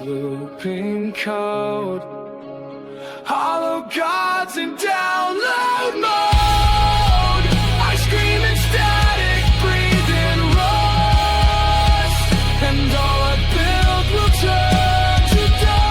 looping code, hollow gods in download mode. I scream in static, breathe in rust, and all I build will turn to dust.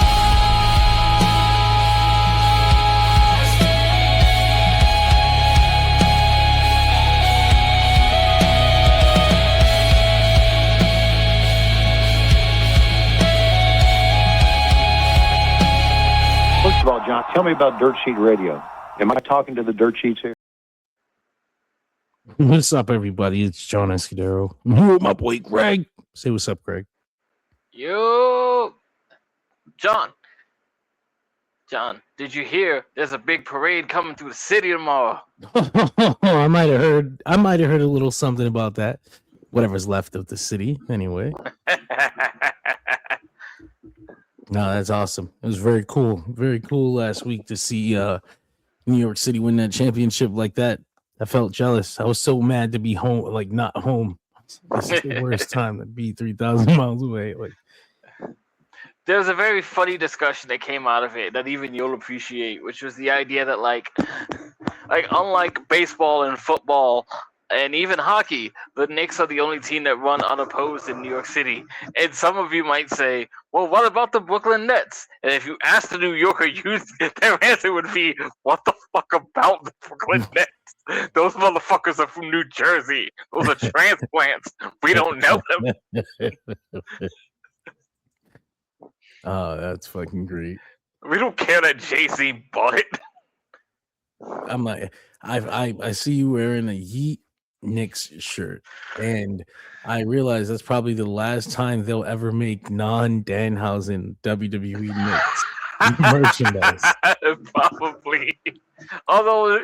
First of all, John, tell me about Dirt Sheet Radio. Am I talking to the Dirt Sheets here? What's up, everybody? It's John Escudero. I'm here with my boy Greg. Say what's up, Greg. Yo, John, did you hear? There's a big parade coming through the city tomorrow. I might have heard a little something about that. Whatever's left of the city, anyway. No, that's awesome. It was very cool. Very cool last week to see New York City win that championship like that. I felt jealous. I was so mad to be home, like not home. This is the worst time to be 3,000 miles away. Like, There's a very funny discussion that came out of it that even you'll appreciate, which was the idea that like unlike baseball and football and even hockey, the Knicks are the only team that run unopposed in New York City. And some of you might say, well, what about the Brooklyn Nets? And if you ask the New Yorker youth, their answer would be, what the fuck about the Brooklyn Nets? Those motherfuckers are from New Jersey. Those are transplants. We don't know them. oh, that's fucking great. We don't care that Jay-Z bought it. I'm like, I see you wearing a Yeet Knicks shirt, and I realize that's probably the last time they'll ever make non-Danhausen WWE Knicks merchandise. Probably. Although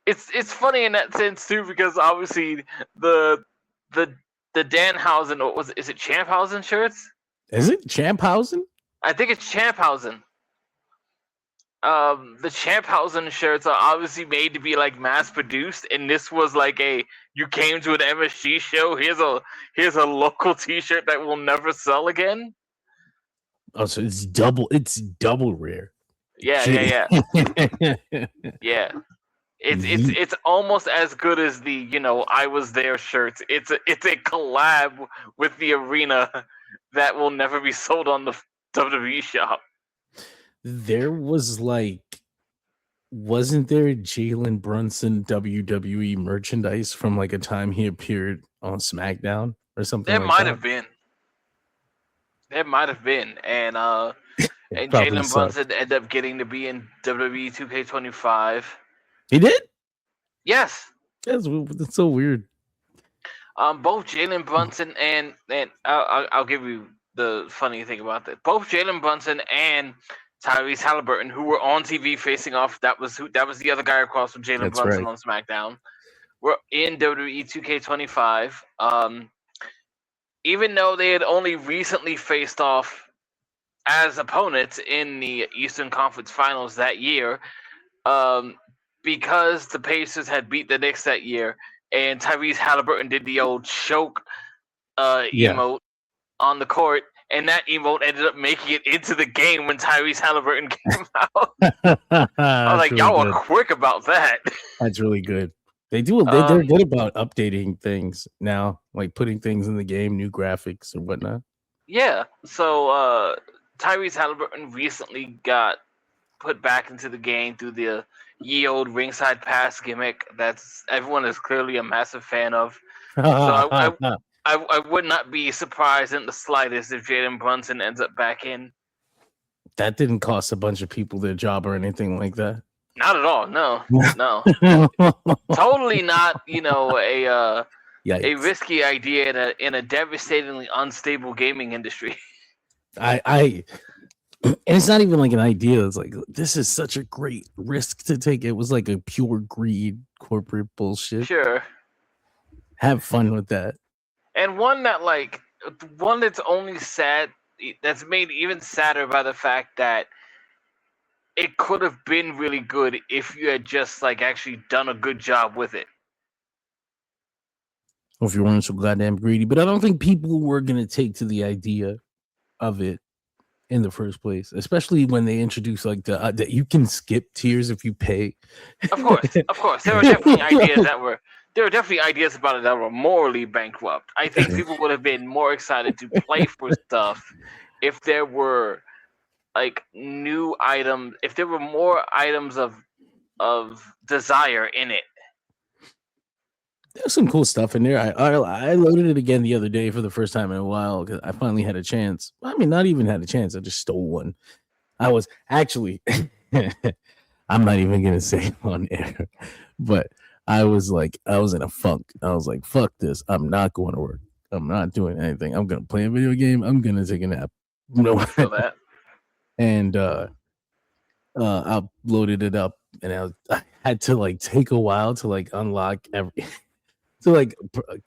it's funny in that sense too, because obviously the Danhausen, is it Champhausen shirts? Is it Champhausen? I think it's Champhausen. The Champhausen shirts are obviously made to be like mass produced, and this was like you came to an MSG show. Here's a local T-shirt that will never sell again. Oh, so it's double rare. Yeah. Yeah. It's almost as good as the I was there shirts. It's a collab with the arena that will never be sold on the WWE shop. There was wasn't there Jalen Brunson WWE merchandise from like a time he appeared on SmackDown or something? There might have been. There might have been, and Jalen Brunson ended up getting to be in WWE 2K25. He did? Yes. That's so weird. Both Jalen Brunson and I'll give you the funny thing about that. Both Jalen Brunson and Tyrese Halliburton, who were on TV facing off, that was the other guy across from Jalen Brunson on SmackDown, were in WWE 2K25. Even though they had only recently faced off as opponents in the Eastern Conference Finals that year, because the Pacers had beat the Knicks that year, and Tyrese Halliburton did the old choke emote on the court, and that emote ended up making it into the game when Tyrese Halliburton came out. I was like, really y'all are quick about that. That's really good. They're good about updating things now, like putting things in the game, new graphics or whatnot. Yeah. So Tyrese Halliburton recently got put back into the game through the ye old ringside pass gimmick that's everyone is clearly a massive fan of. So I would not be surprised in the slightest if Jalen Brunson ends up back in. That didn't cost a bunch of people their job or anything like that. Not at all. No. Totally not, a risky idea in a devastatingly unstable gaming industry. And it's not even like an idea. It's like, this is such a great risk to take. It was like a pure greed, corporate bullshit. Sure. Have fun with that. And one that's only sad, that's made even sadder by the fact that it could have been really good if you had just actually done a good job with it. Or if you weren't so goddamn greedy. But I don't think people were gonna take to the idea of it in the first place, especially when they introduce like that you can skip tiers if you pay. Of course, there were definitely ideas about it that were morally bankrupt. I think people would have been more excited to play for stuff if there were like new items, if there were more items of desire in it. There's some cool stuff in there. I loaded it again the other day for the first time in a while because I finally had a chance. I mean, not even had a chance. I just stole one. I was actually, I'm not even gonna say it on air, but I was in a funk. I was like, "Fuck this! I'm not going to work. I'm not doing anything. I'm gonna play a video game. I'm gonna take a nap." I feel that. And I loaded it up, and I had to like take a while to like unlock to like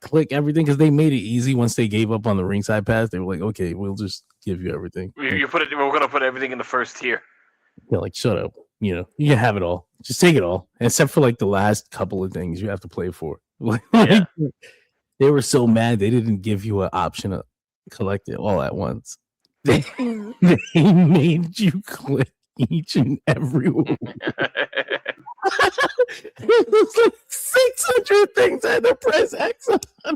click everything because they made it easy once they gave up on the ringside pass. They were like, okay, we'll just give you everything. We're gonna put everything in the first tier. Yeah, like shut up. You know, you can have it all. Just take it all, except for like the last couple of things you have to play for. Yeah. They were so mad they didn't give you an option to collect it all at once. They made you click each and every one. It was like 600 things I had to press X on. I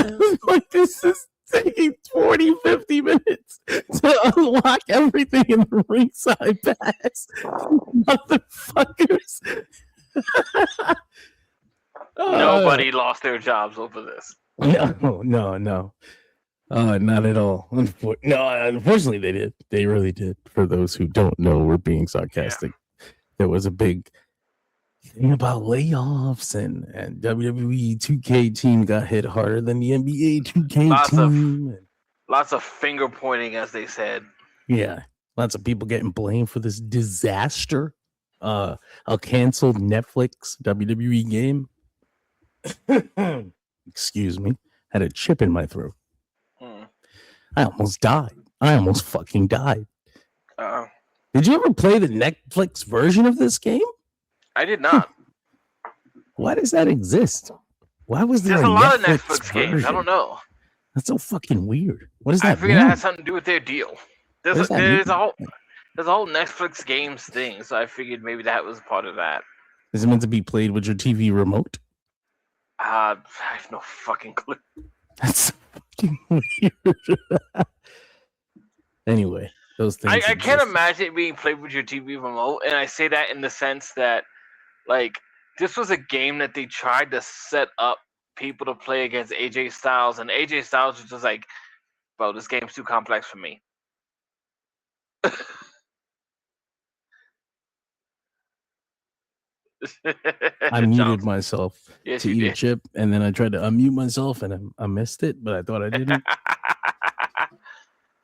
was like, this is taking 40, 50 minutes to unlock everything in the ringside pass. Motherfuckers. Nobody lost their jobs over this. No. Not at all. Unfortunately, they did. They really did. For those who don't know, we're being sarcastic. Yeah. There was a big thing about layoffs, and WWE 2K team got hit harder than the NBA 2K team. Lots of finger pointing, as they said. Yeah, lots of people getting blamed for this disaster. A canceled Netflix WWE game. Excuse me. Had a chip in my throat. I almost died. I almost fucking died. Did you ever play the Netflix version of this game? I did not. Why does that exist? Why was there There's a lot of Netflix games. I don't know. That's so fucking weird. What does that I figured mean? it has something to do with their deal. There's a whole Netflix games thing, so I figured maybe that was part of that. Is it meant to be played with your TV remote? I have no fucking clue. That's fucking weird. Anyway, those things. I can't imagine it being played with your TV remote, and I say that in the sense that, like, this was a game that they tried to set up people to play against AJ Styles, and AJ Styles was just like, bro, this game's too complex for me. I muted myself Yes, to you eat did. a chip, and then I tried to unmute myself, and I missed it, but I thought I didn't.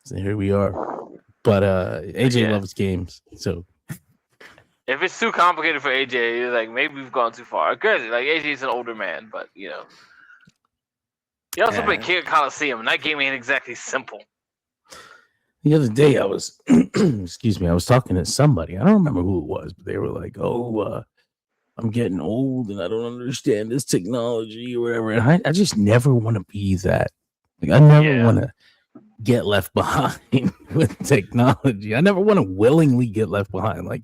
So here we are. But AJ loves games, so if it's too complicated for AJ, it's like maybe we've gone too far. Granted, like AJ's an older man, but you know, he also played King of Coliseum, and that game ain't exactly simple. The other day I was, excuse me, I was talking to somebody. I don't remember who it was, but they were like, "Oh, I'm getting old and I don't understand this technology or whatever." And I just never want to be that. Like, I never want to get left behind with technology. I never want to willingly get left behind. Like,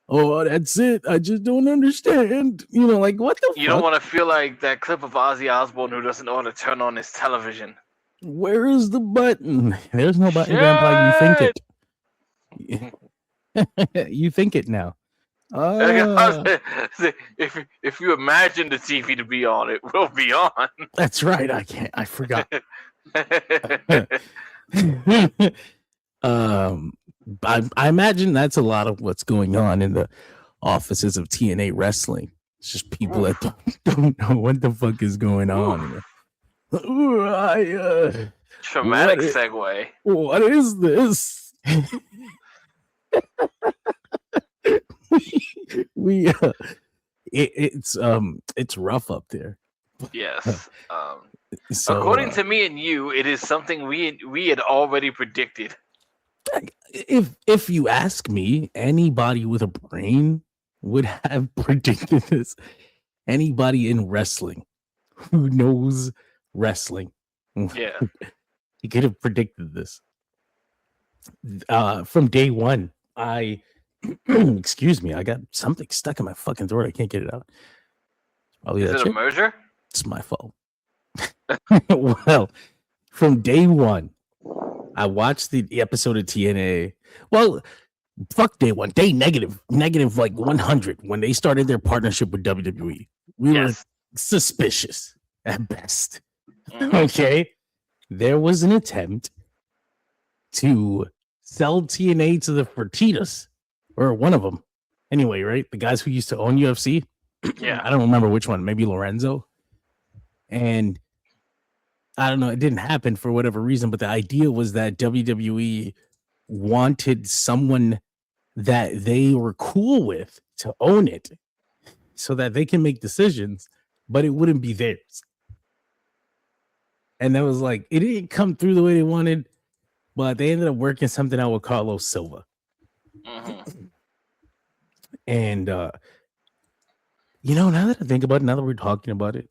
oh, that's it. I just don't understand. You know, like, what the fuck? You don't want to feel like that clip of Ozzy Osbourne who doesn't know how to turn on his television. Where is the button? There's no button, Grandpa. You think it. You think it now. If you imagine the TV to be on, it will be on. That's right. I forgot. I imagine that's a lot of what's going on in the offices of TNA wrestling. It's just people that don't know what the fuck is going on. Traumatic segue. What is this? It's rough up there. Yes. So, according to me and you, it is something we had already predicted. If you ask me, anybody with a brain would have predicted this. Anybody in wrestling who knows wrestling. Yeah. He could have predicted this. From day one, excuse me, I got something stuck in my fucking throat. I can't get it out. Probably Is it a merger? It's my fault. Well, from day one, I watched the episode of TNA. Well, fuck day one, day negative like 100 when they started their partnership with WWE. We were suspicious at best. Okay, there was an attempt to sell TNA to the Fertitas, or one of them. Anyway, right? The guys who used to own UFC. Yeah. I don't remember which one. Maybe Lorenzo. And I don't know. It didn't happen for whatever reason, but the idea was that WWE wanted someone that they were cool with to own it so that they can make decisions, but it wouldn't be theirs. And that was like, it didn't come through the way they wanted, but they ended up working something out with Carlos Silva. And, you know, now that I think about it, now that we're talking about it,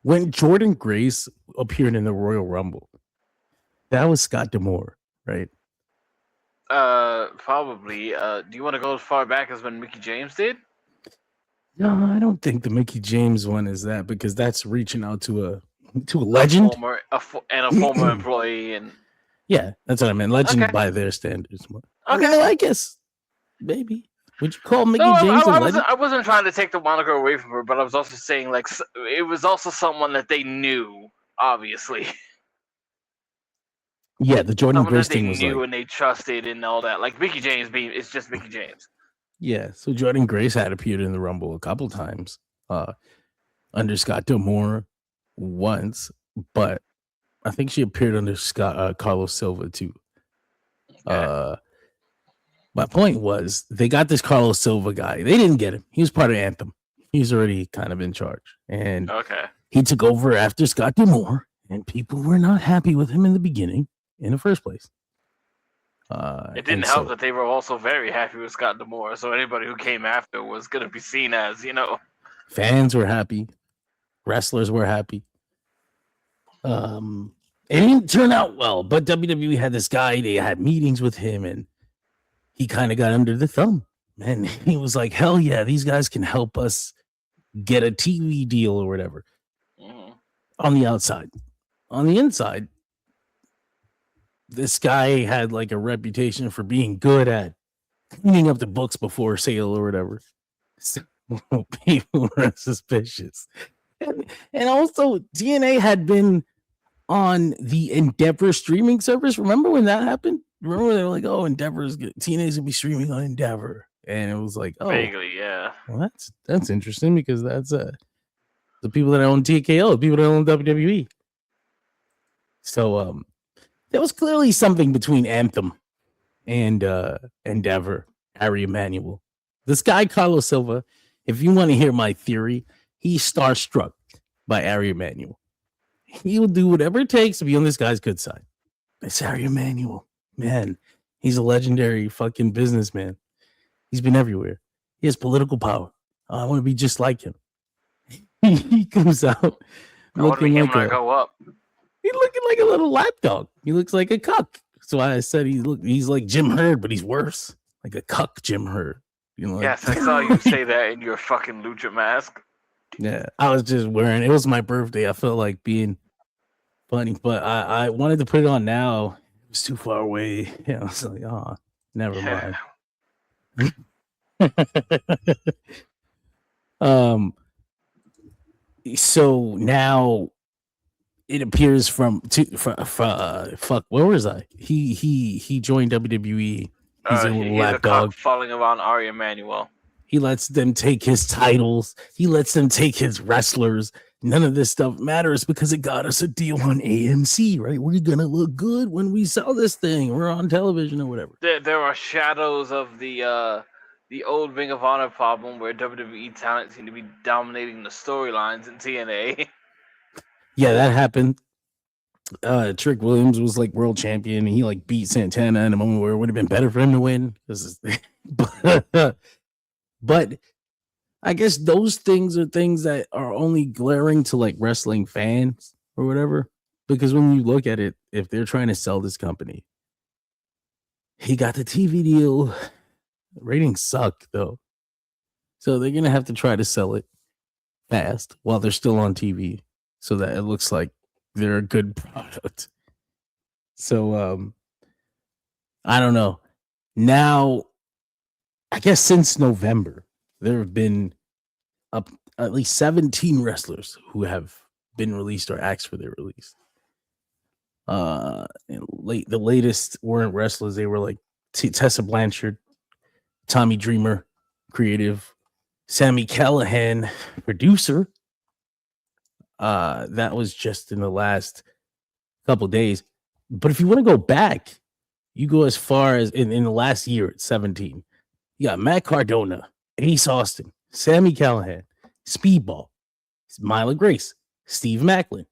when Jordan Grace appeared in the Royal Rumble, that was Scott D'Amore, right? Probably. Do you want to go as far back as when Mickey James did? No, I don't think the Mickey James one is that, because that's reaching out to a legend, a former employee, and yeah, that's what I meant. Legend by their standards. Okay, I guess maybe. Would you call Mickey James a legend? I wasn't trying to take the moniker away from her, but I was also saying like it was also someone that they knew, obviously. Yeah, the Jordan Grace thing was they knew and they trusted and all that. Like Mickey James it's just Mickey James. Yeah, so Jordan Grace had appeared in the Rumble a couple times, under Scott D'Amore once, but I think she appeared under Carlos Silva too. Okay. My point was, they got this Carlos Silva guy. They didn't get him. He was part of Anthem. He's already kind of in charge, and he took over after Scott D'Amore, and people were not happy with him in the beginning, in the first place. It didn't help that they were also very happy with Scott D'Amore, so anybody who came after was going to be seen as, you know. Fans were happy. Wrestlers were happy. It didn't turn out well, but WWE had this guy. They had meetings with him, and he kind of got under the thumb. And he was like, hell yeah, these guys can help us get a TV deal or whatever. On the outside. On the inside, this guy had like a reputation for being good at cleaning up the books before sale or whatever. So people were suspicious. And also, TNA had been on the Endeavor streaming service. Remember when that happened? Remember they were like, oh, TNA's gonna be streaming on Endeavor. And it was like, oh, vaguely, yeah. Well, that's interesting, because that's the people that own TKO, the people that own WWE. So there was clearly something between Anthem and Endeavor, Harry Emanuel. This guy, Carlos Silva, if you want to hear my theory, he's starstruck by Harry Emanuel. He will do whatever it takes to be on this guy's good side. It's Harry Emanuel. Man, he's a legendary fucking businessman. He's been everywhere. He has political power. I want to be just like him. He comes out looking like he's looking like a little lapdog. He looks like a cuck. So I said he's like Jim Herd, but he's worse. Like a cuck Jim Herd. You know, yes, I saw you say that in your fucking lucha mask. Yeah, I was just wearing it. Was my birthday. I felt like being funny, but I wanted to put it on now. It was too far away. Yeah, I was like, oh, never mind. So now it appears fuck, where was I? He joined WWE. He's a little lapdog following around Ari Emanuel. He lets them take his titles. He lets them take his wrestlers. None of this stuff matters because it got us a deal on AMC, right? We're gonna look good when we sell this thing. We're on television or whatever. There are shadows of the old Ring of Honor problem where WWE talent seemed to be dominating the storylines in TNA. Yeah, that happened. Trick Williams was like world champion. And he like beat Santana in a moment where it would have been better for him to win. But I guess those things are things that are only glaring to like wrestling fans. or whatever. Because when you look at it, if they're trying to sell this company, he got the TV deal. Ratings suck though, so they're gonna have to try to sell it fast while they're still on TV, so that it looks like they're a good product. So I don't know. Now, I guess since November, there have been at least 17 wrestlers who have been released or asked for their release. The latest weren't wrestlers. They were like Tessa Blanchard, Tommy Dreamer, creative, Sammy Callahan, producer. That was just in the last couple days. But if you want to go back, you go as far as in the last year at 17. You got Matt Cardona, Ace Austin, Sammy Callahan, Speedball, Myla Grace, Steve Macklin,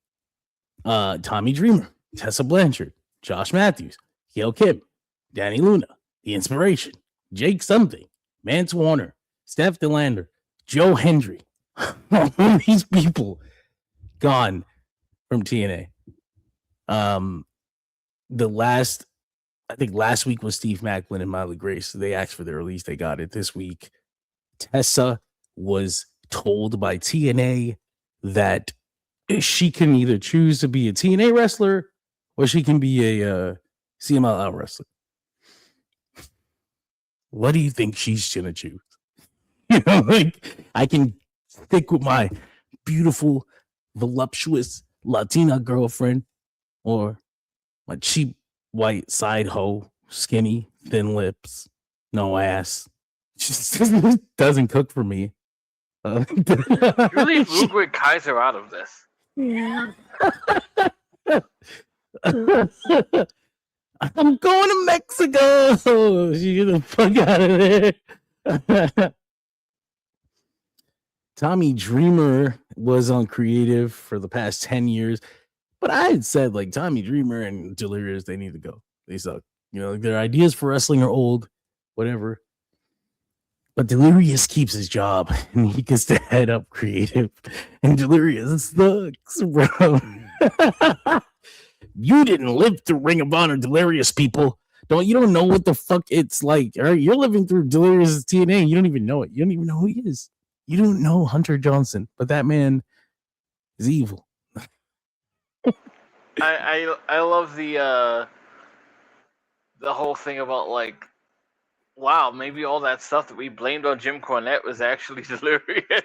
Tommy Dreamer, Tessa Blanchard, Josh Matthews, Gail Kim, Danny Luna, The Inspiration, Jake Something, Mance Warner, Steph DeLander, Joe Hendry. All these people gone from TNA. I think last week was Steve Macklin and Myla Grace. They asked for their release. They got it this week. Tessa was told by TNA that she can either choose to be a TNA wrestler or she can be a CMLL wrestler. What do you think she's gonna choose? You know, like, I can stick with my beautiful, voluptuous Latina girlfriend, or my cheap white side hoe, skinny, thin lips, no ass. Just doesn't cook for me. Really, Ludwig Kaiser out of this. Yeah. I'm going to Mexico. She get the fuck out of there. Tommy Dreamer was on creative for the past 10 years, but I had said like Tommy Dreamer and Delirious, they need to go. They suck. You know, like, their ideas for wrestling are old, whatever. But Delirious keeps his job and he gets to head up creative. And Delirious sucks, bro. You didn't live through Ring of Honor, Delirious people. You don't know what the fuck it's like. All right, you're living through Delirious TNA. You don't even know it. You don't even know who he is. You don't know Hunter Johnson, but that man is evil. I love the whole thing about like, wow, maybe all that stuff that we blamed on Jim Cornette was actually Delirious.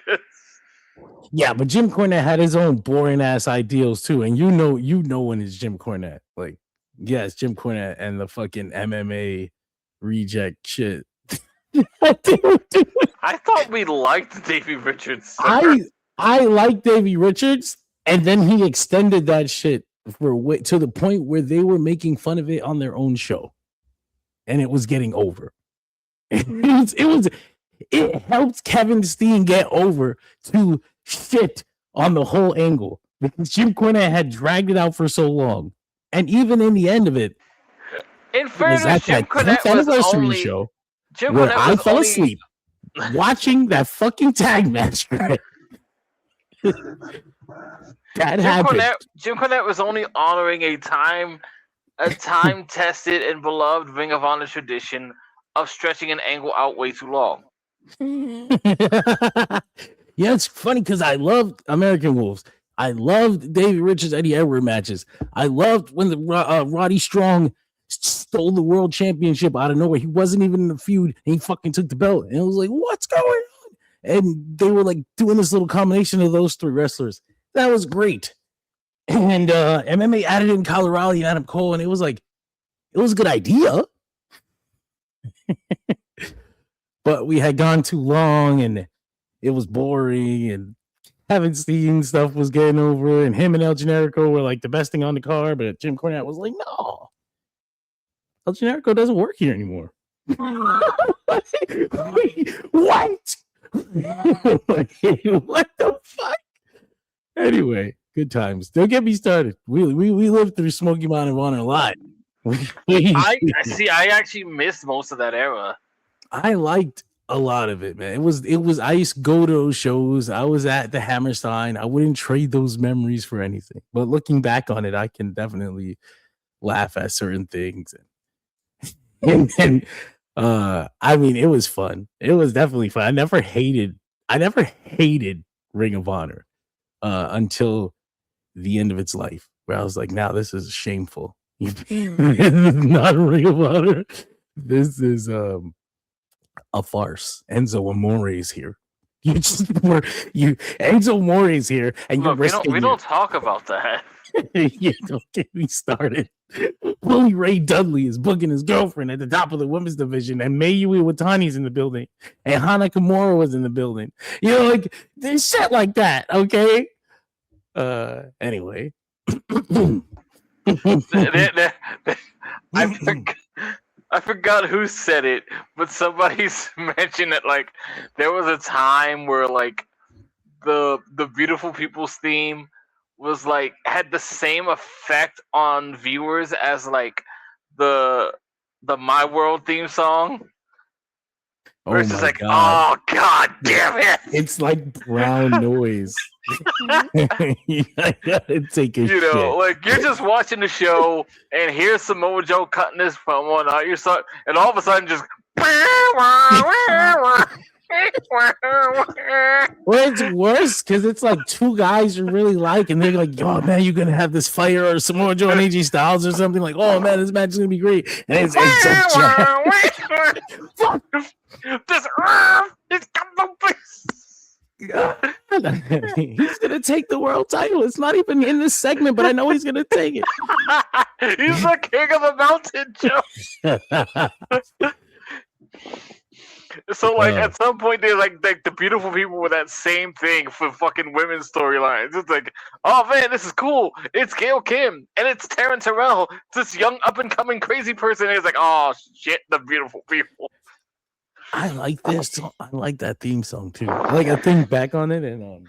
Yeah, but Jim Cornette had his own boring ass ideals too, and you know when it's Jim Cornette. Like, yes, Jim Cornette and the fucking MMA reject shit. I thought we liked Davey Richards. I like Davey Richards, and then he extended that shit to the point where they were making fun of it on their own show, and it was getting over. It helped Kevin Steen get over to shit on the whole angle because Jim Cornette had dragged it out for so long, and even in the end of it, in fairness, Jim Cornette was only show. Jim Where Cornette I was fell only... asleep watching that fucking tag match. That happened. Jim Cornette was only honoring a time-tested and beloved Ring of Honor tradition of stretching an angle out way too long. Yeah, it's funny because I loved American Wolves. I loved Davey Richards, Eddie Edwards matches. I loved when the Roddy Strong stole the world championship out of nowhere. He wasn't even in the feud, and he fucking took the belt. And it was like, what's going on? And they were like doing this little combination of those three wrestlers. That was great. And MMA added in Colorado and Adam Cole, and it was a good idea. But we had gone too long, and it was boring, and Kevin Steen stuff was getting over, and him and El Generico were like the best thing on the card, but Jim Cornette was like, no. El Generico doesn't work here anymore. What? What the fuck? Anyway, good times. Don't get me started. We lived through Smoky Mountain Honor a lot. I actually missed most of that era. I liked a lot of it, man. It was. I used to go to those shows. I was at the Hammerstein. I wouldn't trade those memories for anything. But looking back on it, I can definitely laugh at certain things. And I mean, it was fun. It was definitely fun. I never hated Ring of Honor until the end of its life, where I was like, now this is shameful. This is not Ring of Honor. This is a farce. Enzo Amore is here. Enzo Amore is here, and Look, we don't talk about that. You don't get me started. Bully Ray Dudley is booking his girlfriend at the top of the women's division, and Mayu Iwatani's in the building, and Hana Kimura was in the building. You know, like there's shit like that. Okay. Anyway. I forgot who said it, but somebody's mentioned it. Like there was a time where like the Beautiful People's theme was like had the same effect on viewers as like the My World theme song. Where it's just like, God. Oh god damn it! It's like brown noise. I gotta take a shit. Like you're just watching the show and here's Samoa Joe cutting his promo out your son, and all of a sudden just well, it's worse because it's like two guys you really like, and they're like, "Oh man, you're gonna have this fire or Samoa Joe and AJ Styles or something." Like, "Oh man, this match is gonna be great," and it's fuck this earth is coming. He's gonna take the world title. It's not even in this segment, but I know he's gonna take it. He's the king of the mountain, Joe. So, like, at some point, they're like the Beautiful People with that same thing for fucking women's storylines. It's like, oh man, this is cool. It's Gail Kim and it's Taryn Terrell, this young up and coming crazy person. And it's like, oh shit, the Beautiful People. I like this. I like that theme song too. Like I think back on it, and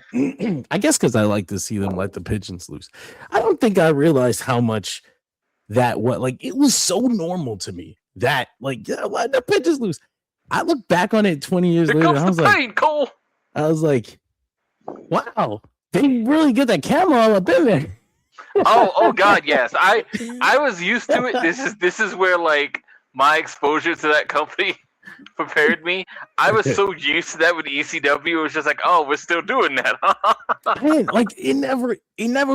I guess because I like to see them let the pigeons loose. I don't think I realized how much it was so normal to me that like let the pigeons loose. I look back on it 20 years later. And I was like, Cole. I was like, wow, they really get that camera all up in there. oh god, yes. I was used to it. This is where like my exposure to that company prepared me. I was so used to that with ECW. It was just like, oh, we're still doing that. Man, like it never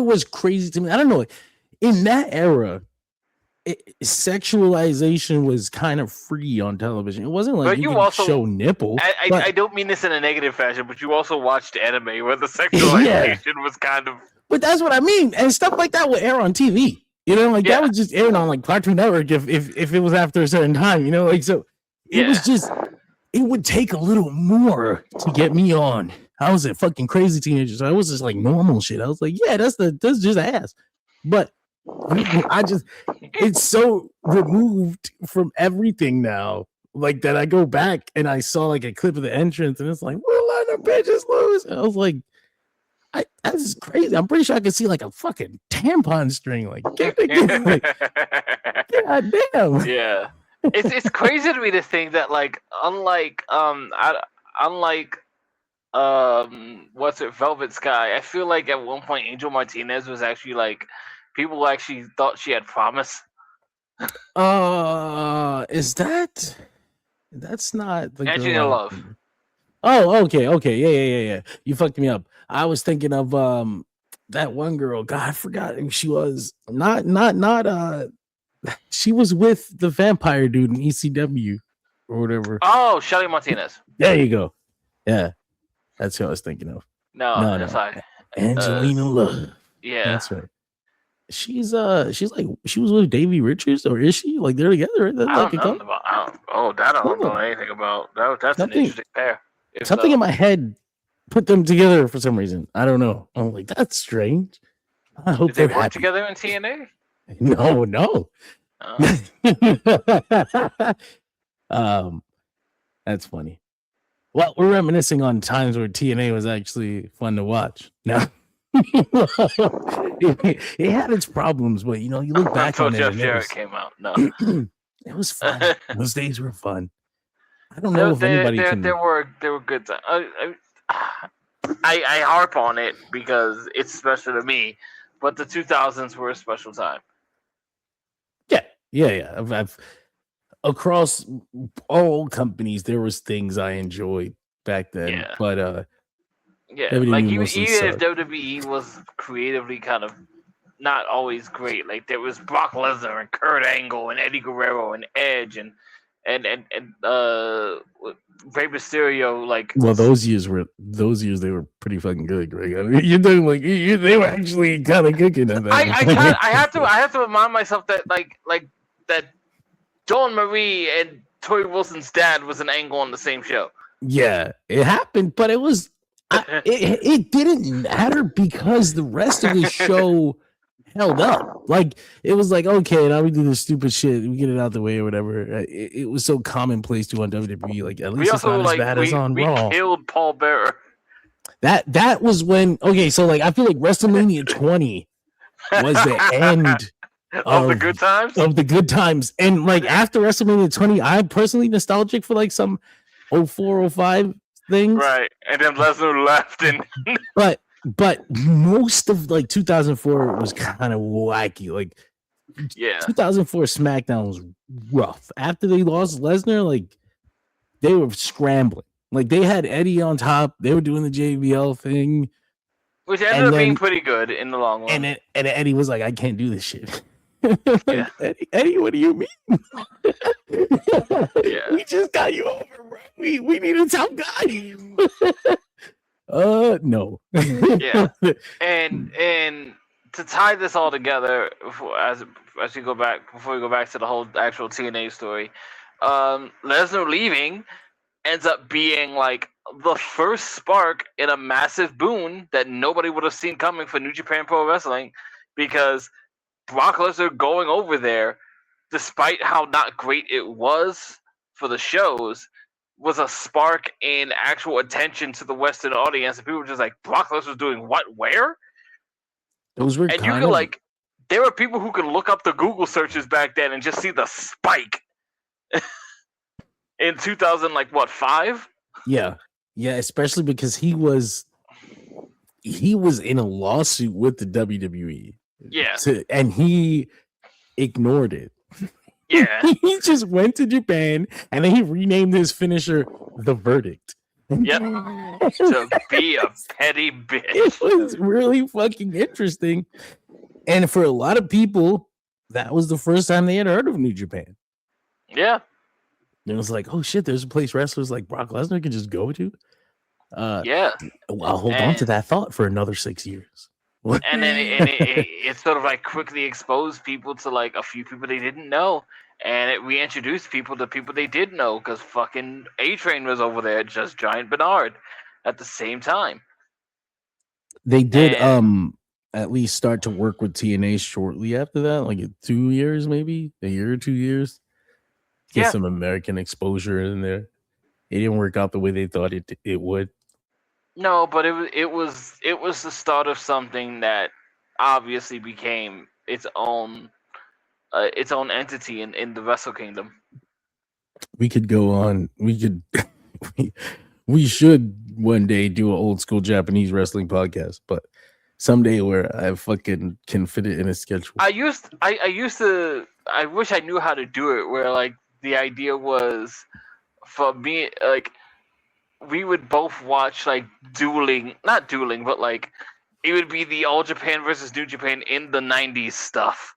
was crazy to me. I don't know. In that era, sexualization was kind of free on television. It wasn't like you could also show nipples. I don't mean this in a negative fashion, but you also watched anime where the sexualization was kind of. But that's what I mean, and stuff like that would air on TV. You know, like that was just airing on like Cartoon Network if it was after a certain time. You know, like so. It was just, it would take a little more to get me on. I was a fucking crazy teenager, so I was just like normal shit. I was like, yeah, that's just ass. But it's so removed from everything now, like that I go back and I saw like a clip of the entrance and it's like, we're letting the bitches loose. And I was like, that's crazy. I'm pretty sure I could see like a fucking tampon string. Like, God damn. Yeah. It's crazy to me to think that like unlike Velvet Sky, I feel like at one point Angel Martinez was actually like people actually thought she had promise. Is that's not the Angelina Love. Oh, okay, yeah. You fucked me up. I was thinking of that one girl. God, I forgot who she was. Not she was with the vampire dude in ECW or whatever. Oh, Shelly Martinez. There you go. Yeah, that's who I was thinking of. No, that's right. Angelina Love. Yeah, that's right. She's like she was with Davey Richards, or is she? Like they're together? I don't know anything about. That's an interesting pair. Something in my head put them together for some reason. I don't know. I'm like, that's strange. I hope they work together in TNA. No. That's funny. Well, we're reminiscing on times where TNA was actually fun to watch. Now, it had its problems, but you look back on it. Jeff Jarrett came out. No, it was fun. Those days were fun. I don't know if anybody there, can. there were good times. I harp on it because it's special to me, but the 2000s were a special time. Yeah. I've across all companies, there was things I enjoyed back then. Yeah. But Yeah, WWE like even mostly if sucked. WWE was creatively kind of not always great, like there was Brock Lesnar and Kurt Angle and Eddie Guerrero and Edge and Rey Mysterio, like Well, those years they were pretty fucking good, Greg. I mean, you're doing like they were actually kind of kicking at that. I have to remind myself that like that Dawn Marie and Tori Wilson's dad was an Angle on the same show. Yeah, it happened, but it was it didn't matter because the rest of the show held up. Like it was like, okay, now we do this stupid shit, we get it out the way or whatever. It was so commonplace to on WWE. Like at least it's not as bad as on Raw. We killed Paul Bearer. That was when so like I feel like WrestleMania 20 was the end of the good times. Of the good times. And like after WrestleMania 20, I'm personally nostalgic for like some 04, 05 things. Right. And then Lesnar left and but most of like 2004 was kind of wacky. Like 2004 SmackDown was rough. After they lost Lesnar, like they were scrambling. Like they had Eddie on top. They were doing the JBL thing. Which ended up being pretty good in the long run. And Eddie was like, I can't do this shit. Like, Eddie, what do you mean? We just got you over, bro. We need a top guy. No. Yeah. And to tie this all together as we go back before we go back to the whole actual TNA story, Lesnar leaving ends up being like the first spark in a massive boon that nobody would have seen coming for New Japan Pro Wrestling, because Brock Lesnar going over there, despite how not great it was for the shows, was a spark in actual attention to the Western audience, and people were just like, Brock Lesnar's doing what, where? Those were and you could like, there were people who could look up the Google searches back then and just see the spike in 2000, like what, 5? Yeah, especially because he was in a lawsuit with the WWE. Yeah, and he ignored it. Yeah, he just went to Japan and then he renamed his finisher The Verdict. Yep. To be a petty bitch. It was really fucking interesting. And for a lot of people, that was the first time they had heard of New Japan. Yeah. And it was like, oh shit, there's a place wrestlers like Brock Lesnar can just go to. Yeah. I'll hold on to that thought for another 6 years. And then it sort of like quickly exposed people to like a few people they didn't know. And it reintroduced people to people they did know, because fucking A-Train was over there, just Giant Bernard at the same time. They did at least start to work with TNA shortly after that, like 2 years, maybe a year or 2 years. Get some American exposure in there. It didn't work out the way they thought it would. No, but it was the start of something that obviously became its own entity in the Wrestle Kingdom. We could go on. We should one day do an old school Japanese wrestling podcast, but someday where I fucking can fit it in a schedule. I wish I knew how to do it, where like the idea was for me, like we would both watch like not dueling, but like it would be the All Japan versus New Japan in the 90s stuff.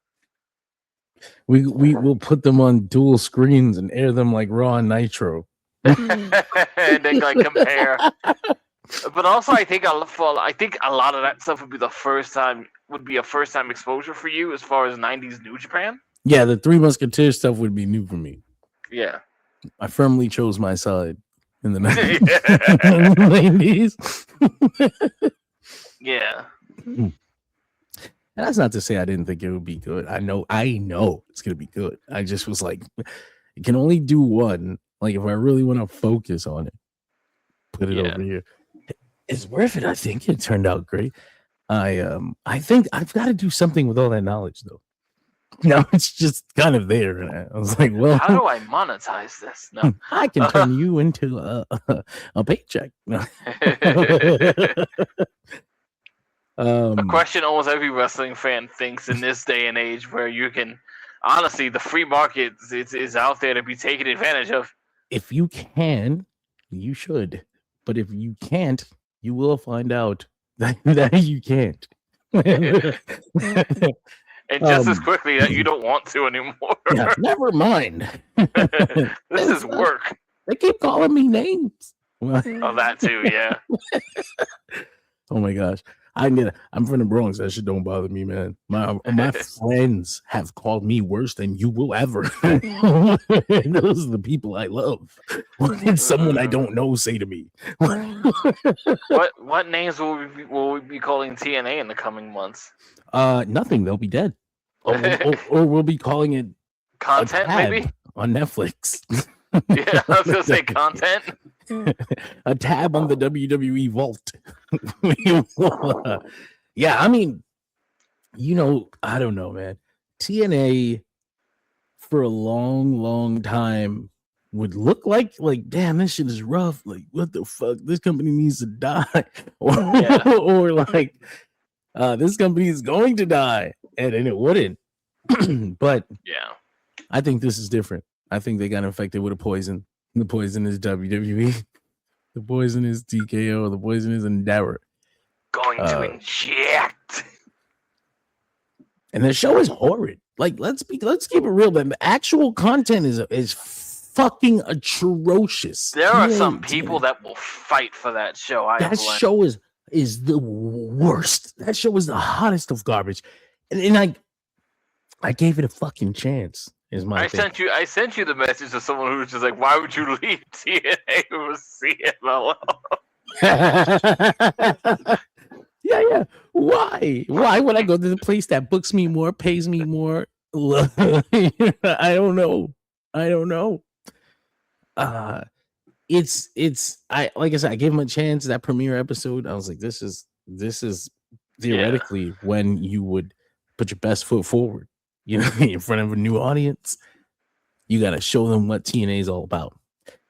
We will put them on dual screens and air them like Raw and Nitro. And then like compare. But also I think a lot of that stuff would be a first time exposure for you as far as 90s New Japan. Yeah, the Three Musketeers stuff would be new for me. Yeah. I firmly chose my side in the 90s. Yeah. And that's not to say I didn't think it would be good. I know it's gonna be good. I just was like, you can only do one. Like if I really want to focus on it, put it over here. It's worth it. I think it turned out great. I think I've got to do something with all that knowledge though. Now it's just kind of there. And I was like, well, How do I monetize this? No. I can turn you into a paycheck. No. A question almost every wrestling fan thinks in this day and age, where you can, honestly, the free market is out there to be taken advantage of. If you can, you should. But if you can't, you will find out that you can't. And just as quickly that you don't want to anymore. Yeah, never mind. This is work. They keep calling me names. Oh, that too, yeah. Oh my gosh. I'm from the Bronx. That shit don't bother me, man. My friends have called me worse than you will ever. Those are the people I love. What did someone I don't know say to me? What names will we be calling TNA in the coming months? Nothing. They'll be dead. Or we'll be calling it content, maybe on Netflix. Yeah, I was gonna say content. A tab on the WWE vault. Yeah, I mean, I don't know, man. TNA for a long time would look like damn, this shit is rough. Like, what the fuck? This company needs to die, or like, this company is going to die, and it wouldn't. But yeah, I think this is different. I think they got infected with a poison. The poison is WWE. The poison is TKO. The poison is Endeavor. Going to inject. And the show is horrid. Like, let's keep it real. The actual content is fucking atrocious. There are some people that will fight for that show. That show is the worst. That show is the hottest of garbage. And I gave it a fucking chance. I sent you the message to someone who was just like, why would you leave TNA with CMLL? Yeah. Why would I go to the place that books me more, pays me more? I don't know. It's like I said, I gave him a chance. That premiere episode, I was like, this is theoretically when you would put your best foot forward. In front of a new audience, you got to show them what TNA is all about.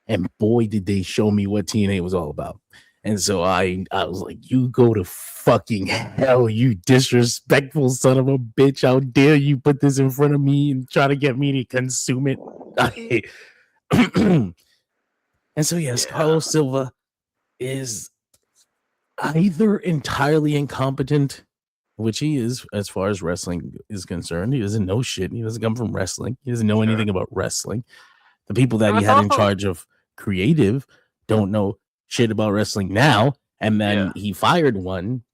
And boy, did they show me what TNA was all about. And so I was like, you go to fucking hell, you disrespectful son of a bitch. How dare you put this in front of me and try to get me to consume it? And so, yes, Carlos Silva is either entirely incompetent, which he is as far as wrestling is concerned. He doesn't know shit. He doesn't come from wrestling. He doesn't know anything about wrestling. The people that he had in charge of creative don't know shit about wrestling now. And then he fired one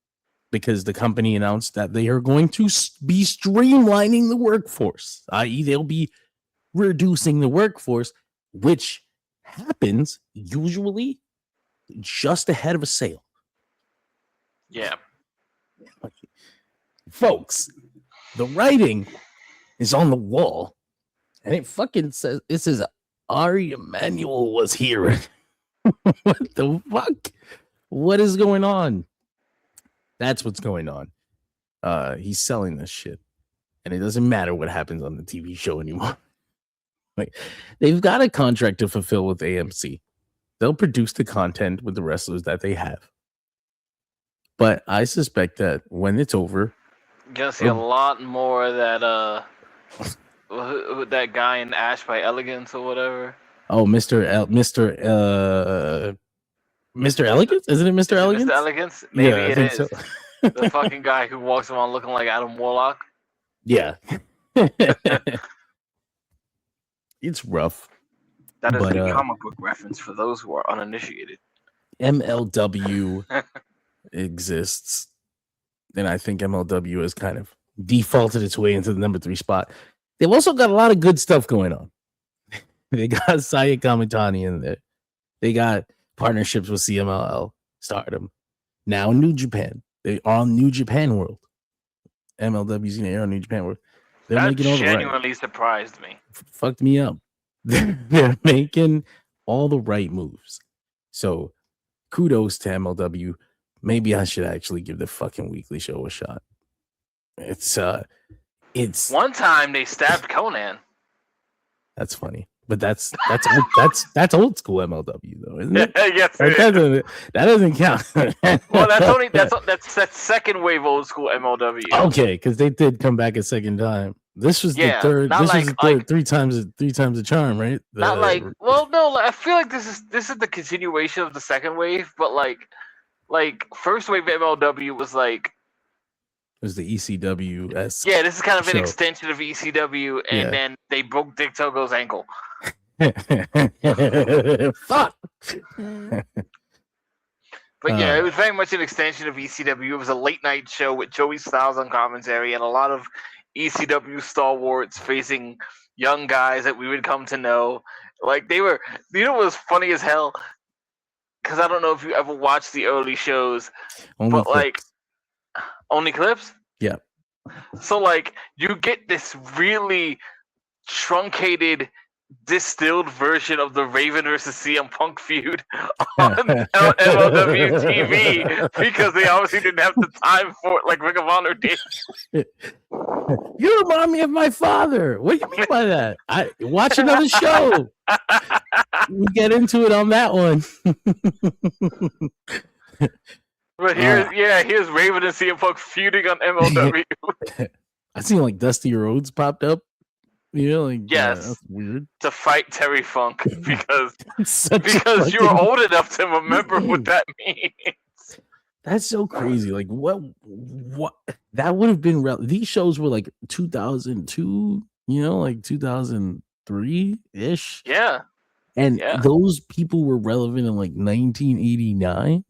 because the company announced that they are going to be streamlining the workforce, i.e. they'll be reducing the workforce, which happens usually just ahead of a sale. Yeah. Folks, the writing is on the wall, and it fucking says, it says Ari Emanuel was here. What the fuck? What is going on? That's what's going on. He's selling this shit, and it doesn't matter what happens on the TV show anymore. Like, they've got a contract to fulfill with AMC. They'll produce the content with the wrestlers that they have. But I suspect that when it's over, you're gonna see a lot more of that that guy in Ash by Elegance or whatever. Oh, Mr. Elegance? Isn't it Mr. Elegance? Mr. Elegance? Maybe yeah, it is. So. The fucking guy who walks around looking like Adam Warlock. Yeah. It's rough. That is a comic book reference for those who are uninitiated. MLW exists. And I think MLW has kind of defaulted its way into the number 3 spot. They've also got a lot of good stuff going on. They got Saya Kamitani in there. They got partnerships with CMLL, Stardom. Now New Japan. They are on New Japan World. MLW's going to air on New Japan World. They're that making all genuinely surprised me. Fucked me up. They're making all the right moves. So kudos to MLW. Maybe I should actually give the fucking weekly show a shot. It's It's One time they stabbed Conan. that's funny, but that's old school MLW though, isn't it? Yes, it is. That doesn't count. Well, that's second wave old school MLW. Okay, because they did come back a second time. This was the third. not This like- was the third. Three times the charm, right? Not like, well, no, I feel like this is the continuation of the second wave, but like first wave MLW was like, it was the ECW. yeah, this is kind of an show. extension of ECW, and Yeah. then they broke Dick Togo's ankle. Fuck. But yeah, it was very much an extension of ECW. It was a late night show with Joey Styles on commentary and a lot of ECW stalwarts facing young guys that we would come to know. Like they were, what was funny as hell? Because I don't know if you ever watched the early shows, Only but like clips. only clips. Yeah. So like you get this really truncated, distilled version of the Raven versus CM Punk feud on MLW TV because they obviously didn't have the time for it like Ring of Honor did. You remind me of my father. What do you mean by that? I watch another show. We get into it on that one. But here's Raven and CM Punk feuding on MLW. I seen like Dusty Rhodes popped up. You know, like Yes. that's weird. To fight Terry Funk because Such a you're fucking- old enough to remember what that means. That's so crazy. Like what that would have been these shows were like 2002, you know, like 2003-ish. Yeah. And Yeah. those people were relevant in like 1989.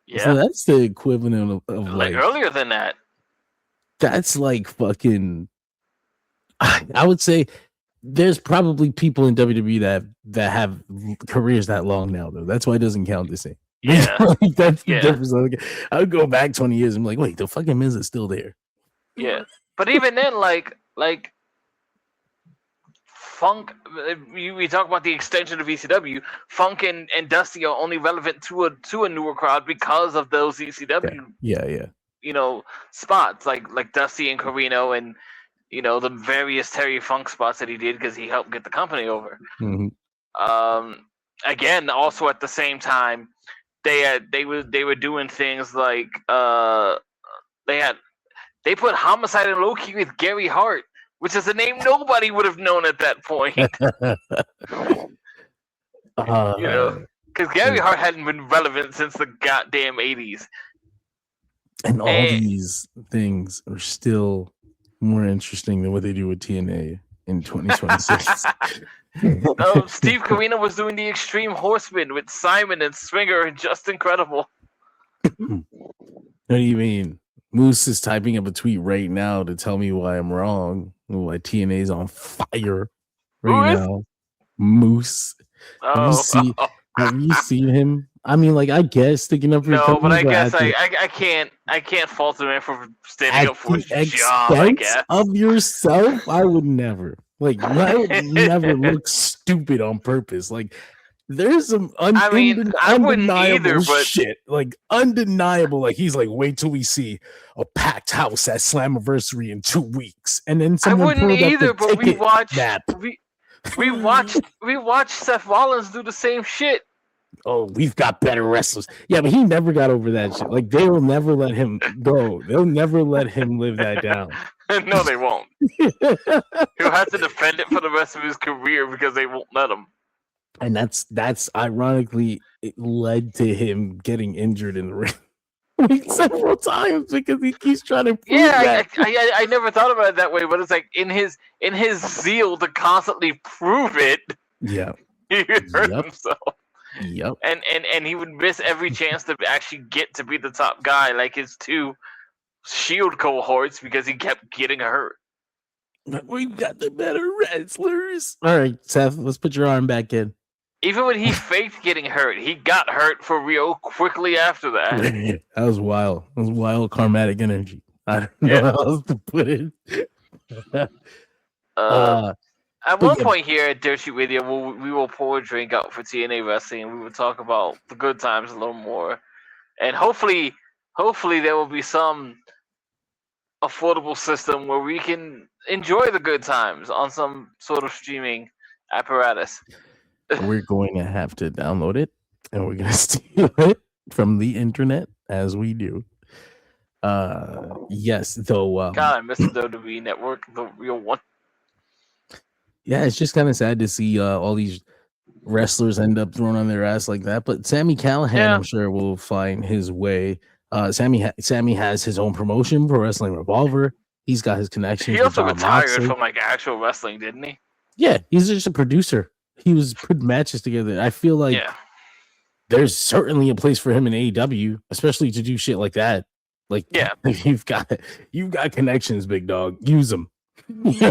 Yeah. So that's the equivalent of like earlier than that. that's like fucking I would say there's probably people in WWE that have careers that long now though. That's why it doesn't count the same. Yeah. Like, that's the Yeah. difference. Like, I would go back 20 years and be like, wait, the fucking Miz is still there. Yeah. But even then, like Funk, we talk about the extension of ECW. Funk and Dusty are only relevant to a newer crowd because of those ECW, Yeah. spots like Dusty and Carino and the various Terry Funk spots that he did because he helped get the company over. Mhm. Again, also at the same time, they were doing things like they put Homicide and Low-Key with Gary Hart, which is a name nobody would have known at that point. Because Gary Hart hadn't been relevant since the goddamn 80s. And all these things are still more interesting than what they do with TNA in 2026. Steve Corino was doing the Extreme Horsemen with Simon and Swinger and Just Incredible. What do you mean? Moose is typing up a tweet right now to tell me why I'm wrong. Why TNA is on fire right now. Moose. Have you seen him? I mean, like, I guess sticking up for your No, company, but I guess at I can't fault the man for standing up for his the job. I expense guess. of yourself, I would never. Like, I would never look stupid on purpose. Like, there's some I wouldn't undeniable either, but shit. Like, undeniable. Like, he's like, wait till we see a packed house at Slammiversary in 2 weeks, and then I someone wouldn't pulled up either. the But we ticket watched map. we watched Seth Rollins do the same shit. Oh, we've got better wrestlers. Yeah, but he never got over that shit. Like, they will never let him go. They'll never let him live that down. No, they won't. He'll have to defend it for the rest of his career because they won't let him. And that's ironically, it led to him getting injured in the ring like several times because he keeps trying to prove that. I never thought about it that way, but it's like in his zeal to constantly prove it, Yeah. he hurt Yep. himself. Yep. And he would miss every chance to actually get to be the top guy, like his two Shield cohorts, because he kept getting hurt. But we've got the better wrestlers. All right, Seth, let's put your arm back in. Even when he faked getting hurt, he got hurt for real quickly after that. That was wild. That was wild karmatic energy. I don't know how else to put it. At one point here at Dirt Sheet Radio, we will pour a drink out for TNA Wrestling, and we will talk about the good times a little more. And hopefully there will be some affordable system where we can enjoy the good times on some sort of streaming apparatus. We're going to have to download it, and we're going to steal it from the internet as we do. Yes, though. God, I miss the WWE network, the real one. Yeah, it's just kind of sad to see all these wrestlers end up thrown on their ass like that. But Sammy Callahan, Yeah. I'm sure, will find his way. Sammy has his own promotion, Pro Wrestling Revolver. He's got his connections. He also with Jon retired Moxley. from like actual wrestling, didn't he? Yeah, he's just a producer. He was putting matches together. I feel like there's certainly a place for him in AEW, especially to do shit like that. Like, you've got connections, big dog. Use them. Like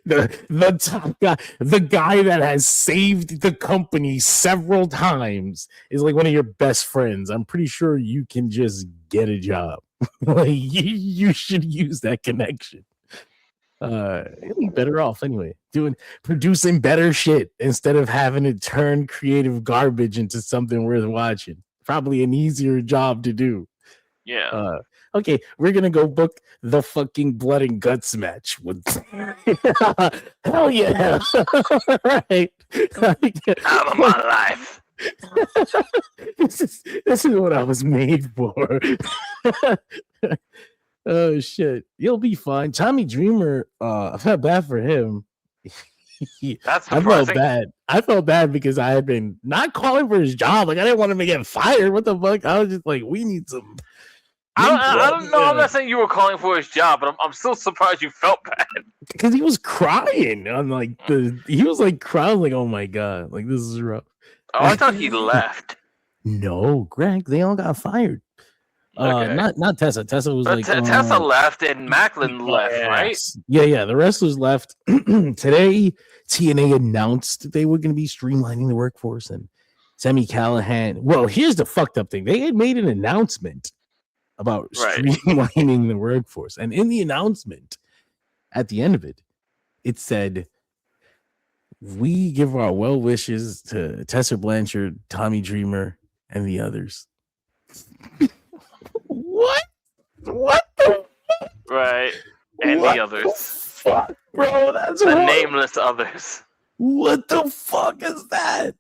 the top guy, the guy that has saved the company several times is like one of your best friends. I'm pretty sure you can just get a job. Like you should use that connection. You'll be better off anyway, producing better shit instead of having to turn creative garbage into something worth watching. Probably an easier job to do. Yeah. Okay, we're gonna go book the fucking blood and guts match with hell yeah. Right. Out of my life. This is what I was made for. Oh shit. You'll be fine. Tommy Dreamer, I felt bad for him. That's I felt bad. I felt bad because I had been not calling for his job. Like I didn't want him to get fired. What the fuck? I was just like, we need some. I don't know. I'm not saying you were calling for his job, but I'm still surprised you felt bad. Because he was crying on he was like crying, like, oh my god, like this is rough. Oh, I thought he left. No, Greg, they all got fired. Okay. Not Tessa. Tessa was But like Tessa left and Macklin left, right? Yeah. The wrestlers left. Today, TNA announced they were going to be streamlining the workforce, and Sammy Callahan. Well, here's the fucked up thing: they had made an announcement about streamlining the workforce, and in the announcement, at the end of it, it said, "We give our well wishes to Tessa Blanchard, Tommy Dreamer, and the others." What the fuck? Right. And the others. Fuck, bro, that's the horrible. nameless others. What the fuck is that?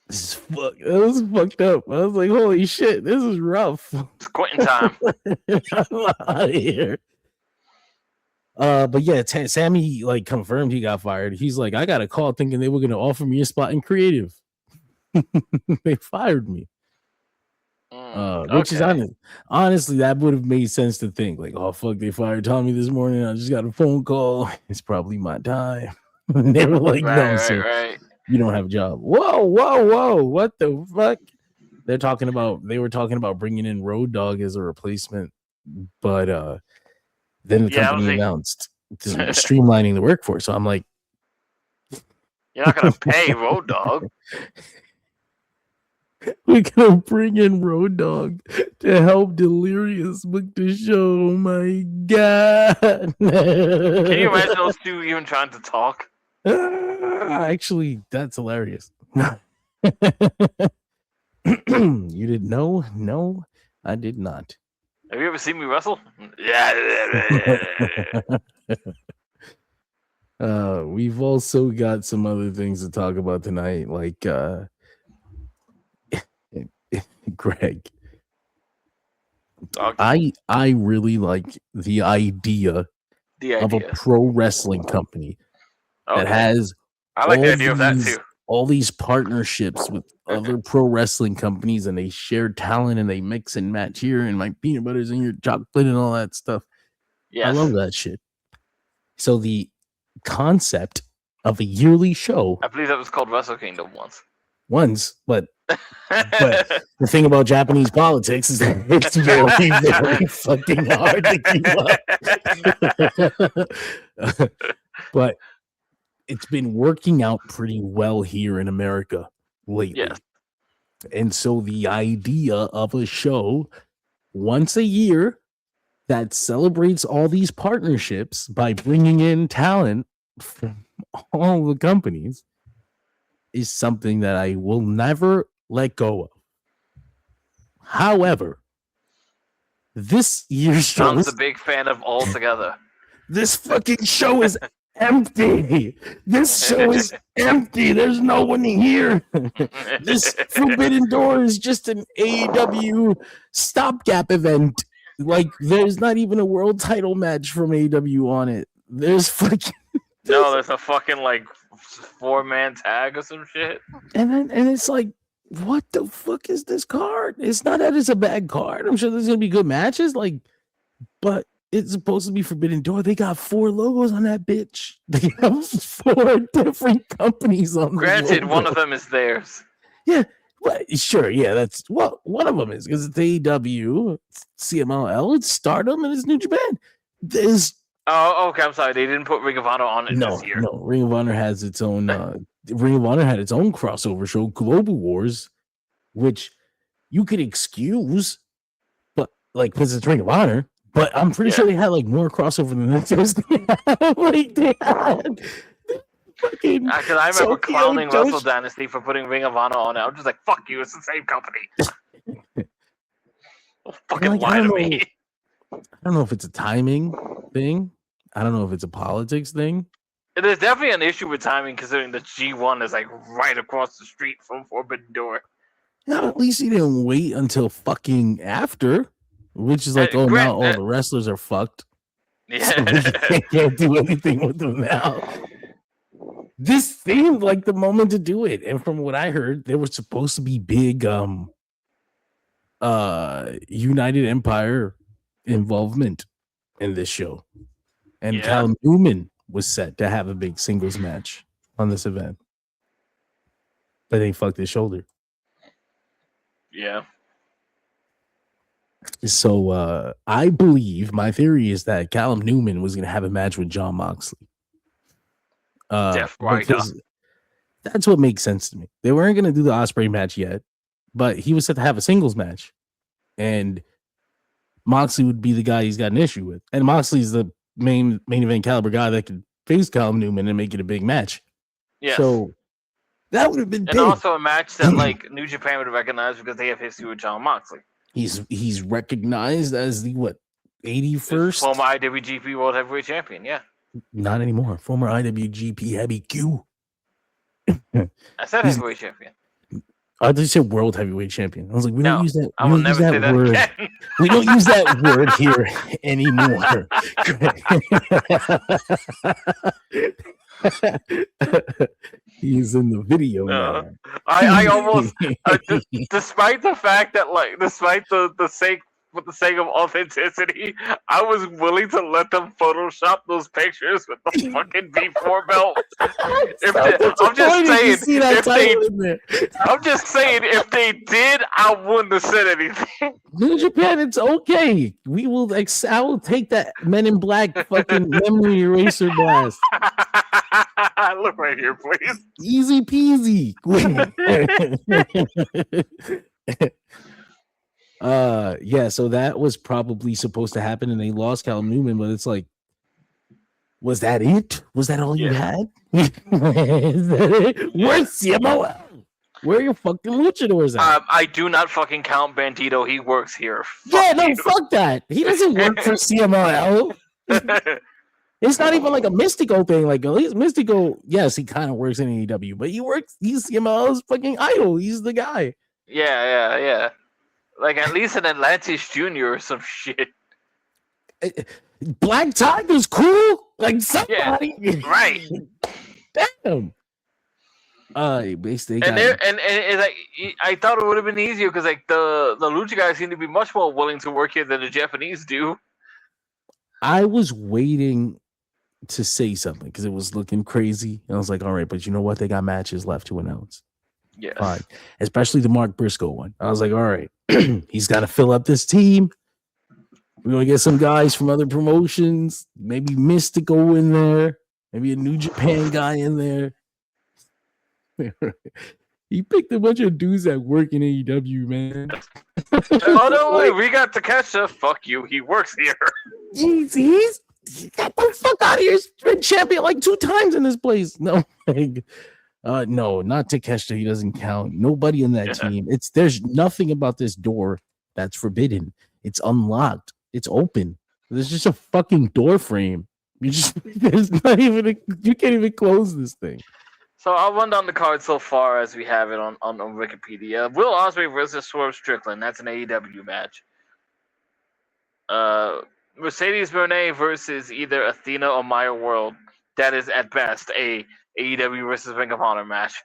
This was fucked up. I was like, holy shit, this is rough. It's quitting time. I'm out of here. But yeah, Sammy like confirmed he got fired. He's like, I got a call thinking they were gonna offer me a spot in creative. They fired me. Which is honestly, that would have made sense to think like, oh fuck, they fired Tommy this morning. I just got a phone call. It's probably my time. They were like, no, sir, you don't have a job. Whoa, what the fuck? They were talking about bringing in Road Dogg as a replacement, but then the company announced streamlining the workforce. So I'm like, you're not gonna pay Road Dogg. We're gonna bring in Road Dogg to help Delirious book the show. Oh my god! Can you imagine those two even trying to talk? Actually, that's hilarious. You didn't know? No, I did not. Have you ever seen me wrestle? Yeah. We've also got some other things to talk about tonight, like Greg. I really like the idea of a pro wrestling company that has I like the idea of that too. All these partnerships with other pro wrestling companies, and they share talent and they mix and match here, and my peanut butter's in your chocolate and all that stuff. Yes. I love that shit. So the concept of a yearly show, I believe that was called Wrestle Kingdom once, but the thing about Japanese politics is that it's very, very fucking hard to keep up. But it's been working out pretty well here in America lately. Yes. And so the idea of a show once a year that celebrates all these partnerships by bringing in talent from all the companies is something that I will never let go of. However, This year's show, John's a big fan of All Together. this fucking show is empty. This show is empty. There's no one here. This Forbidden Door is just an AEW stopgap event. Like, there's not even a world title match from AEW on it. There's fucking No, there's a fucking like 4-man tag or some shit. and it's like, what the fuck is this card? It's not that it's a bad card. I'm sure there's gonna be good matches, like, but it's supposed to be Forbidden Door. They got 4 logos on that bitch. They have 4 different companies on the Granted, logo. one of them is theirs. Yeah, well, sure, yeah, that's one of them is because it's AEW, it's CMLL, it's Stardom, and it's New Japan. There's Oh, okay. I'm sorry. They didn't put Ring of Honor on it this year. no. Ring of Honor has its own. Ring of Honor had its own crossover show, Global Wars, which you could excuse, but like because it's Ring of Honor. But I'm pretty sure they had like more crossover than this. Like they had. Fucking Because I remember Tokyo clowning Joshi. Wrestle Dynasty for putting Ring of Honor on it. I'm just like, fuck you. It's the same company. Don't fucking Like, lie to me. I don't know if it's a timing thing. I don't know if it's a politics thing. There's definitely an issue with timing considering the G1 is like right across the street from Forbidden Door. No, at least he didn't wait until fucking after, which is like, oh, now all the wrestlers are fucked. So Yeah. we can't do anything with them now. This seemed like the moment to do it, and from what I heard, there was supposed to be big United Empire involvement in this show, and Yeah. Callum Newman was set to have a big singles match on this event, but he fucked his shoulder. Yeah. So I believe my theory is that Callum Newman was going to have a match with Jon Moxley. Because that's what makes sense to me. They weren't going to do the Ospreay match yet, but he was set to have a singles match, and Moxley would be the guy he's got an issue with. And Moxley's the main event caliber guy that could face Callum Newman and make it a big match. Yeah. So that would have been And big. also a match that like New Japan would recognize because they have history with Jon Moxley. He's recognized as the 81st Former IWGP World Heavyweight Champion, yeah. Not anymore. Former IWGP Heavy Q. I said heavyweight champion. I just said world heavyweight champion. I was like, we don't use that. I will never say that word. again. We don't use that word here anymore. He's in the video now. I almost, despite the fact that, like, despite the sake for the sake of authenticity, I was willing to let them Photoshop those pictures with the fucking V4 belt. I'm just saying, if they did, I wouldn't have said anything. New Japan, it's okay. We will. I will take that Men in Black fucking memory eraser blast. Look right here, please. Easy peasy. Yeah, so that was probably supposed to happen, and they lost Callum Newman, but it's like, was that it? Was that all you had? Where's CMO? Where are your fucking luchadors at? I do not fucking count Bandito. He works here. Fuck that. He doesn't work for CMLL. It's not even like a Mystico thing. Like, at least Mystico, yes, he kind of works in AEW, but he's CMLL's fucking idol. He's the guy. Yeah. Like, at least an Atlantis Jr. or some shit. Black Tiger's cool. Like, somebody. Yeah, right. Damn. Basically, and like, I thought it would have been easier because like the Lucha guys seem to be much more willing to work here than the Japanese do. I was waiting to say something because it was looking crazy. And I was like, all right, but you know what? They got matches left to announce. Yes. Fine. Especially the Mark Briscoe one. I was like, all right, he's got to fill up this team. We're going to get some guys from other promotions. Maybe Mystico in there. Maybe a New Japan guy in there. He picked a bunch of dudes that work in AEW, man. Oh, no, wait, we got Takeshita. Fuck you. He works here. He's got the fuck out of here. He's been champion like 2 times in this place. No, no, not Takeshita. He doesn't count. Nobody in that team. There's nothing about this door that's forbidden. It's unlocked. It's open. There's just a fucking door frame. There's not even you can't even close this thing. So I'll run down the card so far as we have it on Wikipedia. Will Ospreay versus Swerve Strickland. That's an AEW match. Mercedes Moné versus either Athena or Maya World. That is at best a AEW versus Ring of Honor match.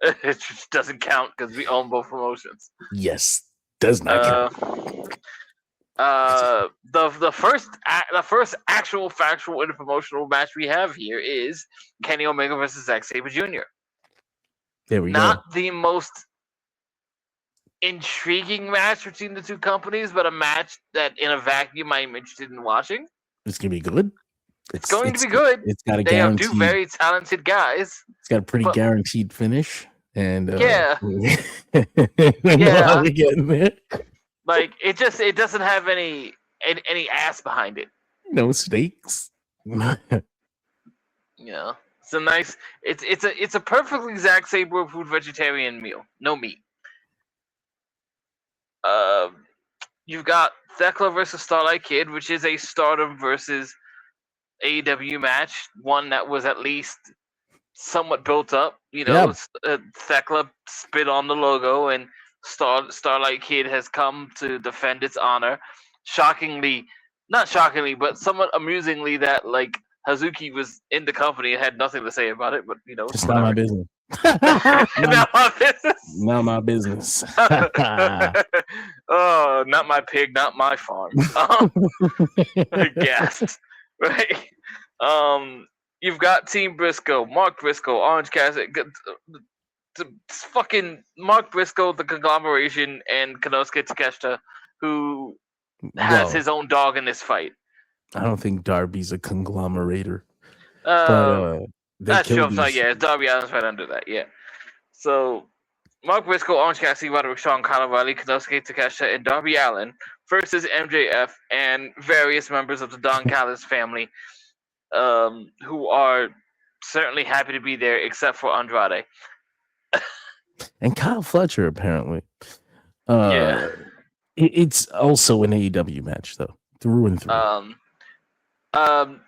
It just doesn't count because we own both promotions. Yes, does not count. The first actual factual interpromotional match we have here is Kenny Omega versus Zack Sabre Jr. There we Not the most intriguing match between the two companies, but a match that in a vacuum I'm interested in watching. It's gonna be good. It's going to be good. It's got a they are guaranteed. two very talented guys. It's got a pretty guaranteed finish, and yeah, we're getting there. Like it doesn't have any ass behind it. No stakes. Yeah, it's a nice. It's a perfectly Zack Sabre food vegetarian meal. No meat. You've got Thekla versus Starlight Kid, which is a Stardom versus AEW match, one that was at least somewhat built up. You know, Thekla spit on the logo, and Starlight Kid has come to defend its honor. Not shockingly, but somewhat amusingly, that like Hazuki was in the company and had nothing to say about it. But you know, it's not my business. Not my business. Not my business. Oh, not my pig, not my farm. I guessed. Right. You've got Team Briscoe, Mark Briscoe, Orange Cassidy, fucking Mark Briscoe, the conglomeration, and Konosuke Takeshita, who has his own dog in this fight. I don't think Darby's a conglomerator. That's true. Yeah, Darby Allin's right under that. Yeah. So, Mark Briscoe, Orange Cassidy, Roderick Strong, Kyle O'Reilly, Konosuke Takeshita, and Darby Allin versus MJF and various members of the Don Callis family, who are certainly happy to be there, except for Andrade. And Kyle Fletcher, apparently. Yeah. It's also an AEW match, though, through and through.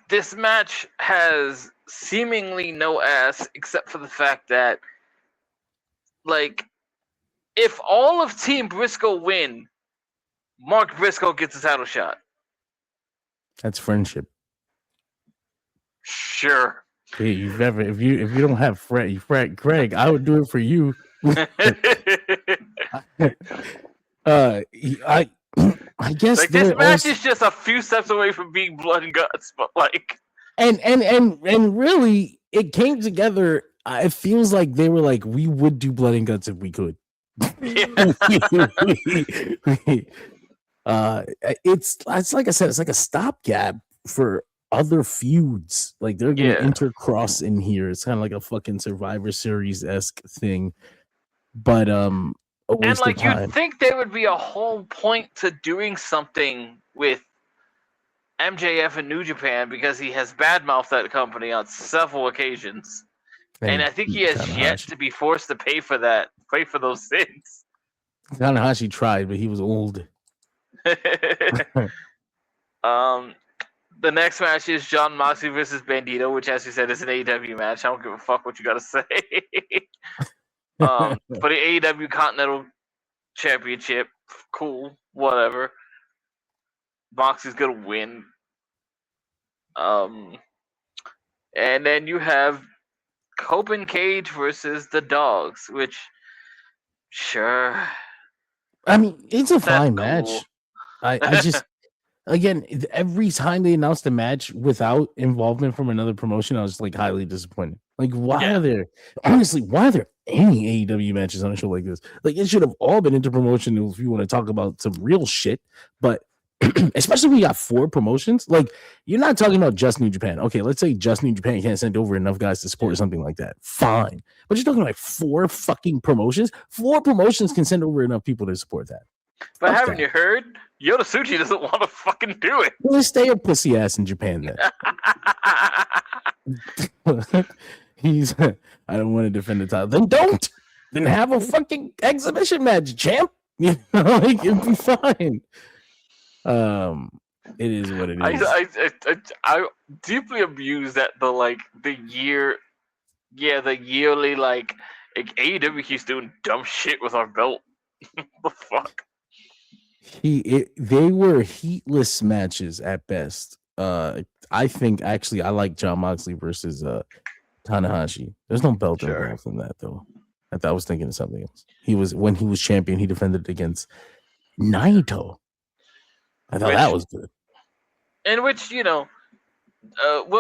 This match has seemingly no ass, except for the fact that, like, if all of Team Briscoe win, Mark Briscoe gets a title shot. That's friendship. Sure. Hey, if you don't have Greg, I would do it for you. I guess like this match is just a few steps away from being blood and guts, but like, and really, it came together. It feels like they were like, we would do blood and guts if we could. Yeah. It's like I said, it's like a stopgap for other feuds. Like they're gonna intercross in here. It's kind of like a fucking Survivor Series-esque thing, but and like you'd think there would be a whole point to doing something with MJF and New Japan because he has badmouthed that company on several occasions, and I think he has yet to be forced to pay for those sins. Tanahashi tried, but he was old. The next match is Jon Moxley versus Bandito, which, as you said, is an AEW match. I don't give a fuck what you gotta say. For the AEW Continental Championship, cool, whatever. Moxley's gonna win. And then you have Copen Cage versus the Dogs, which, sure. I mean, it's a fine match. I just, again, every time they announced a match without involvement from another promotion, I was like highly disappointed. Like, why are there any AEW matches on a show like this? Like, it should have all been into promotion if you want to talk about some real shit. But especially when you got 4 promotions, like, you're not talking about just New Japan. Okay, let's say just New Japan can't send over enough guys to support something like that. Fine. But you're talking like 4 fucking promotions? 4 promotions can send over enough people to support that. But haven't you heard? Yoda doesn't want to fucking do it. Well, stay a pussy ass in Japan then. I don't want to defend the title. Then don't. Then have a fucking exhibition match, champ. You know, like, it'd be fine. It is what it I, is. I deeply amused at the yearly like AEW keeps doing dumb shit with our belt. The fuck. They were heatless matches at best. I think actually I like Jon Moxley versus Tanahashi. There's no belt Sure. involved in that though. I was thinking of something else. When he was champion, he defended against Naito. I thought that was good. In which, Will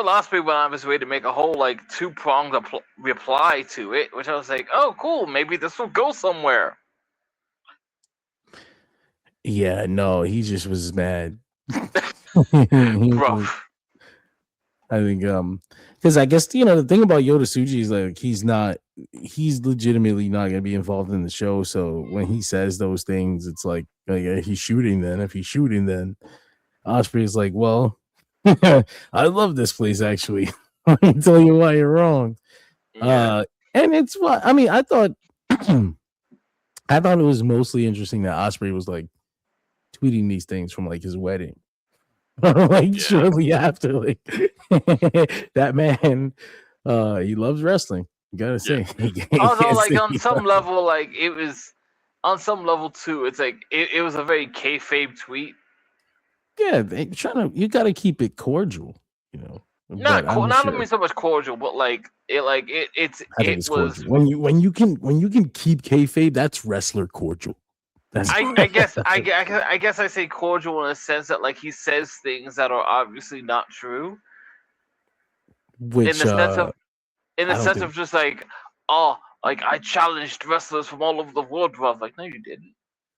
Ospreay went out of his way to make a whole like 2-pronged reply to it, which I was like, oh cool, maybe this will go somewhere. Yeah, no, he just was mad. Bro. I think because I guess the thing about Yoda Tsuji is like he's legitimately not gonna be involved in the show. So when he says those things, it's like he's shooting then. If he's shooting, then Osprey is like, well, I love this place actually. Let me tell you why you're wrong. Yeah. And it's what I mean, I thought I thought it was mostly interesting that Osprey was like tweeting these things from like his wedding. Like shortly after, like that man, he loves wrestling. You gotta say. Although, like on some level, like it was on some level too. It's like it was a very kayfabe tweet. Yeah, they you gotta keep it cordial, Not only so much cordial, but it's cordial. When you can keep kayfabe, that's wrestler cordial. I guess I say cordial in a sense that like he says things that are obviously not true. Which in the sense of just like, oh, like I challenged wrestlers from all over the world, bro. Like, no, you didn't.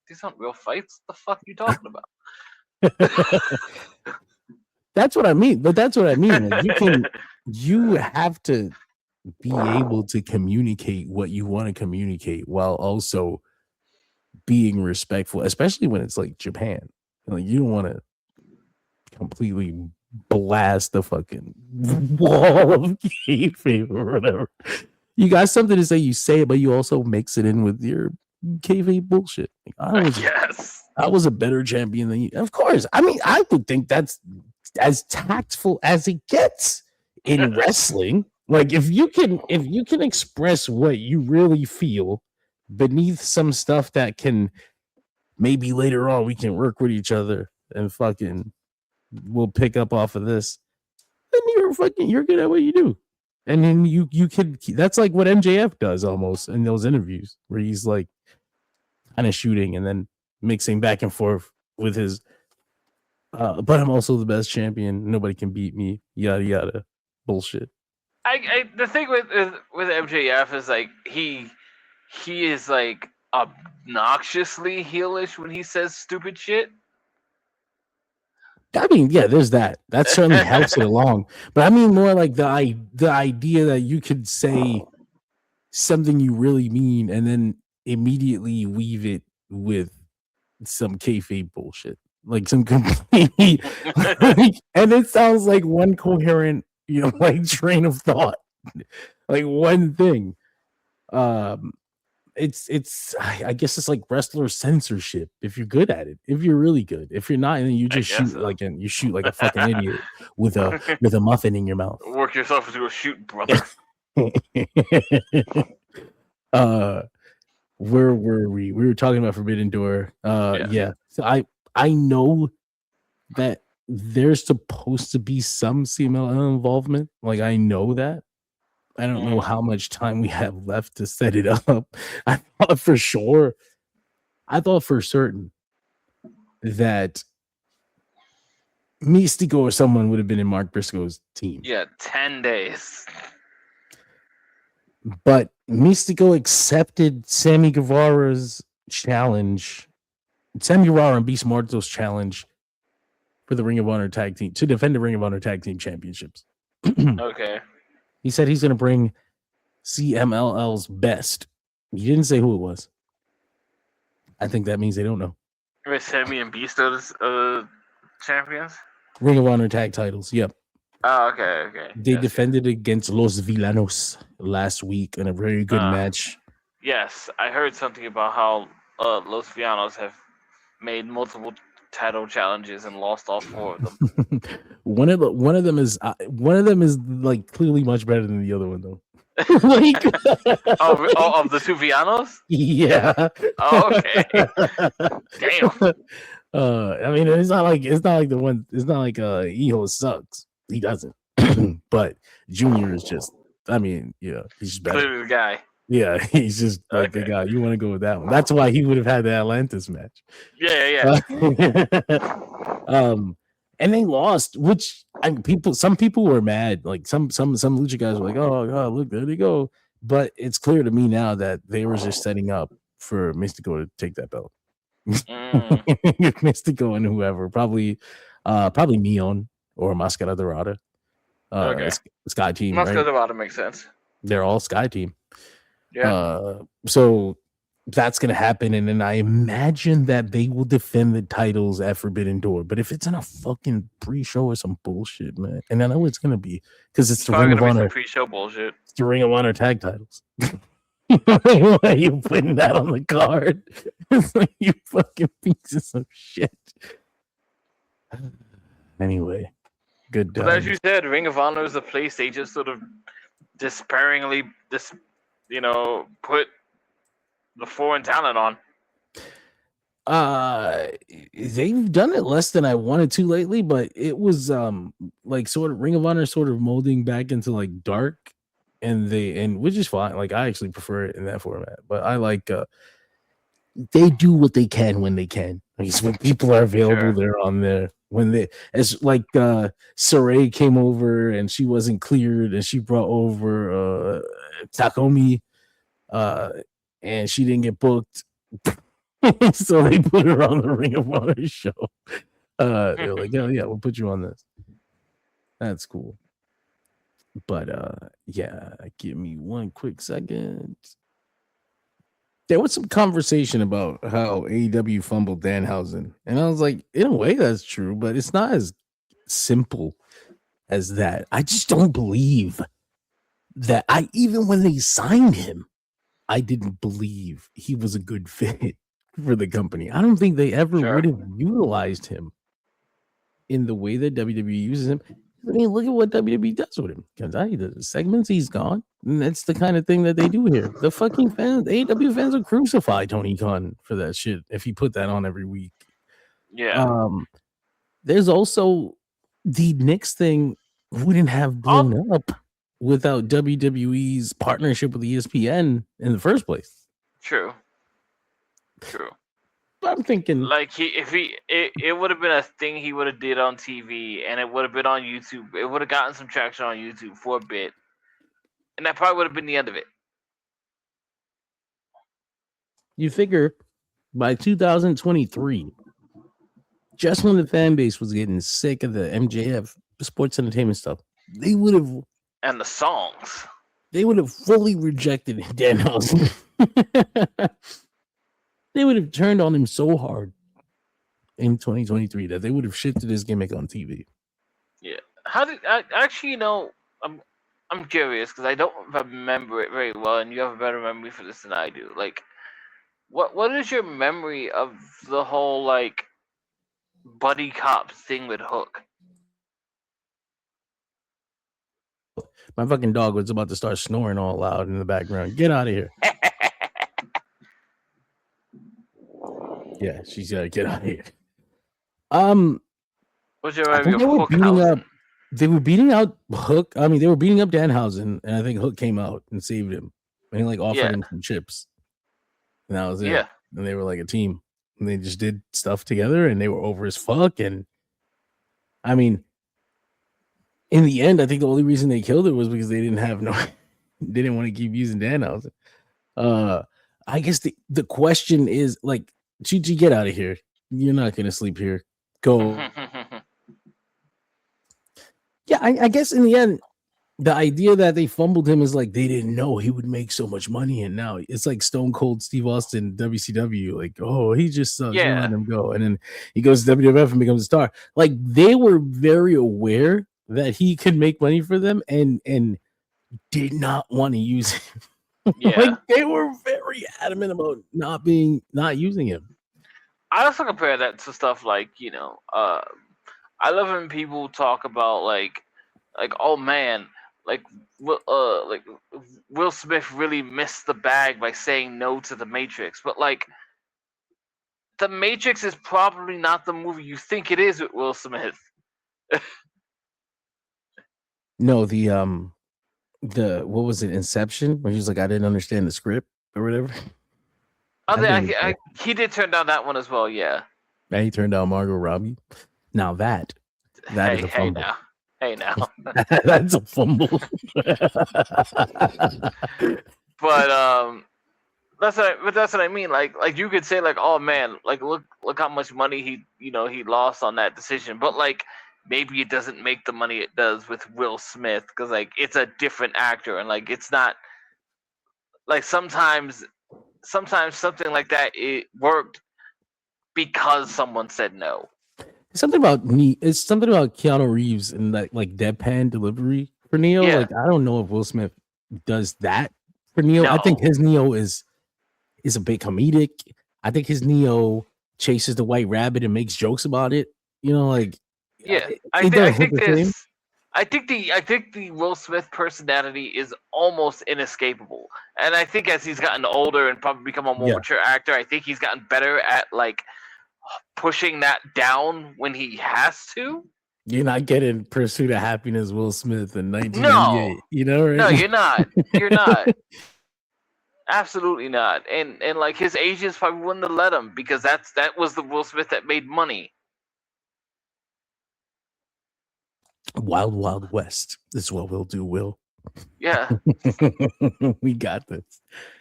These aren't real fights. The fuck are you talking about? That's what I mean. But that's what I mean. Like, you have to be able to communicate what you want to communicate while also being respectful, especially when it's like Japan. Like you don't want to completely blast the fucking wall of kayfabe or whatever. You got something to say, you say it, but you also mix it in with your kayfabe bullshit. I was a better champion than you. Of course. I mean, I would think that's as tactful as it gets in wrestling. Like if you can express what you really feel beneath some stuff that can maybe later on we can work with each other and fucking we'll pick up off of this, then you're good at what you do. And then you could, that's like what MJF does almost in those interviews where he's like kind of shooting and then mixing back and forth with his but I'm also the best champion, nobody can beat me, yada yada bullshit. The thing with MJF is like he is like obnoxiously heelish when he says stupid shit. I mean, yeah, there's that. That certainly helps it along. But I mean more like the idea that you could say something you really mean and then immediately weave it with some kayfabe bullshit. Like some completely and it sounds like one coherent, like train of thought. Like one thing. It's I guess it's like wrestler censorship if you're good at it. If you're really good. If you're not, then you just shoot like a fucking idiot with a muffin in your mouth. Work yourself into a shoot, brother. Where were we? We were talking about Forbidden Door. Yeah. So I know that there's supposed to be some CMLL involvement. Like I know that. I don't know how much time we have left to set it up. I thought for certain that Mystico or someone would have been in Mark Briscoe's team. Yeah, 10 days. But Mystico accepted Sammy Guevara's challenge. Sammy Guevara and Beast Morto's challenge for the Ring of Honor tag team to defend the Ring of Honor tag team championships. Okay. He said he's going to bring CMLL's best. He didn't say who it was. I think that means they don't know. Wait, Sammy and Beast are champions? Ring of Honor tag titles, yep. Oh, okay. They defended against Los Villanos last week in a very good match. Yes, I heard something about how Los Villanos have made multiple title challenges and lost all 4 of them. one of them is like clearly much better than the other one though. Like, of the 2 Villanos? yeah. Oh, okay. Damn. I mean, it's not like Eho sucks. He doesn't. But Junior is just, I mean, yeah, he's just better. Clearly the guy. Yeah, he's just like the guy. You want to go with that one. That's why he would have had the Atlantis match. Yeah. And they lost, which some people were mad. Like some lucha guys were like, "Oh God, look, there they go." But it's clear to me now that they were just setting up for Mystico to take that belt. Mystico and whoever, probably Neon or Mascara Dorada. Sky Team. Mascara right? Dorada makes sense. They're all Sky Team. Yeah. So that's gonna happen, and then I imagine that they will defend the titles at Forbidden Door. But if it's in a fucking pre-show or some bullshit, man, and I know it's gonna be because it's the Ring of Honor pre-show bullshit. It's the Ring of Honor tag titles. Why are you putting that on the card? It's like, you fucking pieces of shit. Anyway, good. But as you said, Ring of Honor is a place they just sort of despairingly put the foreign talent on. They've done it less than I wanted to lately, but it was like sort of Ring of Honor sort of molding back into like dark, and which is fine. Like I actually prefer it in that format, but I like they do what they can when they can. Like when people are available, they're on there. When they, as like Saray came over and she wasn't cleared, and she brought over Takomi, and she didn't get booked, so they put her on the Ring of Honor show. They're like, "Oh yeah, we'll put you on this." That's cool. But yeah, give me one quick second. There was some conversation about how AEW fumbled Danhausen, and I was like, in a way, that's true, but it's not as simple as that. I just don't believe that. Even when they signed him, I didn't believe he was a good fit for the company. I don't think they ever would have utilized him in the way that WWE uses him. I mean, look at what WWE does with him. The segments he's gone, and that's the kind of thing that they do here. The fucking fans, AEW fans, will crucify Tony Khan for that shit if he put that on every week. Yeah. There's also the Knicks thing wouldn't have blown up without WWE's partnership with ESPN in the first place. True. I'm thinking, like, it would have been a thing he would have did on TV, and it would have been on YouTube. It would have gotten some traction on YouTube for a bit, and that probably would have been the end of it. You figure by 2023, just when the fan base was getting sick of the MJF sports entertainment stuff, they would have, and the songs, they would have fully rejected Danhausen. They would have turned on him so hard in 2023 that they would have shifted his gimmick on TV. Yeah. How did actually? I'm curious because I don't remember it very well, and you have a better memory for this than I do. Like, what is your memory of the whole like buddy cop thing with Hook? My fucking dog was about to start snoring all loud in the background. Get out of here. Yeah, she's gotta get out of here. What's your memory of Hook? They were beating out Hook. I mean, they were beating up Danhausen, and I think Hook came out and saved him. And he like offered him some chips. And that was it. Yeah. And they were like a team. And they just did stuff together, and they were over as fuck. And I mean, in the end, I think the only reason they killed it was because they didn't want to keep using Danhausen. I guess the question is like, Gigi, get out of here. You're not gonna sleep here. Go. Yeah, I guess in the end, the idea that they fumbled him is like they didn't know he would make so much money, and now it's like Stone Cold Steve Austin, WCW. Like, oh, he just sucks. Let him go, and then he goes to WWF and becomes a star. Like they were very aware that he could make money for them, and did not want to use him. Yeah. Like they were very adamant about not using him. I also compare that to stuff like, I love when people talk about oh man, like like Will Smith really missed the bag by saying no to the Matrix, but like the Matrix is probably not the movie you think it is with Will Smith. No, the what was it, Inception, where he's like, I didn't understand the script or whatever. He did turn down that one as well, yeah. And he turned down Margot Robbie. Now that is a fumble. Hey now. That's a fumble. But that's what I mean. Like you could say like, oh man, like look how much money he lost on that decision. But like maybe it doesn't make the money it does with Will Smith because like it's a different actor and like it's not like sometimes something like that it worked because someone said no. Something about me. It's something about Keanu Reeves and that like deadpan delivery for Neo. Yeah. Like I don't know if Will Smith does that for Neo. No. I think his Neo is a bit comedic. I think his Neo chases the white rabbit and makes jokes about it. You know, like yeah. I think the Will Smith personality is almost inescapable, and I think as he's gotten older and probably become a more mature actor, I think he's gotten better at like pushing that down when he has to. You're not getting Pursuit of Happiness Will Smith in 1998. No. You know, right? No, you're not. You're not. Absolutely not. And like his agents probably wouldn't have let him because that was the Will Smith that made money. Wild Wild West. This is what we'll do, Will. Yeah. We got this.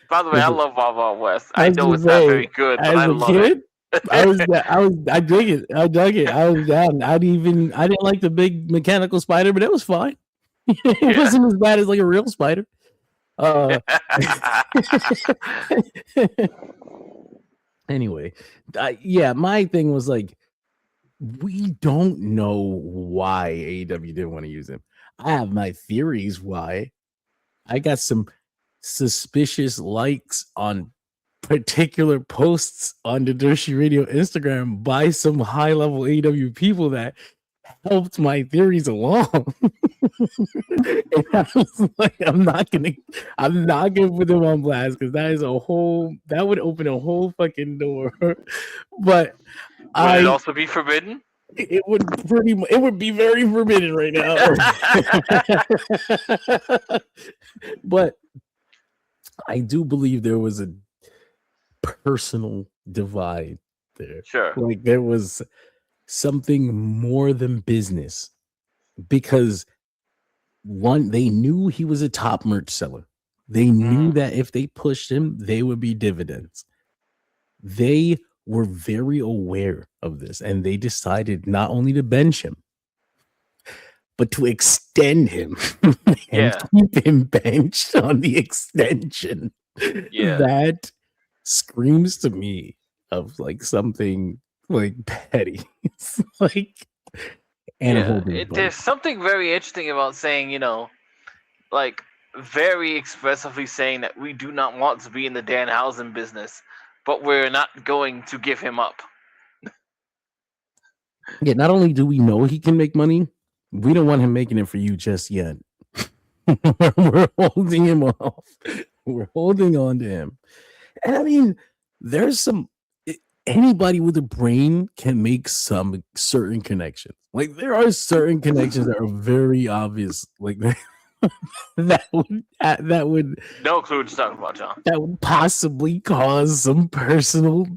By the way, I love Wild Wild West. I know it's not very good, but I love it. I dig it. I dug it. I was down. I didn't like the big mechanical spider, but it was fine. It wasn't as bad as like a real spider. Anyway, my thing was like, we don't know why AEW didn't want to use him. I have my theories why. I got some suspicious likes on particular posts on the Dershi Radio Instagram by some high-level AEW people that helped my theories along. And I was like, I'm not gonna put them on blast because that would open a whole fucking door. But would it also be forbidden? It would be very forbidden right now. But I do believe there was a personal divide there. Sure. Like there was something more than business because one, they knew he was a top merch seller. They knew that if they pushed him, they would be dividends. They were very aware of this and they decided not only to bench him, but to extend him and keep him benched on the extension. Yeah. That screams to me of like something like petty. It's like there's something very interesting about saying, like very expressively saying that we do not want to be in the Danhausen business, but we're not going to give him up. Yeah, not only do we know he can make money, we don't want him making it for you just yet. We're holding him off. We're holding on to him. And I mean, there's anybody with a brain can make some certain connections. Like there are certain connections that are very obvious. Like that would no clue what you're talking about, John. That would possibly cause some personal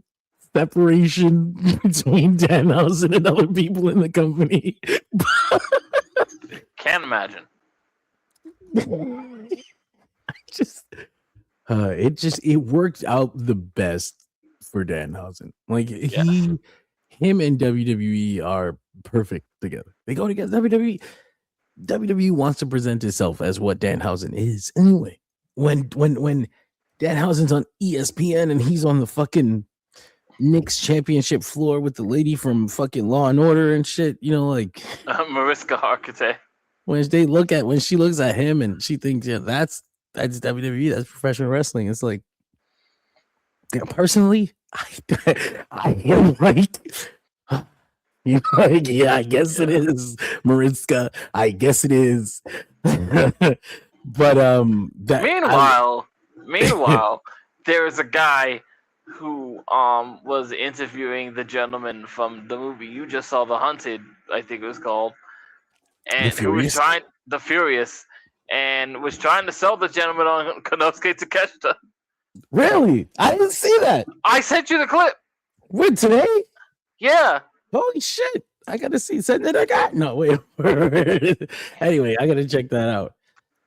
separation between Danhausen and other people in the company. Can't imagine. It worked out the best for Danhausen. Like him and WWE are perfect together. They go together. WWE wants to present itself as what Danhausen is. Anyway, when Danhausen's on ESPN and he's on the fucking Knicks championship floor with the lady from fucking Law and Order and shit, like Mariska Hargitay. When she looks at him and she thinks, that's WWE, that's professional wrestling. It's like personally, I am right. You know, like, yeah, I guess it is, Mariska. I guess it is. But that Meanwhile, there is a guy who was interviewing the gentleman from the movie you just saw, The Hunted, I think it was called, The and who was Furious. trying The Furious, and was trying to sell the gentleman on Konosuke Takeshita. Really? I didn't see that. I sent you the clip. When today? Yeah. Holy shit! I gotta see. Send it. I got no wait. Anyway, I gotta check that out.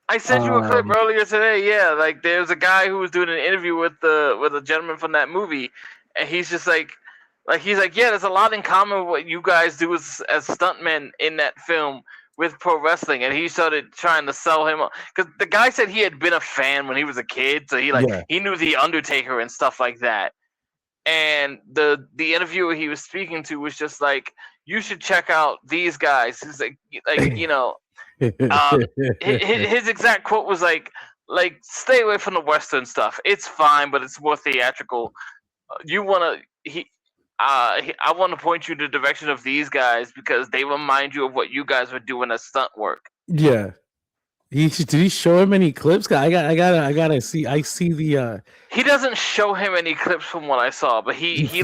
I sent you a clip earlier today. Yeah, like there's a guy who was doing an interview with a gentleman from that movie, and he's just like he's like, yeah, there's a lot in common with what you guys do as stuntmen in that film with pro wrestling, and he started trying to sell him because the guy said he had been a fan when he was a kid, so he knew the Undertaker and stuff like that. And the interviewer he was speaking to was just like, you should check out these guys. He's like you know. His exact quote was like stay away from the Western stuff. It's fine, but it's more theatrical. I want to point you to the direction of these guys because they remind you of what you guys were doing as stunt work. Yeah. Did he show him any clips? I gotta see. I see the. He doesn't show him any clips from what I saw, but he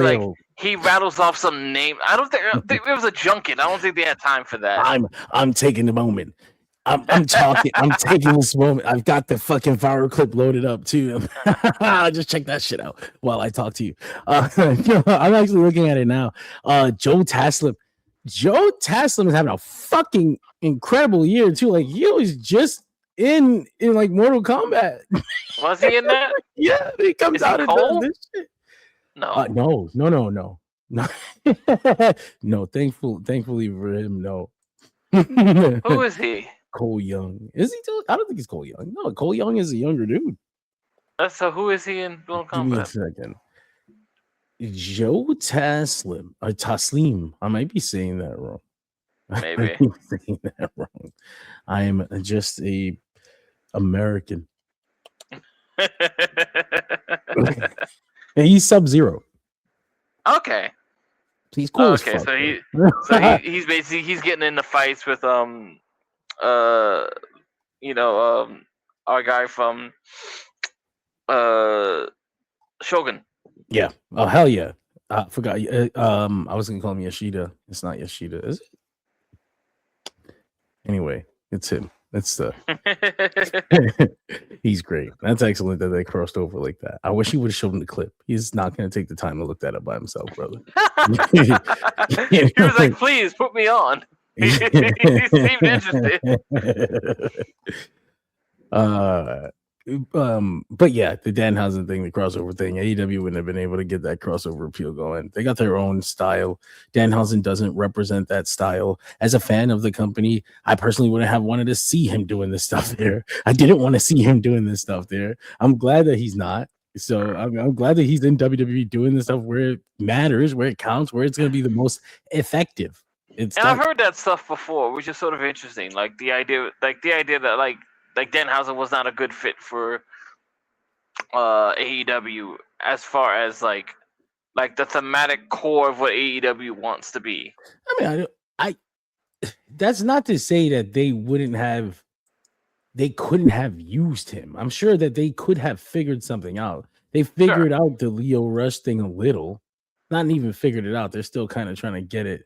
rattles off some name. I don't think it was a junket. I don't think they had time for that. I'm taking the moment. I'm talking. I'm taking this moment. I've got the fucking viral clip loaded up too. I'll just check that shit out while I talk to you. I'm actually looking at it now. Joe Taslim is having a fucking incredible year too. Like he was just in like Mortal Kombat. Was he in that? Yeah, he comes out and does this shit. No. No. Thankfully for him, no. Who is he? Cole Young. Is he still? I don't think he's Cole Young. No, Cole Young is a younger dude. So who is he in Mortal Kombat? Give me a second. Joe Taslim or Taslim. I might be saying that wrong. Maybe. Saying that wrong. I am just a American. And he's Sub-Zero. Okay. He's cool. Okay, so he's basically getting into fights with our guy from Shogun. Yeah. Oh hell yeah. I forgot. I was gonna call him Yoshida. It's not Yoshida, is it? Anyway, it's him. That's the. He's great. That's excellent that they crossed over like that. I wish he would have shown him the clip. He's not going to take the time to look that up by himself, brother. He was like, "Please put me on." He seemed interested. But yeah, the Danhausen thing, the crossover thing, AEW wouldn't have been able to get that crossover appeal going. They got their own style. Danhausen doesn't represent that style. As a fan of the company, I personally wouldn't have wanted to see him doing this stuff there. I didn't want to see him doing this stuff there. I'm glad that he's not. So I'm glad that he's in WWE doing this stuff where it matters, where it counts, where it's going to be the most effective. I've heard that stuff before, which is sort of interesting. Like the idea that like Danhausen was not a good fit for AEW as far as like the thematic core of what AEW wants to be. I mean, I that's not to say that they couldn't have used him. I'm sure that they could have figured something out. They figured out the Leo Rush thing a little, not even figured it out. They're still kind of trying to get it.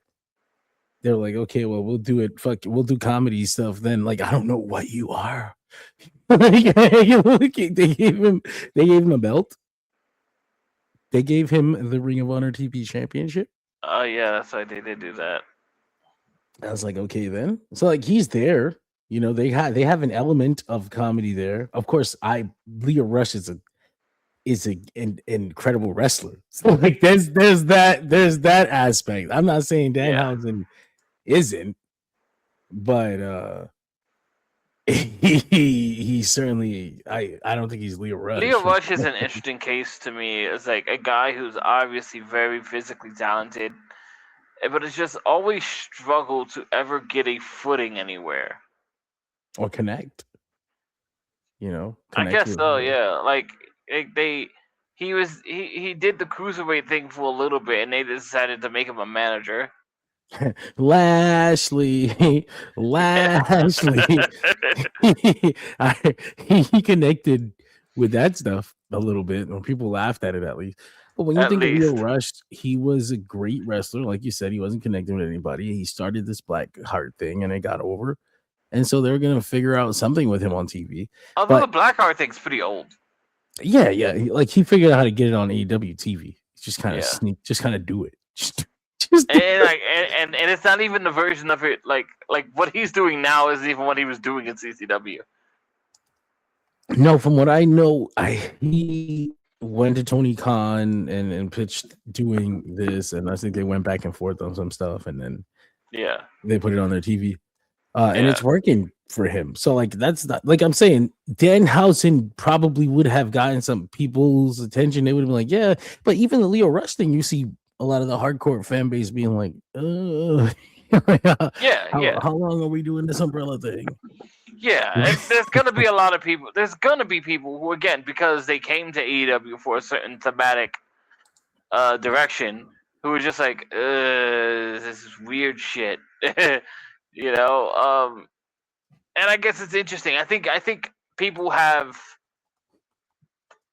They're like, okay, well, we'll do it. Fuck it. We'll do comedy stuff. Then, like, I don't know what you are. They gave him a belt. They gave him the Ring of Honor TV Championship. Oh yeah, that's why they did do that. I was like, okay, then. So like, he's there. You know, they have an element of comedy there. Of course, Leo Rush is an incredible wrestler. So like, there's that aspect. I'm not saying Danhausen isn't, but he certainly I don't think he's Leo Rush. Leo Rush is an interesting case to me. It's like a guy who's obviously very physically talented, but has just always struggled to ever get a footing anywhere or connect. You know, I guess so. Yeah, like he he did the cruiserweight thing for a little bit, and they decided to make him a manager. Lashley, Lashley. He connected with that stuff a little bit, or people laughed at it at least. But when you think of Leo Rush, he was a great wrestler. Like you said, he wasn't connecting with anybody. He started this Black Heart thing, and it got over. And so they're gonna figure out something with him on TV. Although the Black Heart thing's pretty old. Yeah. Like he figured out how to get it on AEW TV. Just kind of sneak, just kind of do it. Just and it's not even the version of it like what he's doing now isn't even what he was doing in CCW. No, from what I know, he went to Tony Khan and pitched doing this, and I think they went back and forth on some stuff, and then they put it on their TV, and it's working for him. So like that's not like I'm saying, Danhausen probably would have gotten some people's attention. They would have been like, yeah, but even the Leo Rush thing, you see a lot of the hardcore fan base being like, how long are we doing this umbrella thing? Yeah, there's gonna be a lot of people. There's gonna be people who, again, because they came to AEW for a certain thematic direction, who are just like, this is weird shit, you know. And I guess it's interesting. I think people have.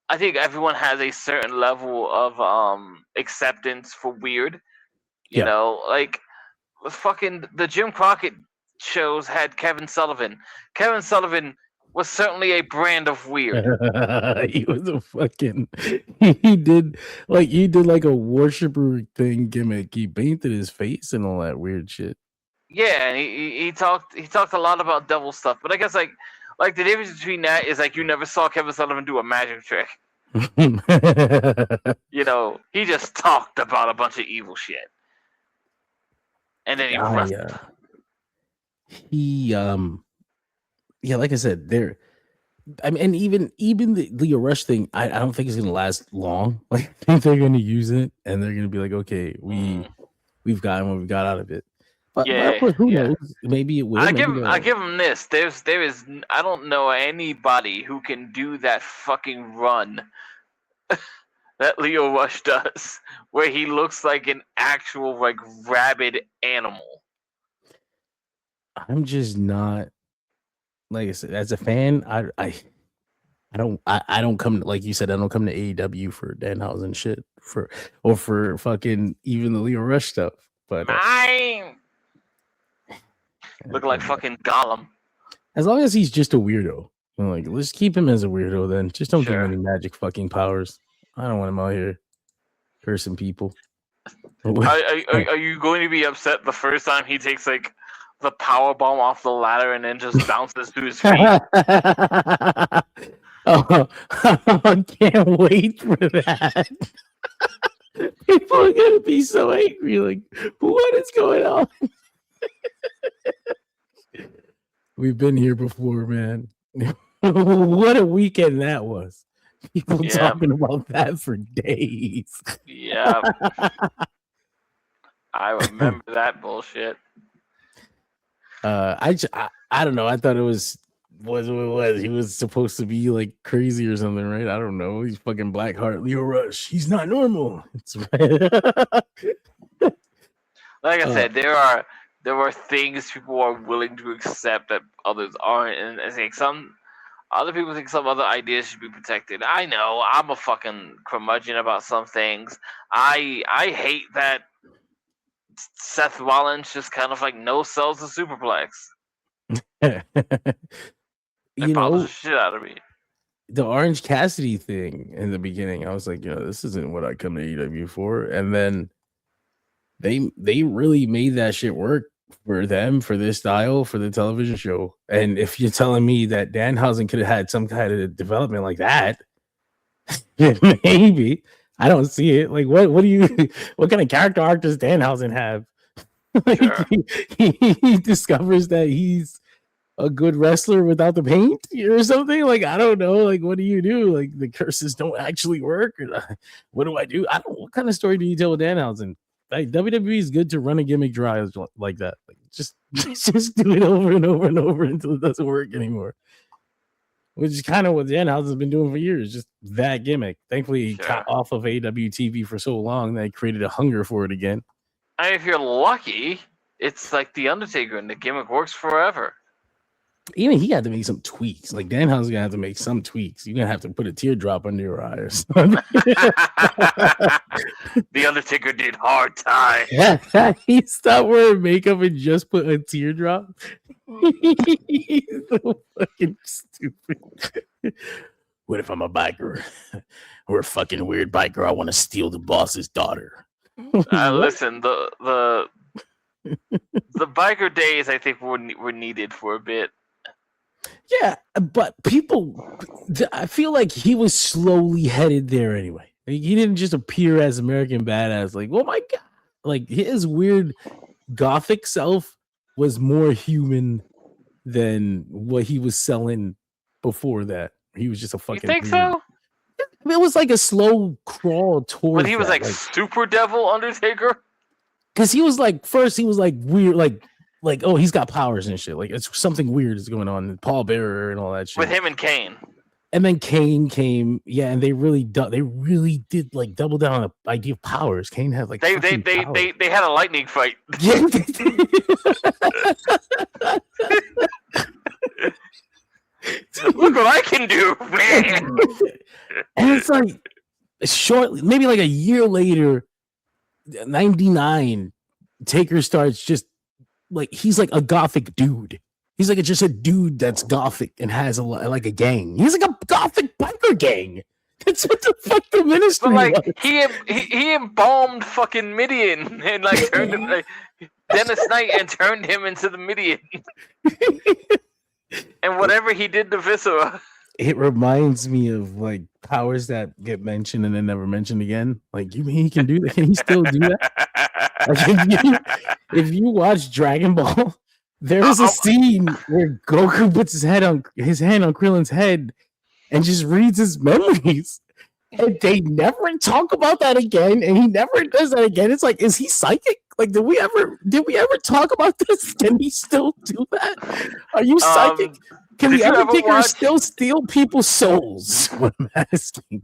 I think everyone has a certain level of acceptance for weird. You know, like the Jim Crockett shows had Kevin Sullivan. Kevin Sullivan was certainly a brand of weird. He was a fucking he did like a worshiper thing gimmick. He painted his face and all that weird shit. Yeah, and he talked a lot about devil stuff, but I guess like the difference between that is like you never saw Kevin Sullivan do a magic trick. You know, he just talked about a bunch of evil shit. And then he wrestled. Like I said, and even the Leo Rush thing, I don't think it's gonna last long. Like I think they're gonna use it and they're gonna be like, okay, we've gotten what we got out of it. But of course, who knows? Maybe it will. I give him this. There is I don't know anybody who can do that fucking run that Leo Rush does, where he looks like an actual like rabid animal. I'm just not, like I said, as a fan, I don't come, like you said, I don't come to AEW for Danhausen shit for fucking even the Leo Rush stuff. But look like fucking Gollum. As long as he's just a weirdo, like let's keep him as a weirdo. Then just don't give him any magic fucking powers. I don't want him out here cursing people. Are you going to be upset the first time he takes like the power bomb off the ladder and then just bounces to his feet? I can't wait for that. People are gonna be so angry. Like, what is going on? We've been here before, man. What a weekend that was. People talking about that for days. Yeah. I remember that bullshit. I don't know. I thought it was what it was. He was supposed to be like crazy or something, right? I don't know. He's fucking Blackheart, Leo Rush. He's not normal. It's like I said, there are things people are willing to accept that others aren't, and I think some other people think some other ideas should be protected. I know I'm a fucking curmudgeon about some things. I hate that Seth Rollins just kind of like no sells the superplex. It bothers the shit out of me. The Orange Cassidy thing in the beginning, I was like, this isn't what I come to AEW for. And then they really made that shit work for them, for this style, for the television show. And if you're telling me that Danhausen could have had some kind of development like that, maybe. I don't see it. Like, what kind of character arc does Danhausen have? Like, Sure. he discovers that he's a good wrestler without the paint or something. Like, I don't know. Like, what do you do? Like, the curses don't actually work. What do I do? What kind of story do you tell with Danhausen? Like, WWE is good to run a gimmick dry like that. Like, just do it over and over and over until it doesn't work anymore. which is kind of what Danhausen has been doing for years, just that gimmick. Thankfully, he got off of AWTV for so long that he created a hunger for it again. And if you're lucky, it's like The Undertaker, and the gimmick works forever. Even he had to make some tweaks. Like Danhausen's gonna have to make some tweaks. You're gonna have to put a teardrop under your eye or something. The Undertaker did hard time. Yeah, he stopped wearing makeup and just put a teardrop. He's so fucking stupid. What if I'm a biker or a fucking weird biker? I want to steal the boss's daughter. Listen, the biker days I think were needed for a bit. Yeah, but I feel like he was slowly headed there anyway. Like, he didn't just appear as American Badass. Like, oh my god, like his weird gothic self was more human than what he was selling before that. He was just a fucking. You think so? It was like a slow crawl towards. But he was like Super Devil Undertaker. Because he was like, first he was like weird, like oh, he's got powers and shit. Like it's something weird is going on. Paul Bearer and all that shit. With him and Kane. And then Kane came, yeah, and they really did like double down on the idea of powers. Kane had like they had a lightning fight. Yeah. Look what I can do, man. And it's like shortly, maybe like a year later, 99, Taker starts just like he's like a gothic dude. He's like just a dude that's gothic and has like a gang. He's like a gothic biker gang. That's what the fuck the ministry. But like was. he embalmed fucking Midian and like turned him like Dennis Knight and turned him into the Midian. And whatever he did to Viscera. It reminds me of like powers that get mentioned and then never mentioned again. Like, you mean he can do that? Can he still do that? Like, if you watch Dragon Ball, there's a scene where Goku puts his hand on Krillin's head and just reads his memories. And they never talk about that again, and he never does that again. It's like, is he psychic? Like, did we ever talk about this? Can he still do that? Are you psychic? Can the Undertaker still steal people's souls? What I'm asking.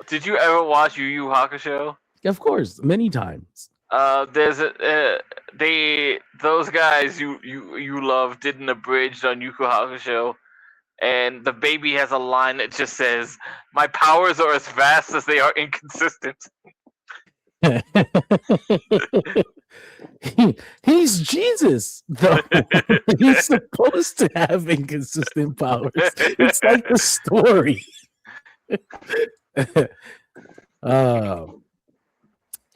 Did you ever watch Yu Yu Hakusho? Of course, many times. There's those guys you love did an abridged on Yu Yu Hakusho, and the baby has a line that just says, "My powers are as vast as they are inconsistent." He's Jesus, though. He's supposed to have inconsistent powers. It's like the story.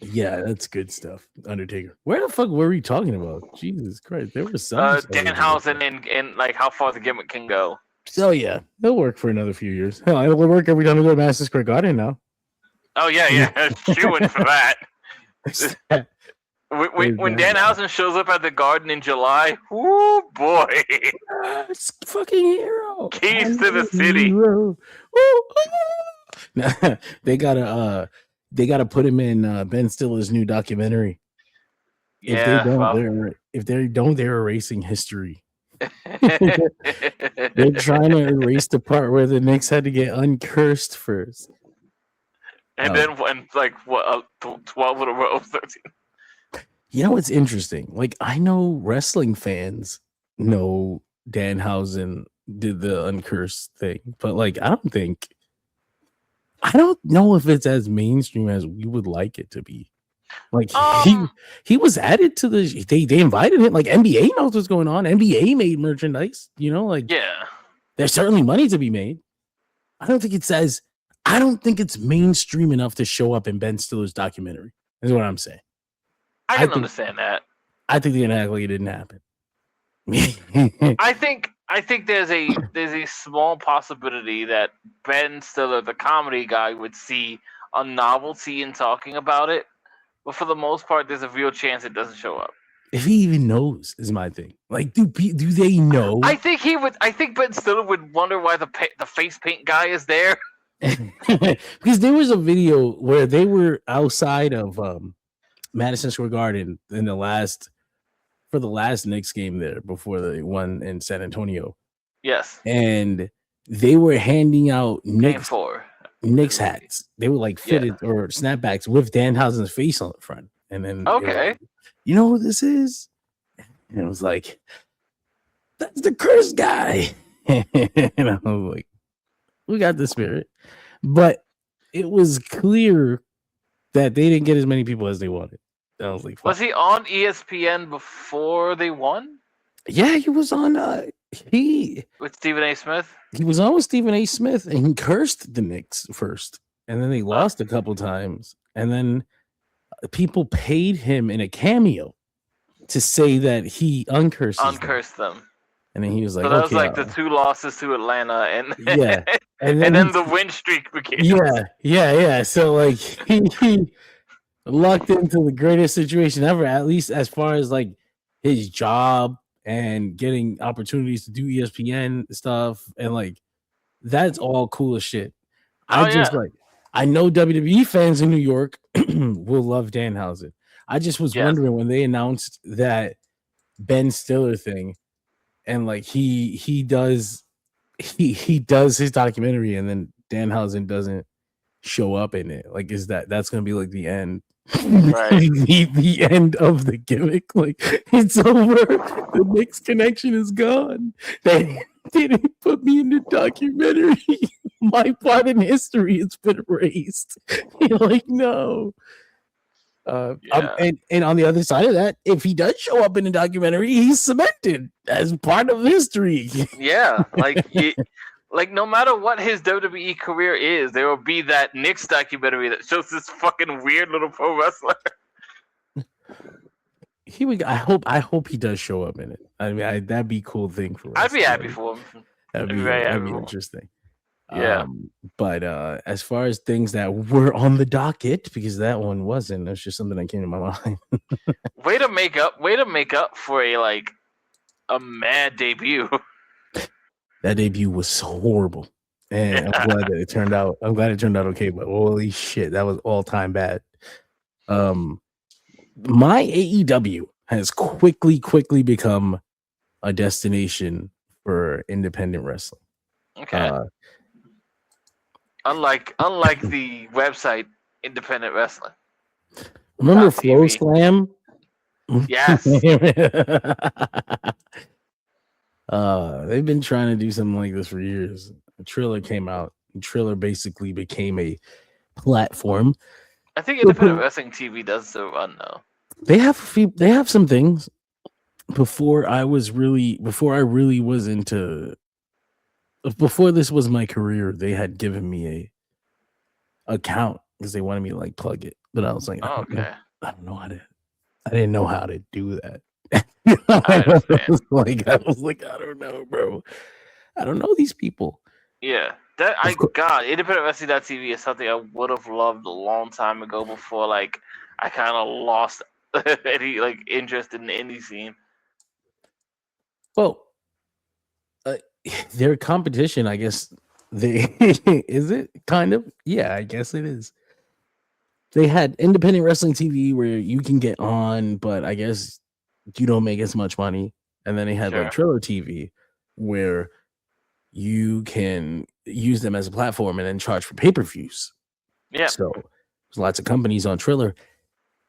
Yeah, that's good stuff. Undertaker. Where the fuck were we talking about? Jesus Christ, there was some Danhausen and like how far the gimmick can go. So yeah, it'll work for another few years. Hell, it'll work every time we go to Madison Square Garden now. Oh yeah, chewing for that. When Danhausen shows up at the Garden in July, whoo boy, it's fucking hero. Keys to the city. They gotta put him in Ben Stiller's new documentary. Yeah, if they don't, they're erasing history. They're trying to erase the part where the Knicks had to get uncursed first. And then when 12 in a row, 13. You know what's interesting? Like, I know wrestling fans know Danhausen did the uncursed thing, but like I don't know if it's as mainstream as we would like it to be. Like he was added to the they invited him. Like NBA knows what's going on. NBA made merchandise, like yeah. There's certainly money to be made. I don't think it's mainstream enough to show up in Ben Stiller's documentary. Is what I'm saying. I can understand that. I think they're gonna act like it didn't happen. I think there's a small possibility that Ben Stiller, the comedy guy, would see a novelty in talking about it, but for the most part, there's a real chance it doesn't show up. If he even knows, is my thing. Like, do they know? I think he would. I think Ben Stiller would wonder why the face paint guy is there. Because there was a video where they were outside of Madison Square Garden for the last Knicks game there before they won in San Antonio. Yes. And they were handing out Game Knicks 4. hats. They were like fitted or snapbacks with Danhausen's face on the front. And then they were like, you know who this is? And it was like, that's the curse guy. And I was like, we got the spirit. But it was clear that they didn't get as many people as they wanted. I was like, was he on ESPN before they won? Yeah, he was on With Stephen A. Smith? He was on with Stephen A. Smith, and he cursed the Knicks first. And then they lost a couple times. And then people paid him in a cameo to say that he uncursed them. And then he was like, so that was like the 2 losses to Atlanta, and yeah, and then the win streak began. Yeah. So like he lucked into the greatest situation ever, at least as far as like his job and getting opportunities to do ESPN stuff, and like that's all cool as shit. I know WWE fans in New York will love Danhausen. I just was wondering when they announced that Ben Stiller thing, and like he does his documentary, and then Danhausen doesn't show up in it. Like, that's gonna be like the end, right? the end of the gimmick. Like, it's over. The Knicks connection is gone. They didn't put me in the documentary. My part in history has been erased. You're like, no. And on the other side of that, if he does show up in the documentary, he's cemented as part of history. Yeah, like no matter what his WWE career is, there will be that Knicks documentary that shows this fucking weird little pro wrestler. I hope he does show up in it. I mean, that'd be a cool thing for us. I'd be happy for him. That'd be interesting. Yeah. But as far as things that were on the docket, because that one wasn't, that's just something that came to my mind. way to make up for a mad debut. That debut was so horrible. And I'm glad it turned out okay, but holy shit, that was all time bad. My AEW has quickly become a destination for independent wrestling. Okay. Unlike the website Independent Wrestling. Remember Flow Slam? Yes. They've been trying to do something like this for years. Triller came out. Triller basically became a platform. I think Independent Wrestling TV does so run though. They have some things. Before this was my career, they had given me a account because they wanted me to like plug it, but I was like, I didn't know how to do that. I was like, I don't know, bro. I don't know these people. Yeah, Independent Wrestling TV is something I would have loved a long time ago before like I kind of lost any like interest in the indie scene. Well, their competition, I guess is it kind of? Yeah, I guess it is. They had Independent Wrestling TV where you can get on, but I guess you don't make as much money. And then they had like Triller TV where you can use them as a platform and then charge for pay-per-views. Yeah. So there's lots of companies on Triller,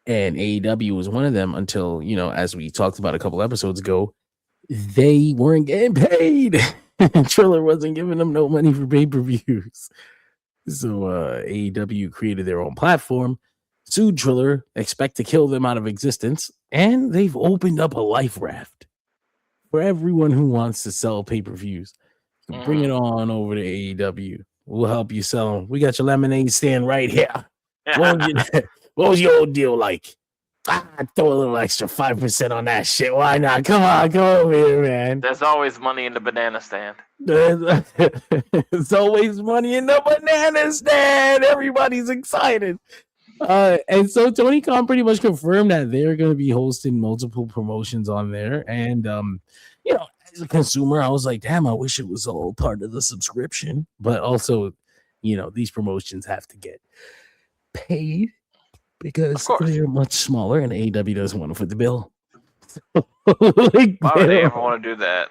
and AEW was one of them until, as we talked about a couple episodes ago, they weren't getting paid. Triller wasn't giving them no money for pay-per-views. So AEW created their own platform, sued Triller, expect to kill them out of existence, and they've opened up a life raft for everyone who wants to sell pay-per-views. Bring it on over to AEW. We'll help you sell them. We got your lemonade stand right here. What was your old deal like? Throw a little extra 5% on that shit. Why not? Come over here, man. There's always money in the banana stand. There's always money in the banana stand. Everybody's excited. And so Tony Khan pretty much confirmed that they're going to be hosting multiple promotions on there. And, as a consumer, I was like, damn, I wish it was all part of the subscription. But also, these promotions have to get paid because they're much smaller and AEW doesn't want to foot the bill. Why would they ever want to do that?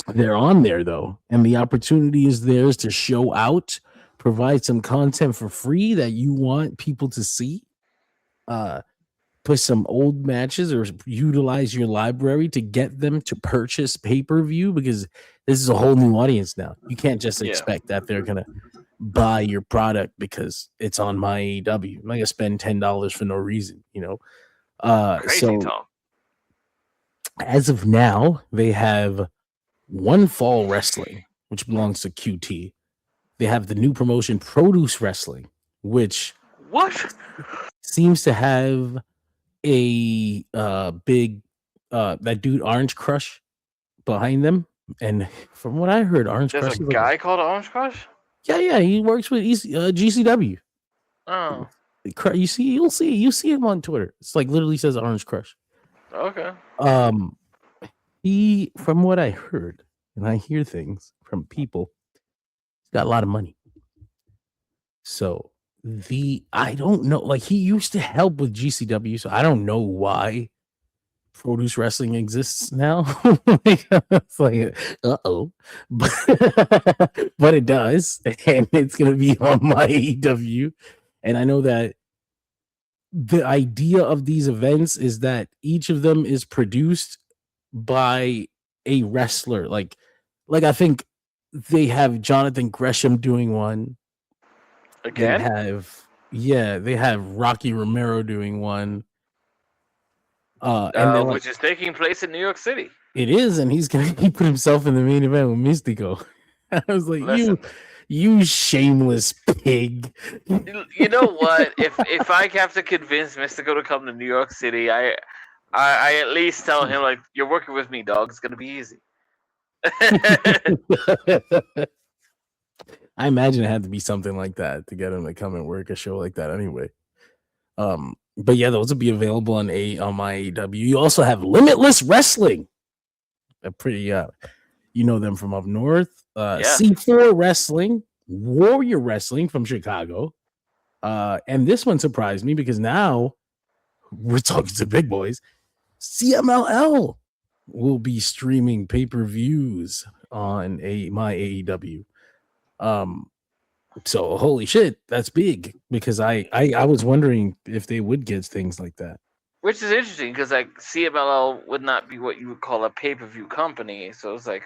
They're on there though, and the opportunity is theirs to show out, provide some content for free that you want people to see. Put some old matches or utilize your library to get them to purchase pay-per-view, because this is a whole new audience now. You can't just expect that they're gonna buy your product because it's on MyAEW. I'm not gonna spend $10 for no reason, you know. Crazy So talk. as of now, they have One Fall Wrestling, which belongs to QT. They have the new promotion Produce Wrestling, which What? seems to have a big that dude Orange Crush behind them. And from what I heard, Orange There's Crush a is guy called Orange Crush? yeah, he works with GCW. Oh, You see him on Twitter. It's like literally says Orange Crush. okay. He, from what I heard, and I hear things from people, he's got a lot of money. So I don't know, like he used to help with GCW, so I don't know why Produce Wrestling exists now. It's like, but it does, and it's gonna be on MyAEW. And I know that the idea of these events is that each of them is produced by a wrestler. Like I think they have Jonathan Gresham doing one. Again? They have Rocky Romero doing one. And Which is taking place in New York City. it is, and he put himself in the main event with Mystico. I was like, Listen. you shameless pig. You know what? If I have to convince Mystico to come to New York City, I at least tell him, like, you're working with me, dog. It's gonna be easy. I imagine it had to be something like that to get him to come and work a show like that anyway. But yeah, those will be available on MyAEW. You also have Limitless Wrestling. A pretty you know them from up north. C4 Wrestling, Warrior Wrestling from Chicago. And this one surprised me because now we're talking to big boys. CMLL will be streaming pay-per-views on MyAEW. So holy shit, that's big, because I was wondering if they would get things like that. Which is interesting because like CMLL would not be what you would call a pay-per-view company, so it's like,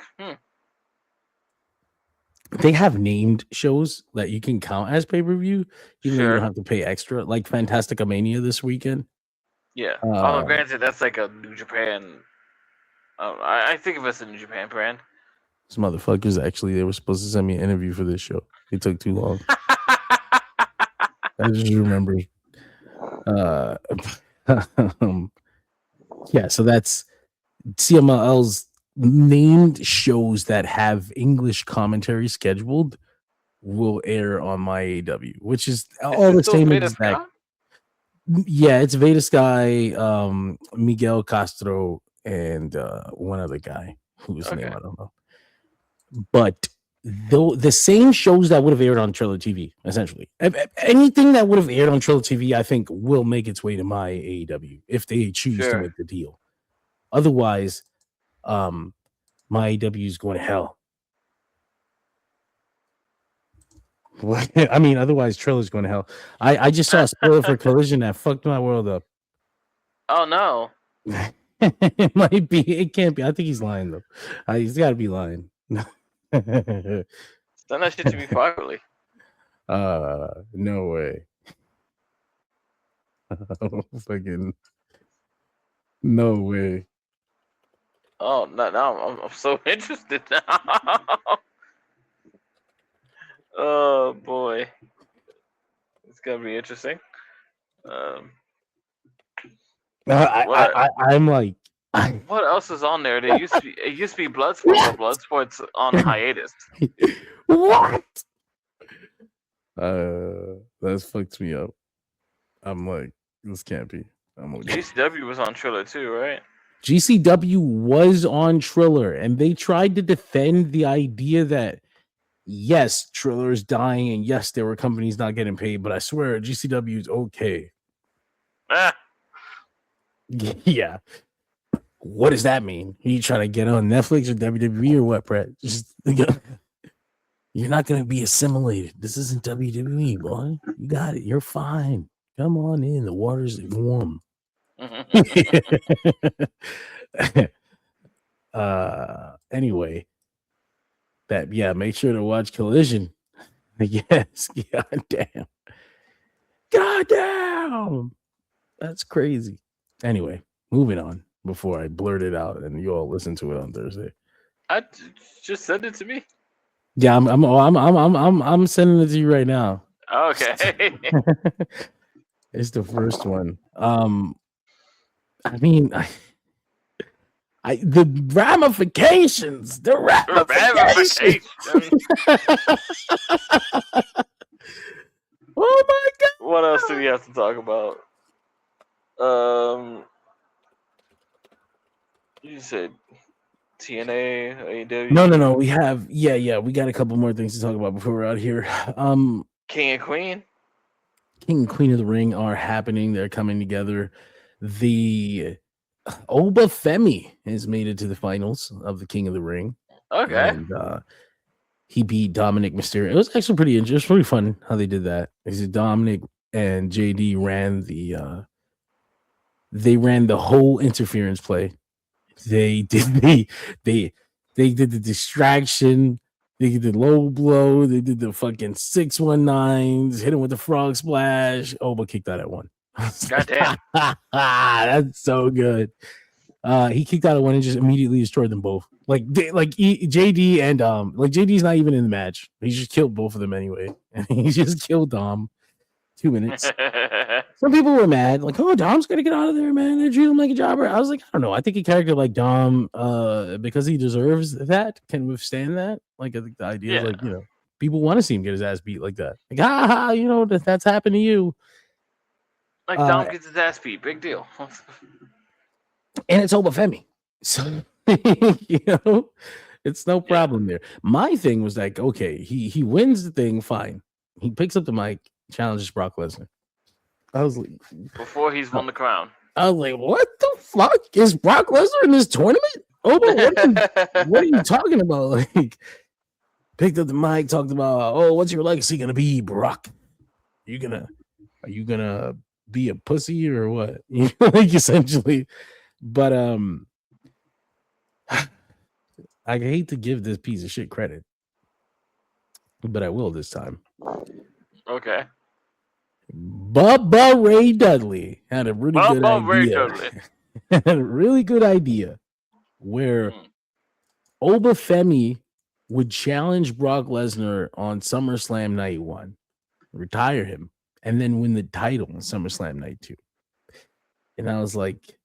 They have named shows that you can count as pay-per-view, even though you don't have to pay extra, like Fantastica Mania this weekend. Yeah. Although granted, that's like a New Japan. I think of it as a New Japan brand. These motherfuckers, actually, they were supposed to send me an interview for this show. It took too long. I just remember. Yeah, so that's CMLL's named shows that have English commentary scheduled will air on MyAEW, which is all the same exact. Yeah, it's Veda Sky, Miguel Castro, and one other guy whose name I don't know. But the same shows that would have aired on Triller TV, essentially. Anything that would have aired on Triller TV, I think, will make its way to MyAEW if they choose to make the deal. Otherwise, MyAEW is going to hell. I mean, otherwise, Triller's going to hell. I just saw a spoiler for Collision that fucked my world up. Oh, no. It might be. It can't be. I think he's lying, though. He's got to be lying. Send that shit to me privately. No way. Fucking no way. Oh, now I'm so interested now. Oh boy, it's gonna be interesting. I'm like, what else is on there? It used to be Bloodsport, but Bloodsport's on hiatus. What? That fucks me up. I'm like, this can't be. GCW was on Triller too, right? GCW was on Triller, and they tried to defend the idea that yes, Triller is dying, and yes, there were companies not getting paid, but I swear GCW is okay. Ah. Yeah. What does that mean? Are you trying to get on Netflix or WWE or what, Brett? Just you're not going to be assimilated. This isn't WWE, boy. You got it. You're fine. Come on in. The water's warm. Anyway, make sure to watch Collision. Yes, god damn, that's crazy. Anyway, moving on before I blurt it out and you all listen to it on Thursday. Just send it to me. Yeah, I'm sending it to you right now. Okay. It's the first one. I mean, the ramifications. Oh my god! What else do we have to talk about? You said TNA, AEW. No. We have we got a couple more things to talk about before we're out here. King and Queen of the Ring are happening. They're coming together. The Oba Femi has made it to the finals of the King of the Ring. Okay. And he beat Dominic Mysterio. It was actually pretty interesting. It was pretty fun how they did that. Because Dominic and JD ran the whole interference play. They did the distraction. They did the low blow. They did the fucking 619s. Hit him with the frog splash. Oba kicked out at one. Goddamn. That's so good. He kicked out at one and just immediately destroyed them both. JD and JD's not even in the match. He just killed both of them anyway. And he just killed Dom. 2 minutes. Some people were mad, like, oh, Dom's gonna get out of there, man. They treat him like a jobber. I was like, I don't know. I think a character like Dom, because he deserves that, can withstand that. Like, I think the idea is, like, people want to see him get his ass beat like that. Like, that's happened to you. Like, Dom gets his ass beat. Big deal. And it's Oba Femi. So, it's no problem there. My thing was like, okay, he wins the thing, fine. He picks up the mic, challenges Brock Lesnar. I was like, before he's won the crown. I was like, what the fuck? Is Brock Lesnar in this tournament? Oba, what are you talking about? Like, picked up the mic, talked about, what's your legacy gonna be, Brock? Are you gonna be a pussy or what? Like, essentially. But I hate to give this piece of shit credit, but I will this time. Okay. Bubba Ray Dudley had a really good idea. Had a really good idea where Oba Femi would challenge Brock Lesnar on SummerSlam Night 1, retire him, and then win the title on SummerSlam Night 2. And I was like,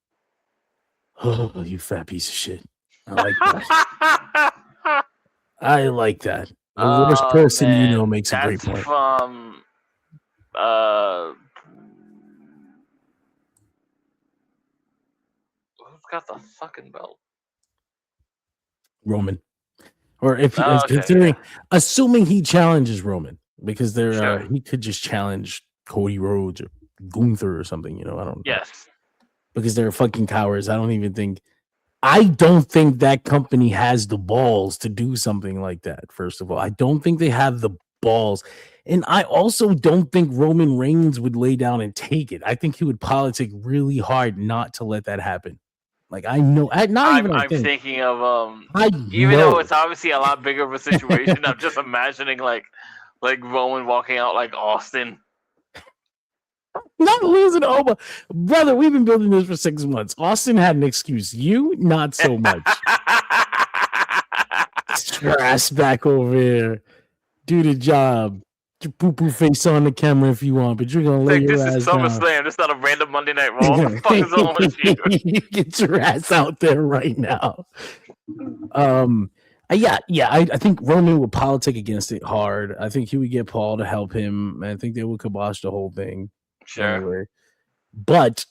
oh, you fat piece of shit. I like that. I like that. The worst person makes a great point. From who's got the fucking belt? Roman. Or if considering, assuming he challenges Roman, because he could just challenge Cody Rhodes or Gunther or something, I don't know. Yes. Because they're fucking cowards. I don't think that company has the balls to do something like that. First of all, I don't think they have the balls. And I also don't think Roman Reigns would lay down and take it. I think he would politic really hard not to let that happen. Like, I know, I'm thinking of even though it's obviously a lot bigger of a situation, I'm just imagining like Roman walking out like Austin. Not losing Oba. Brother, we've been building this for 6 months. Austin had an excuse. You, not so much. Your ass back over here. Do the job. Get your poo-poo face on the camera if you want, but you're going to lay your ass down. This is SummerSlam. This is not a random Monday Night Raw. What the fuck is wrong with you? You get your ass out there right now. I think Roman would politic against it hard. I think he would get Paul to help him. I think they would kibosh the whole thing. Sure. Anyway. But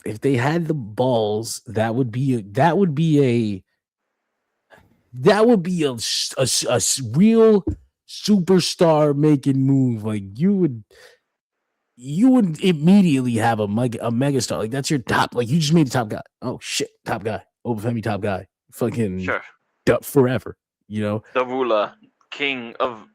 if they had the balls, that would be a real superstar making move. Like, you would you would immediately have a megastar. Like that's your top. Like you just made the top guy. Oh shit, top guy. Obafemi top guy. Fucking Sure. forever. You know. The ruler, king of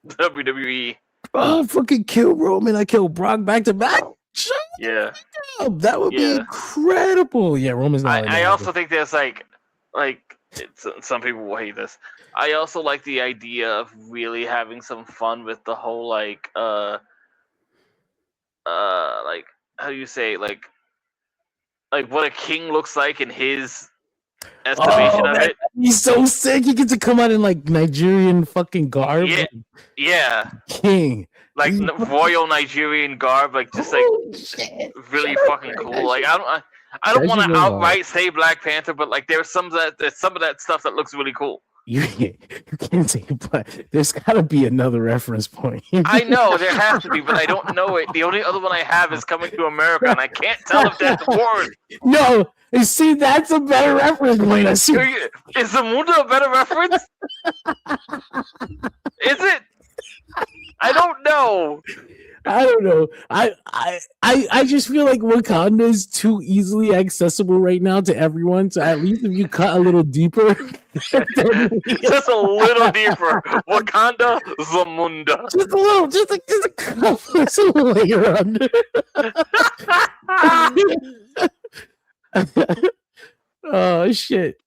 WWE. Oh, fucking kill Roman. I killed Brock back to back. Shut Yeah. up. That would be incredible. Yeah, Roman's not. I also think there's like some people will hate this. I also like the idea of really having some fun with the whole like how do you say like what a king looks like in his estimation of it. He's so sick. He gets to come out in like Nigerian fucking garb. Yeah. King. Like royal Nigerian garb, like just like really fucking cool. Like I don't want to outright say Black Panther, but like there's some of that stuff that looks really cool. You can't say Black. There's got to be another reference point. I know there has to be, but I don't know it. The only other one I have is Coming to America, and I can't tell if that's a word. No, see, that's a better reference point. Is Zamunda a better reference? Is it? I don't know. I just feel like Wakanda is too easily accessible right now to everyone. So at least if you cut a little deeper, just a little deeper, Wakanda Zamunda. Just a couple layer under. Oh shit!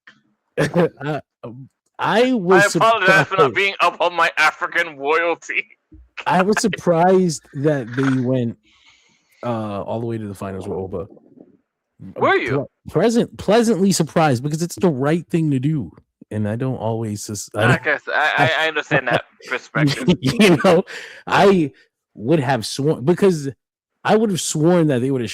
I apologize for not being up on my African royalty. I was surprised that they went all the way to the finals with Oba. Were you? Pleasantly surprised because it's the right thing to do, and I don't always. I understand that perspective. You know, I would have sworn because I would have sworn that they would have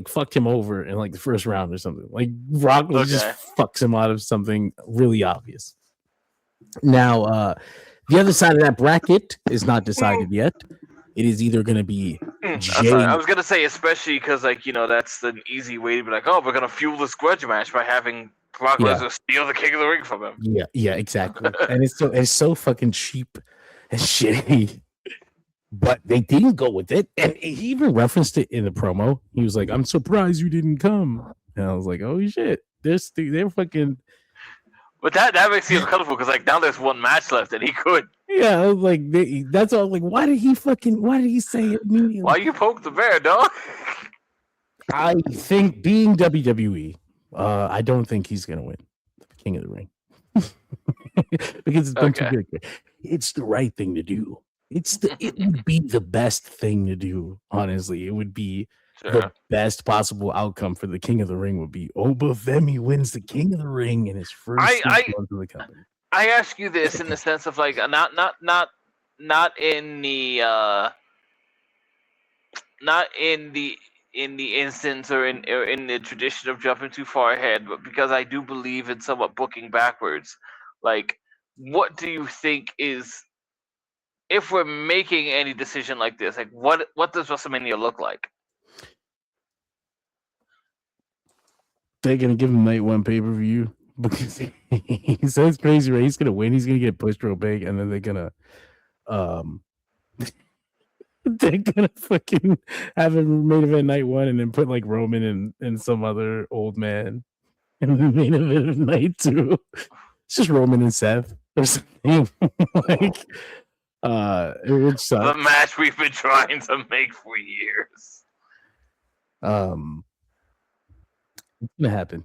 fucked him over in like the first round or something. Like Rock just fucks him out of something really obvious. Now, the other side of that bracket is not decided yet. It is either going to be Jay. I was going to say, especially because, like, you know, that's the easy way to be like, oh, we're going to fuel this grudge match by having Brock Lesnar steal the King of the Ring from him. Yeah, exactly. And it's so fucking cheap and shitty. But they didn't go with it. And he even referenced it in the promo. He was like, I'm surprised you didn't come. And I was like, oh, shit. They're fucking... But that makes me uncomfortable because like now there's one match left and he could. Yeah, I was like, that's all. Like, why did he say it immediately? Why you poke the bear, dog? I think being WWE, I don't think he's gonna win the King of the Ring because it's been too good. It's the right thing to do. It would be the best thing to do. Honestly, it would be. The best possible outcome for the King of the Ring would be Obafemi wins the King of the Ring in his first season of the company. I ask you this in the sense of like not in the instance or in the tradition of jumping too far ahead, but because I do believe in somewhat booking backwards. Like, what do you think is, if we're making any decision like this, like what does WrestleMania look like? They're gonna give him night one pay-per-view because he says crazy, right? He's gonna win, he's gonna get pushed real big, and then they're gonna fucking have him main event night one and then put like Roman and some other old man in the main event of night two. It's just Roman and Seth or something. Like it would suck. The match we've been trying to make for years. It's gonna happen.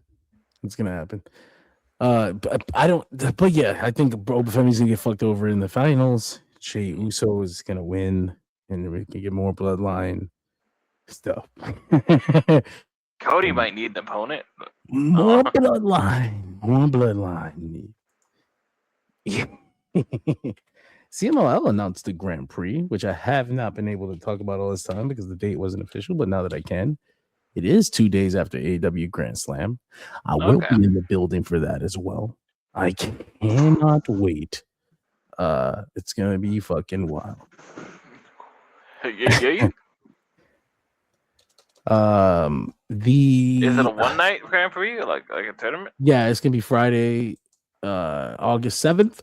But I don't. But yeah, I think Obafemi's gonna get fucked over in the finals. Jey Uso is gonna win, and we can get more bloodline stuff. Cody might need an opponent. More bloodline. Yeah. CMLL announced the Grand Prix, which I have not been able to talk about all this time because the date wasn't official. But now that I can. It is 2 days after AEW Grand Slam. I will be in the building for that as well. I cannot wait. It's gonna be fucking wild. Yeah. Is it a one night Grand Prix or like a tournament? Yeah, it's gonna be Friday, August 7th.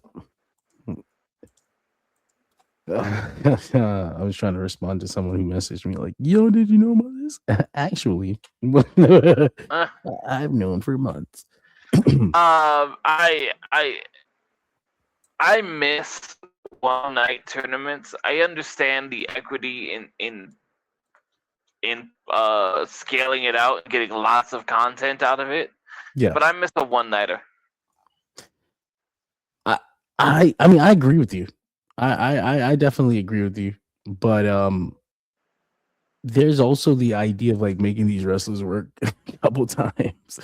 I was trying to respond to someone who messaged me like, "Yo, did you know about this?" Actually, Uh, I've known for months. I miss one night tournaments. I understand the equity in scaling it out and getting lots of content out of it. Yeah, But I miss a one nighter. I mean, I agree with you. I definitely agree with you. But there's also the idea of like making these wrestlers work a couple times.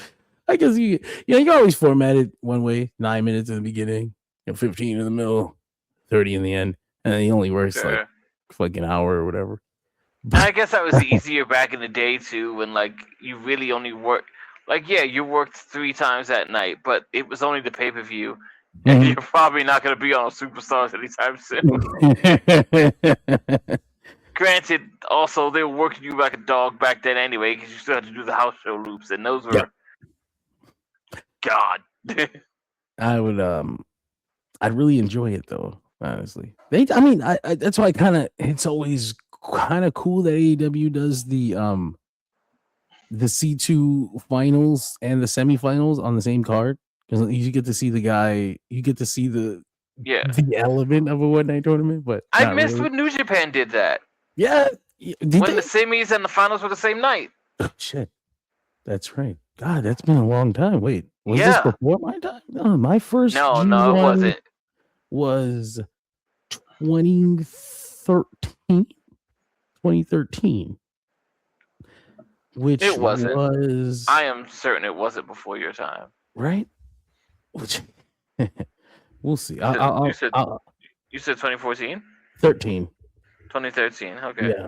I guess you can always format it one way: 9 minutes in the beginning, 15 in the middle, 30 in the end, and then he only works like an hour or whatever. And I guess that was easier back in the day too, when like you really only work. Like you worked 3 times that night, but it was only the pay-per-view. And you're probably not going to be on a Superstars anytime soon. Granted, also they were working you like a dog back then anyway, because you still had to do the house show loops, and those were God. I would I'd really enjoy it though, honestly. I that's why it's always kind of cool that AEW does the C2 finals and the semifinals on the same card. Because you get to see the guy, you get to see the element of a one night tournament. But I missed when New Japan did that. Yeah, when the semis and the finals were the same night. Oh, shit, that's right. God, that's been a long time. Wait, was this before my time? No, my first. No, it wasn't. Was 2013. 2013. Which it wasn't. Was I am certain it wasn't before your time. Right? Which we'll see. You said 2014? 13. 2013. Okay. Yeah.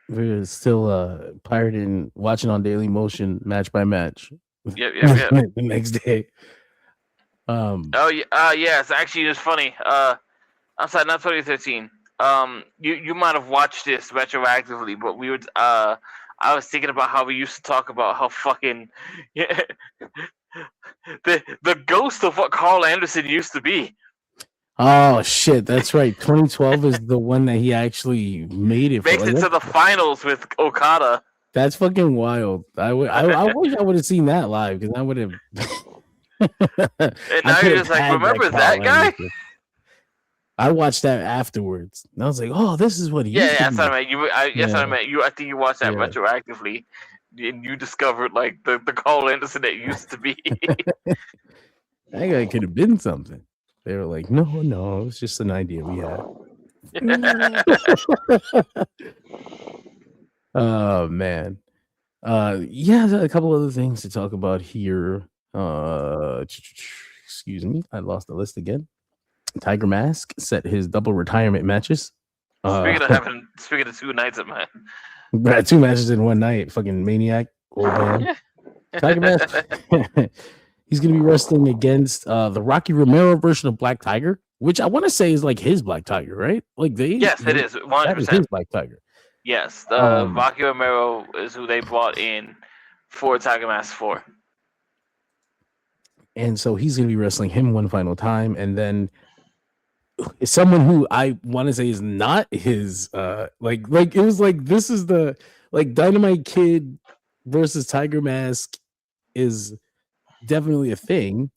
We're still pirating, watching on Daily Motion match by match. Yep. The next day. Yes, actually it's funny. I'm sorry, not 2013. You might have watched this retroactively, but we would I was thinking about how we used to talk about how fucking the ghost of what Carl Anderson used to be. Oh shit, that's right. 2012 is the one that he actually made it. Makes it to the finals with Okada. That's fucking wild. I wish I would have seen that live, because I would have. And now you're just like, remember that guy? I watched that afterwards, and I was like, "Oh, this is what he." Yeah, that's what I meant. I think you watched that retroactively, and you discovered like the Carl Anderson that used to be. That guy could have been something. They were like, no, it was just an idea we had. Oh man. A couple other things to talk about here. Excuse me, I lost the list again. Tiger Mask set his double retirement matches. Speaking of 2 nights at mine. 2 matches in one night. Fucking maniac, old man. Tiger Mask. He's going to be wrestling against the Rocky Romero version of Black Tiger, which I want to say is like his Black Tiger, right? Yes, it is 100%. That is his Black Tiger. Yes, Rocky Romero is who they brought in for Tiger Mask 4. And so he's going to be wrestling him one final time, and then someone who I want to say is not his. Like it was like, this is the Dynamite Kid versus Tiger Mask is definitely a thing,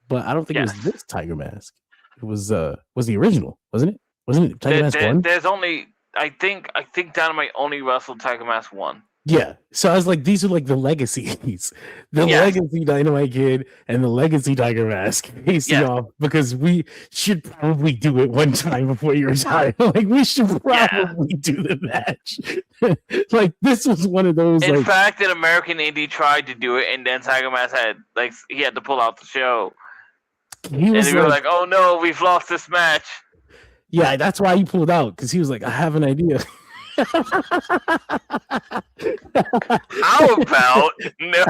but I don't think it was this Tiger Mask. It was the original, wasn't it? Wasn't it Tiger Mask 1? There's only I think Dynamite only wrestled Tiger Mask 1. Yeah. So I was like, these are like the legacies. Legacy Dynamite Kid and the legacy Tiger Mask facing off, because we should probably do it one time before you retire. Like, we should probably do the match. Like, this was one of those. In fact, an American Indie tried to do it, and then Tiger Mask he had to pull out the show. They were like, oh no, we've lost this match. Yeah, that's why he pulled out, because he was like, I have an idea. How about no?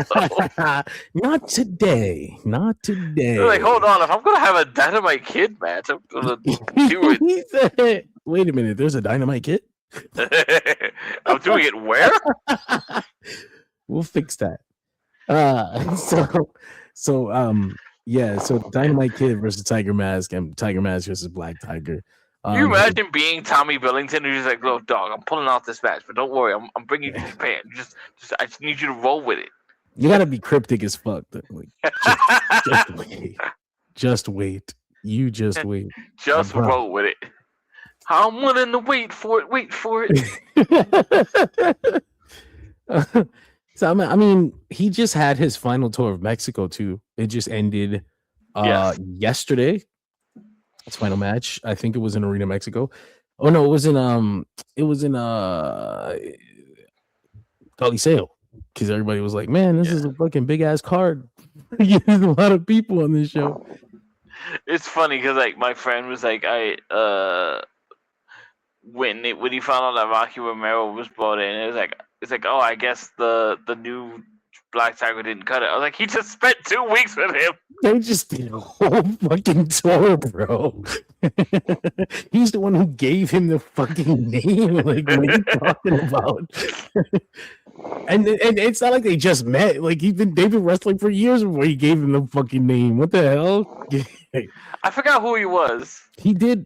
Not today. They're like, hold on, if I'm gonna have a Dynamite Kid match, I'm gonna do it. He said, wait a minute, there's a Dynamite Kid? I'm doing it where? We'll fix that. So Dynamite Kid versus Tiger Mask and Tiger Mask versus Black Tiger. You imagine being Tommy Billington and he's like, "Look, dog, I'm pulling out this match, but don't worry, I'm bringing you to Japan. I just need you to roll with it." You gotta be cryptic as fuck. Like, just wait. Just wait. You just wait. Just roll with it. I'm willing to wait for it. Wait for it. So I mean, he just had his final tour of Mexico too. It just ended yesterday. His final match. I think it was in Arena Mexico. Oh no, it was in Coliseo. Because everybody was like, "Man, this is a fucking big ass card." There's a lot of people on this show. It's funny because like my friend was like, when he found out that Rocky Romero was brought in, it's like, oh, I guess the new Black Tiger didn't cut it. I was like, he just spent 2 weeks with him. They just did a whole fucking tour, bro. He's the one who gave him the fucking name. Like, what are you talking about? And it's not like they just met. Like, they've been wrestling for years before he gave him the fucking name. What the hell? I forgot who he was.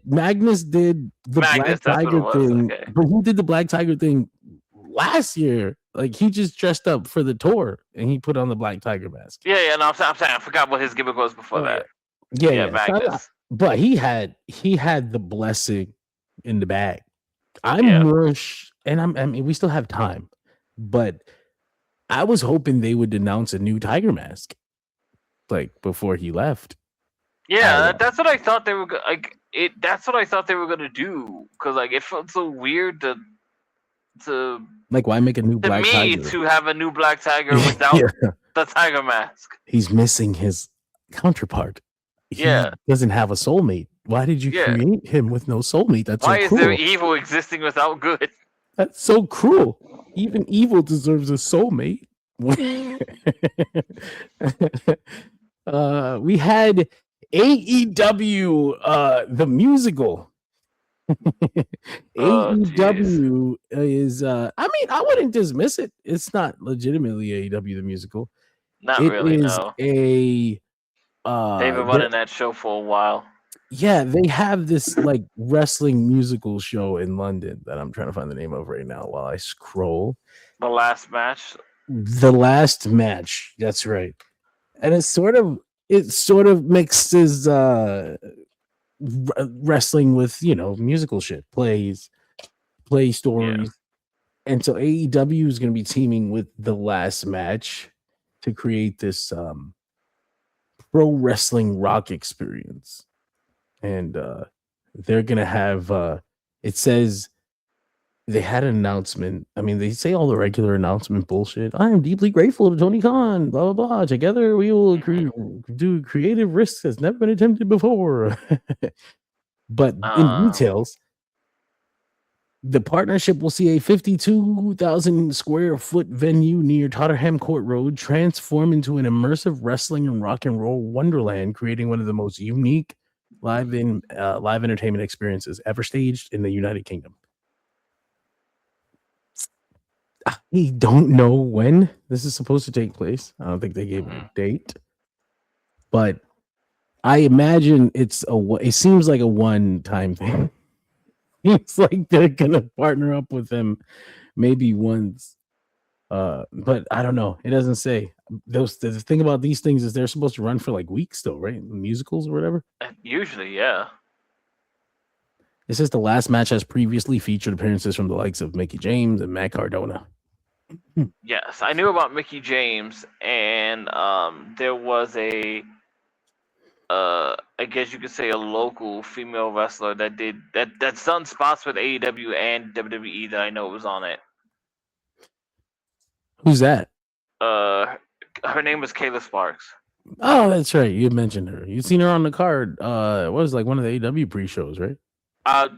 Magnus did the Black Tiger thing, okay. But who did the Black Tiger thing last year? Like, he just dressed up for the tour and he put on the Black Tiger mask. Yeah, no, I'm saying I forgot what his gimmick was before that. Yeah, Magnus. But he had the blessing in the bag. I mean, we still have time, but I was hoping they would announce a new Tiger mask, like, before he left. Yeah, that's what I thought they were That's what I thought they were gonna do, because like it felt so weird to like, why make a new Black Tiger? To have a new Black Tiger without the Tiger mask. He's missing his counterpart. He doesn't have a soulmate. Why did you create him with no soulmate? That's why so cruel. Is there evil existing without good? That's so cruel. Even evil deserves a soulmate. We had AEW, the musical. AEW is I mean, I wouldn't dismiss it. It's not legitimately AEW the musical. Not really, no. They've been running that show for a while. Yeah, they have this like wrestling musical show in London that I'm trying to find the name of right now while I scroll. The last match. That's right. And it sort of mixes wrestling with, musical shit, play stories. And so AEW is going to be teaming with The Last Match to create this pro wrestling rock experience. And they're going to have it says they had an announcement. I mean, they say all the regular announcement bullshit. I am deeply grateful to Tony Khan, blah, blah, blah. Together we will do creative risks that's never been attempted before. But in details, the partnership will see a 52,000 square foot venue near Tottenham Court Road transform into an immersive wrestling and rock and roll wonderland, creating one of the most unique live entertainment experiences ever staged in the United Kingdom. I don't know when this is supposed to take place. I don't think they gave a date, but I imagine it seems like a one-time thing. It's like they're gonna partner up with them maybe once, but I don't know. It doesn't say. The thing about these things is they're supposed to run for like weeks, though, right? Musicals or whatever. Usually, yeah. It says The Last Match has previously featured appearances from the likes of Mickie James and Matt Cardona. Yes, I knew about Mickie James, and there was I guess you could say a local female wrestler that's done spots with AEW and WWE that I know was on it. Who's that? Her name was Kayla Sparks. Oh, that's right. You mentioned her. You've seen her on the card. It was like one of the AEW pre-shows, right?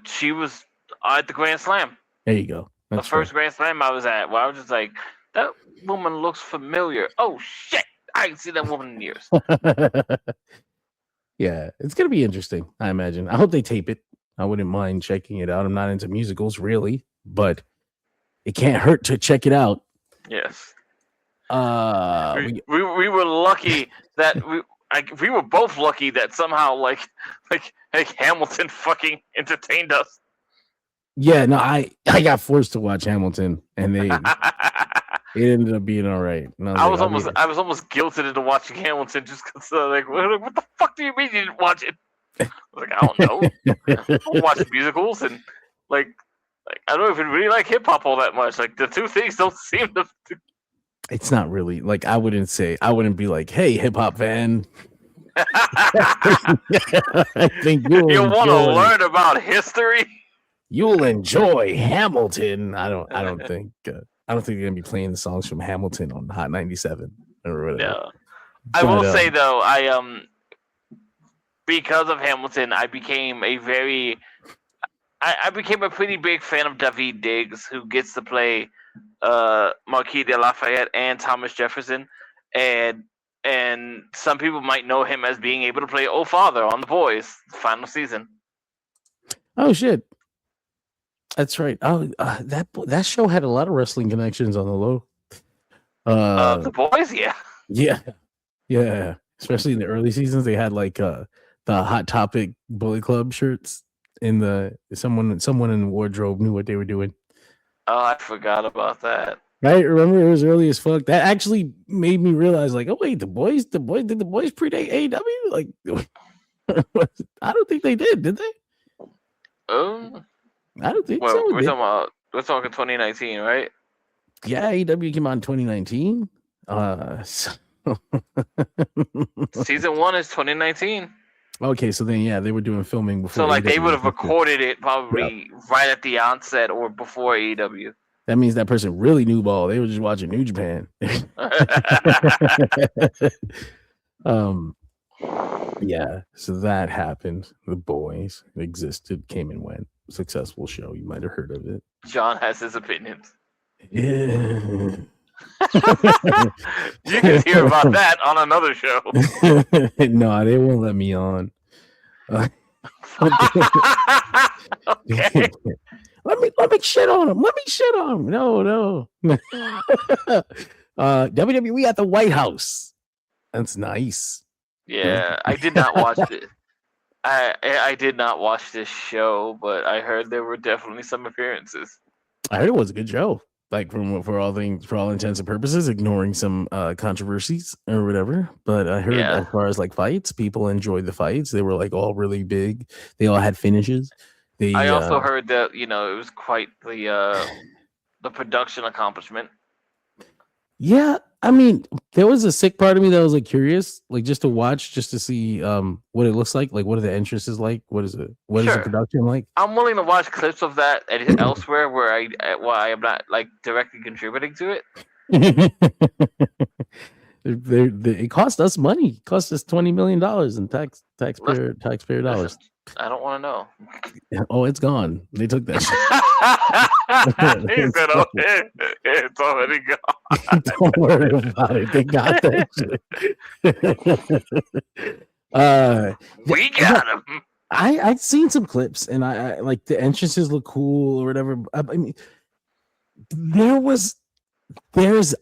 She was at the Grand Slam. There you go. That's the first Grand Slam I was at, where I was just like, that woman looks familiar. Oh shit, I ain't seen that woman in years. Yeah, it's gonna be interesting, I imagine. I hope they tape it. I wouldn't mind checking it out. I'm not into musicals really, but it can't hurt to check it out. Yes. We were lucky that we were both lucky that somehow like Hamilton fucking entertained us. Yeah, no, I got forced to watch Hamilton, and it ended up being all right. And I was almost guilted into watching Hamilton just because like what the fuck do you mean you didn't watch it? I was like, I don't know. I don't watch musicals and like I don't even really like hip hop all that much. Like the two things don't seem to. It's not really like I wouldn't be like, hey, hip hop fan. I think you want to learn about history. You'll enjoy Hamilton. I don't think they're gonna be playing the songs from Hamilton on Hot 97 or whatever. No. I will say though, I because of Hamilton, I became a pretty big fan of David Diggs, who gets to play Marquis de Lafayette and Thomas Jefferson, and some people might know him as being able to play Old Father on The Boys final season. Oh shit. That's right. Oh, that show had a lot of wrestling connections on the low. The Boys, yeah. Especially in the early seasons, they had like the Hot Topic Bullet Club shirts. In the someone in the wardrobe knew what they were doing. Oh, I forgot about that. Right? Remember, it was early as fuck. That actually made me realize, like, oh wait, did the boys predate AEW? Like, I don't think they did they? I don't think so. We're talking 2019, right? Yeah, AEW came out in 2019. Season 1 is 2019. Okay, so then they were doing filming before. So like they would have recorded it probably right at the onset or before AEW. That means that person really knew ball. They were just watching New Japan. Yeah, so that happened. The Boys existed, came and went. Successful show. You might have heard of it. John has his opinions. Yeah. You can hear about that on another show. No, they won't let me on. Okay. Let me shit on him. No. WWE at the White House. That's nice. Yeah, I did not watch it. I did not watch this show, but I heard there were definitely some appearances. I heard it was a good show. Like for all intents and purposes, ignoring some controversies or whatever. But I heard as far as like fights, people enjoyed the fights. They were like all really big. They all had finishes. I also heard that it was quite the production accomplishment. Yeah, I mean, there was a sick part of me that was like curious, like just to watch, just to see what it looks like what are the entrances like, what is it, what is the production like? I'm willing to watch clips of that elsewhere where I am not like directly contributing to it. It cost us money. It cost us $20 million in taxpayer dollars. I don't want to know. Oh, it's gone. They took that shit. He said, it's already gone. Don't worry about it. They got that shit. We got him. I've seen some clips, and I like the entrances look cool or whatever. I mean, there's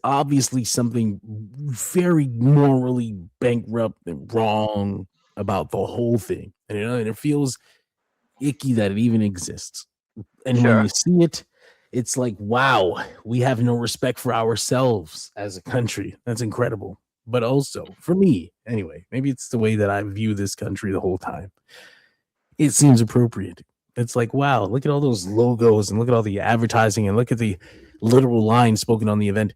obviously something very morally bankrupt and wrong about the whole thing, and it feels icky that it even exists. And when you see it, it's like, wow, we have no respect for ourselves as a country. That's incredible. But also for me, anyway, maybe it's the way that I view this country the whole time. It seems appropriate. It's like, wow, look at all those logos and look at all the advertising and look at the literal line spoken on the event.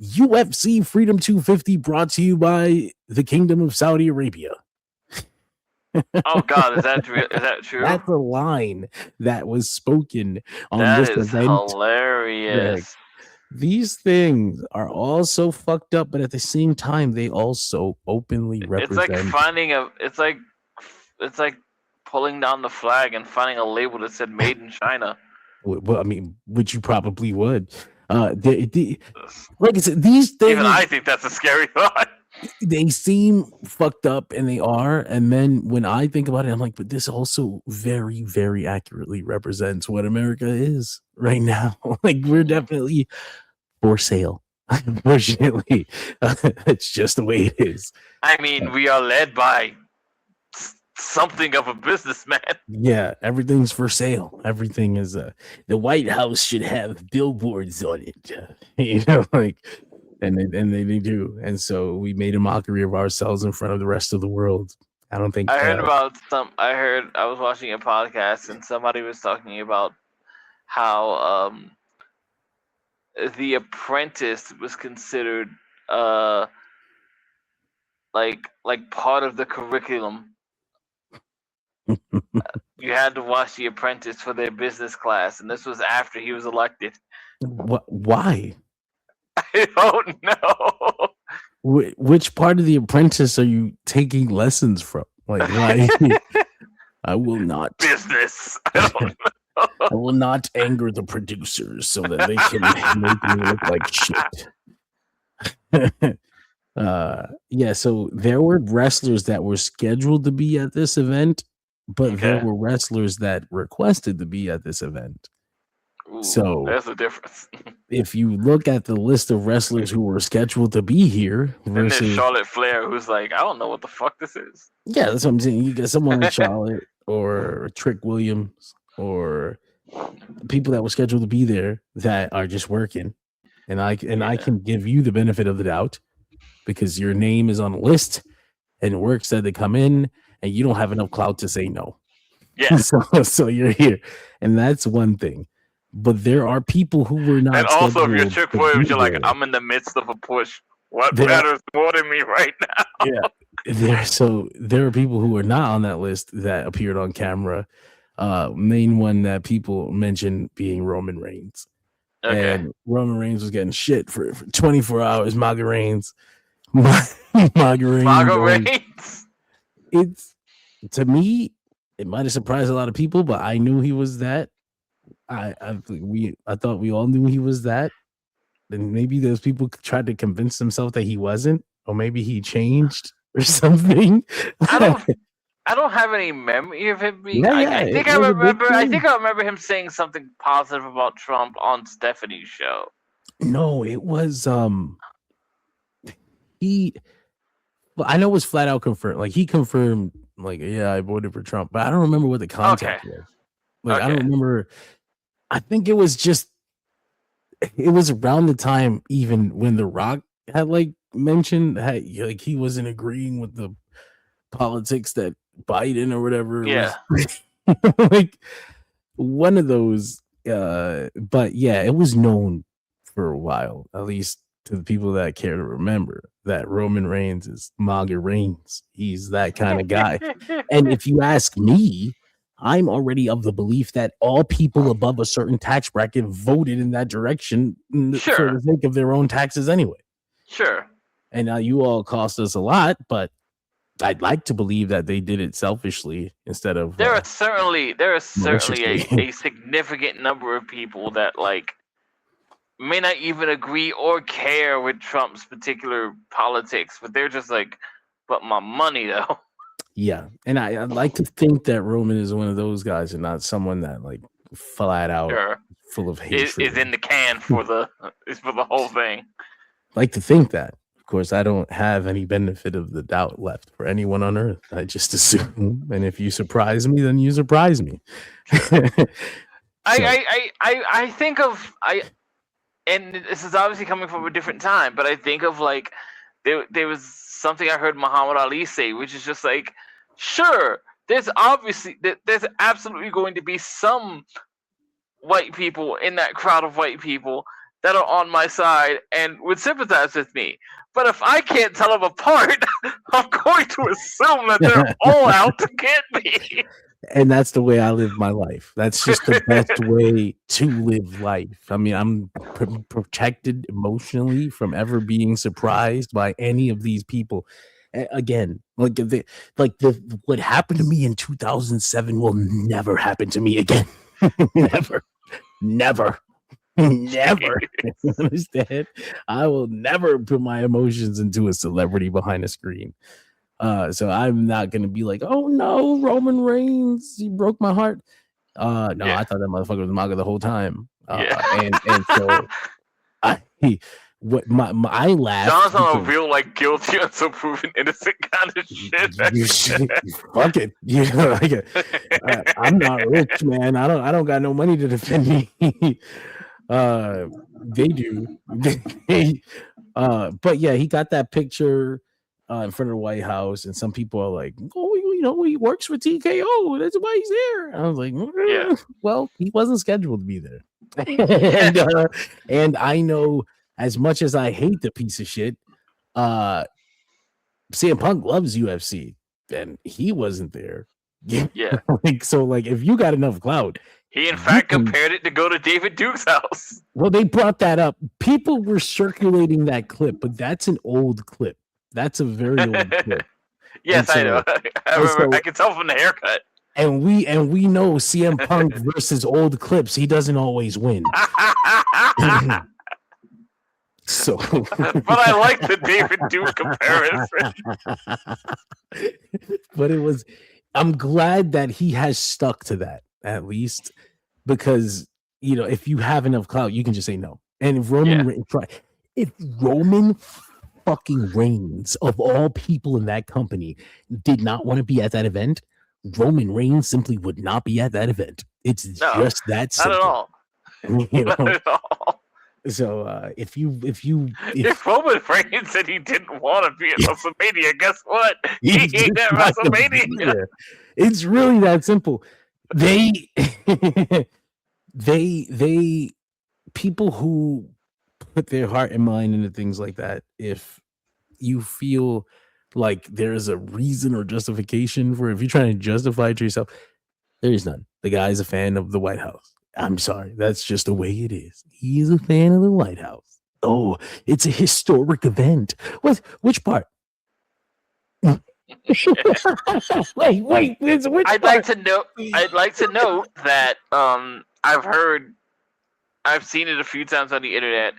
UFC Freedom 250 brought to you by the Kingdom of Saudi Arabia. Oh God, is that true? That's a line that was spoken on this event. That is hilarious. Greg. These things are all so fucked up, but at the same time, they also openly represent. It's like pulling down the flag and finding a label that said "Made in China." Well, I mean, which you probably would. Like I said, these things. Even I think that's a scary thought. They seem fucked up, and they are. And then when I think about it, I'm like, but this also very, very accurately represents what America is right now. Like, we're definitely for sale. Unfortunately, it's just the way it is. I mean, we are led by something of a businessman. Yeah, everything's for sale. Everything is the White House should have billboards on it. Like, and they do. And so we made a mockery of ourselves in front of the rest of the world. I don't think I heard I was watching a podcast and somebody was talking about how The Apprentice was considered like part of the curriculum. You had to watch The Apprentice for their business class, and this was after he was elected. what? Why? I don't know. Which part of The Apprentice are you taking lessons from? Like, why? I will not. Business. I don't know. I will not anger the producers so that they can make me look like shit. Yeah, so there were wrestlers that were scheduled to be at this event, but there Okay. were wrestlers that requested to be at this event. Ooh, So there's a difference. if you look at the list of wrestlers who were scheduled to be here And there's versus, Charlotte Flair, who's like, I don't know what the fuck this is. yeah, that's what I'm saying. You get someone like Charlotte or Trick Williams or people that were scheduled to be there that are just working, and I can give you the benefit of the doubt because your name is on the list and work said to come in, and you don't have enough clout to say no. Yeah. So you're here, and that's one thing. But there are people who were not. And also, if you're scheduled Trick to Williams, be you're like, there. I'm in the midst of a push. What There- matters more than me right now? There are people who are not on that list that appeared on camera. Main one that people mentioned being Roman Reigns. Okay. And Roman Reigns was getting shit for 24 hours. Maga Reigns. Maga Reigns. Maga Reigns. It's, to me, it might have surprised a lot of people, but I knew he was that. I thought we all knew he was that. And maybe those people tried to convince themselves that he wasn't, or maybe he changed or something. I don't have any memory of him being. Yeah, I think it I was a big remember. I thing. think I remember him saying something positive about Trump on Stephanie's show. No, it was he. Well, I know it was flat out confirmed. Like he confirmed, like, yeah, I voted for Trump, but I don't remember what the contact was. Like I don't Okay. remember. I think it was just. It was around the time even when The Rock had like mentioned like he wasn't agreeing with the politics that Biden or whatever. Yeah. Like one of those. But yeah, it was known for a while, at least to the people that care to remember, that Roman Reigns is Maga Reigns. He's that kind of guy. And if you ask me, I'm already of the belief that all people above a certain tax bracket voted in that direction for Sure. the sake of their own taxes anyway. Sure. And now you all cost us a lot, but I'd like to believe that they did it selfishly instead of There are certainly maliciously. a significant number of people that like may not even agree or care with Trump's particular politics, but they're just like, but my money though. Yeah, and I'd like to think that Roman is one of those guys and not someone that like flat out Sure. full of Is hatred. in the can for the whole thing. Like to think that. Of course, I don't have any benefit of the doubt left for anyone on earth. I just assume, and if you surprise me, then you surprise me. I think of and this is obviously coming from a different time, but I think of like there was something I heard Muhammad Ali say, which is just like, sure, there's absolutely going to be some white people in that crowd of white people that are on my side and would sympathize with me. But if I can't tell them apart, I'm going to assume that they're all out to get me. And that's the way I live my life. That's just the best way to live life. I mean, I'm protected emotionally from ever being surprised by any of these people. Again, what happened to me in 2007 will never happen to me again. Never. You understand? I will never put my emotions into a celebrity behind a screen. So I'm not gonna be like, oh no, Roman Reigns, he broke my heart. No, I thought that motherfucker was Maga the whole time. And so what I laughed. John's on a because- real like guilty until proven innocent kind of shit. Fuck it, you know, like I'm not rich, man. I don't got no money to defend me. They do. But yeah, he got that picture in front of the White House, and some people are like, "Oh, you know, he works for TKO. That's why he's there." I was like, Yeah. Well, he wasn't scheduled to be there." And I know, as much as I hate the piece of shit, CM Punk loves UFC, and he wasn't there. Yeah. Like if you got enough clout. He in fact compared it to go to David Duke's house. Well, they brought that up. People were circulating that clip, but that's an old clip. That's a very old clip. Yes, And I know. I remember. I can tell from the haircut. And we know CM Punk versus old clips. He doesn't always win. So, But I like the David Duke comparison. But I'm glad that he has stuck to that at least, because you know, if you have enough clout, you can just say no. And if Roman fucking Reigns, of all people in that company, did not want to be at that event, Roman Reigns simply would not be at that event. It's just that simple. Not at all. You know? Not at all. So if If Roman Reigns said he didn't want to be at WrestleMania, guess what? He ain't at WrestleMania. It's really that simple. They people who put their heart and mind into things like that, if you feel like there's a reason or justification for, if you're trying to justify it to yourself, there is none. The guy's a fan of the White House. I'm sorry, that's just the way it is. He's a fan of the White House. Oh, it's a historic event. Which part? Wait, which I'd part? like to note that I've seen it a few times on the internet,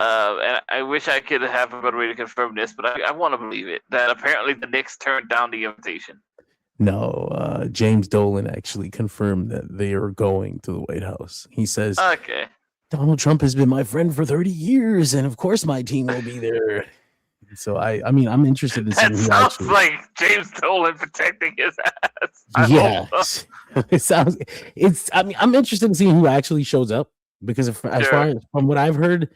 and I wish I could have a better way to confirm this, but I want to believe it, that apparently the Knicks turned down the invitation. No, James Dolan actually confirmed that they are going to the White House. He says, Okay. Donald Trump has been my friend for 30 years, and of course my team will be there. So I mean, I'm interested in seeing That who sounds actually. like James Dolan protecting his ass. Yeah, it sounds. I mean, I'm interested in seeing who actually shows up, because as far as from what I've heard,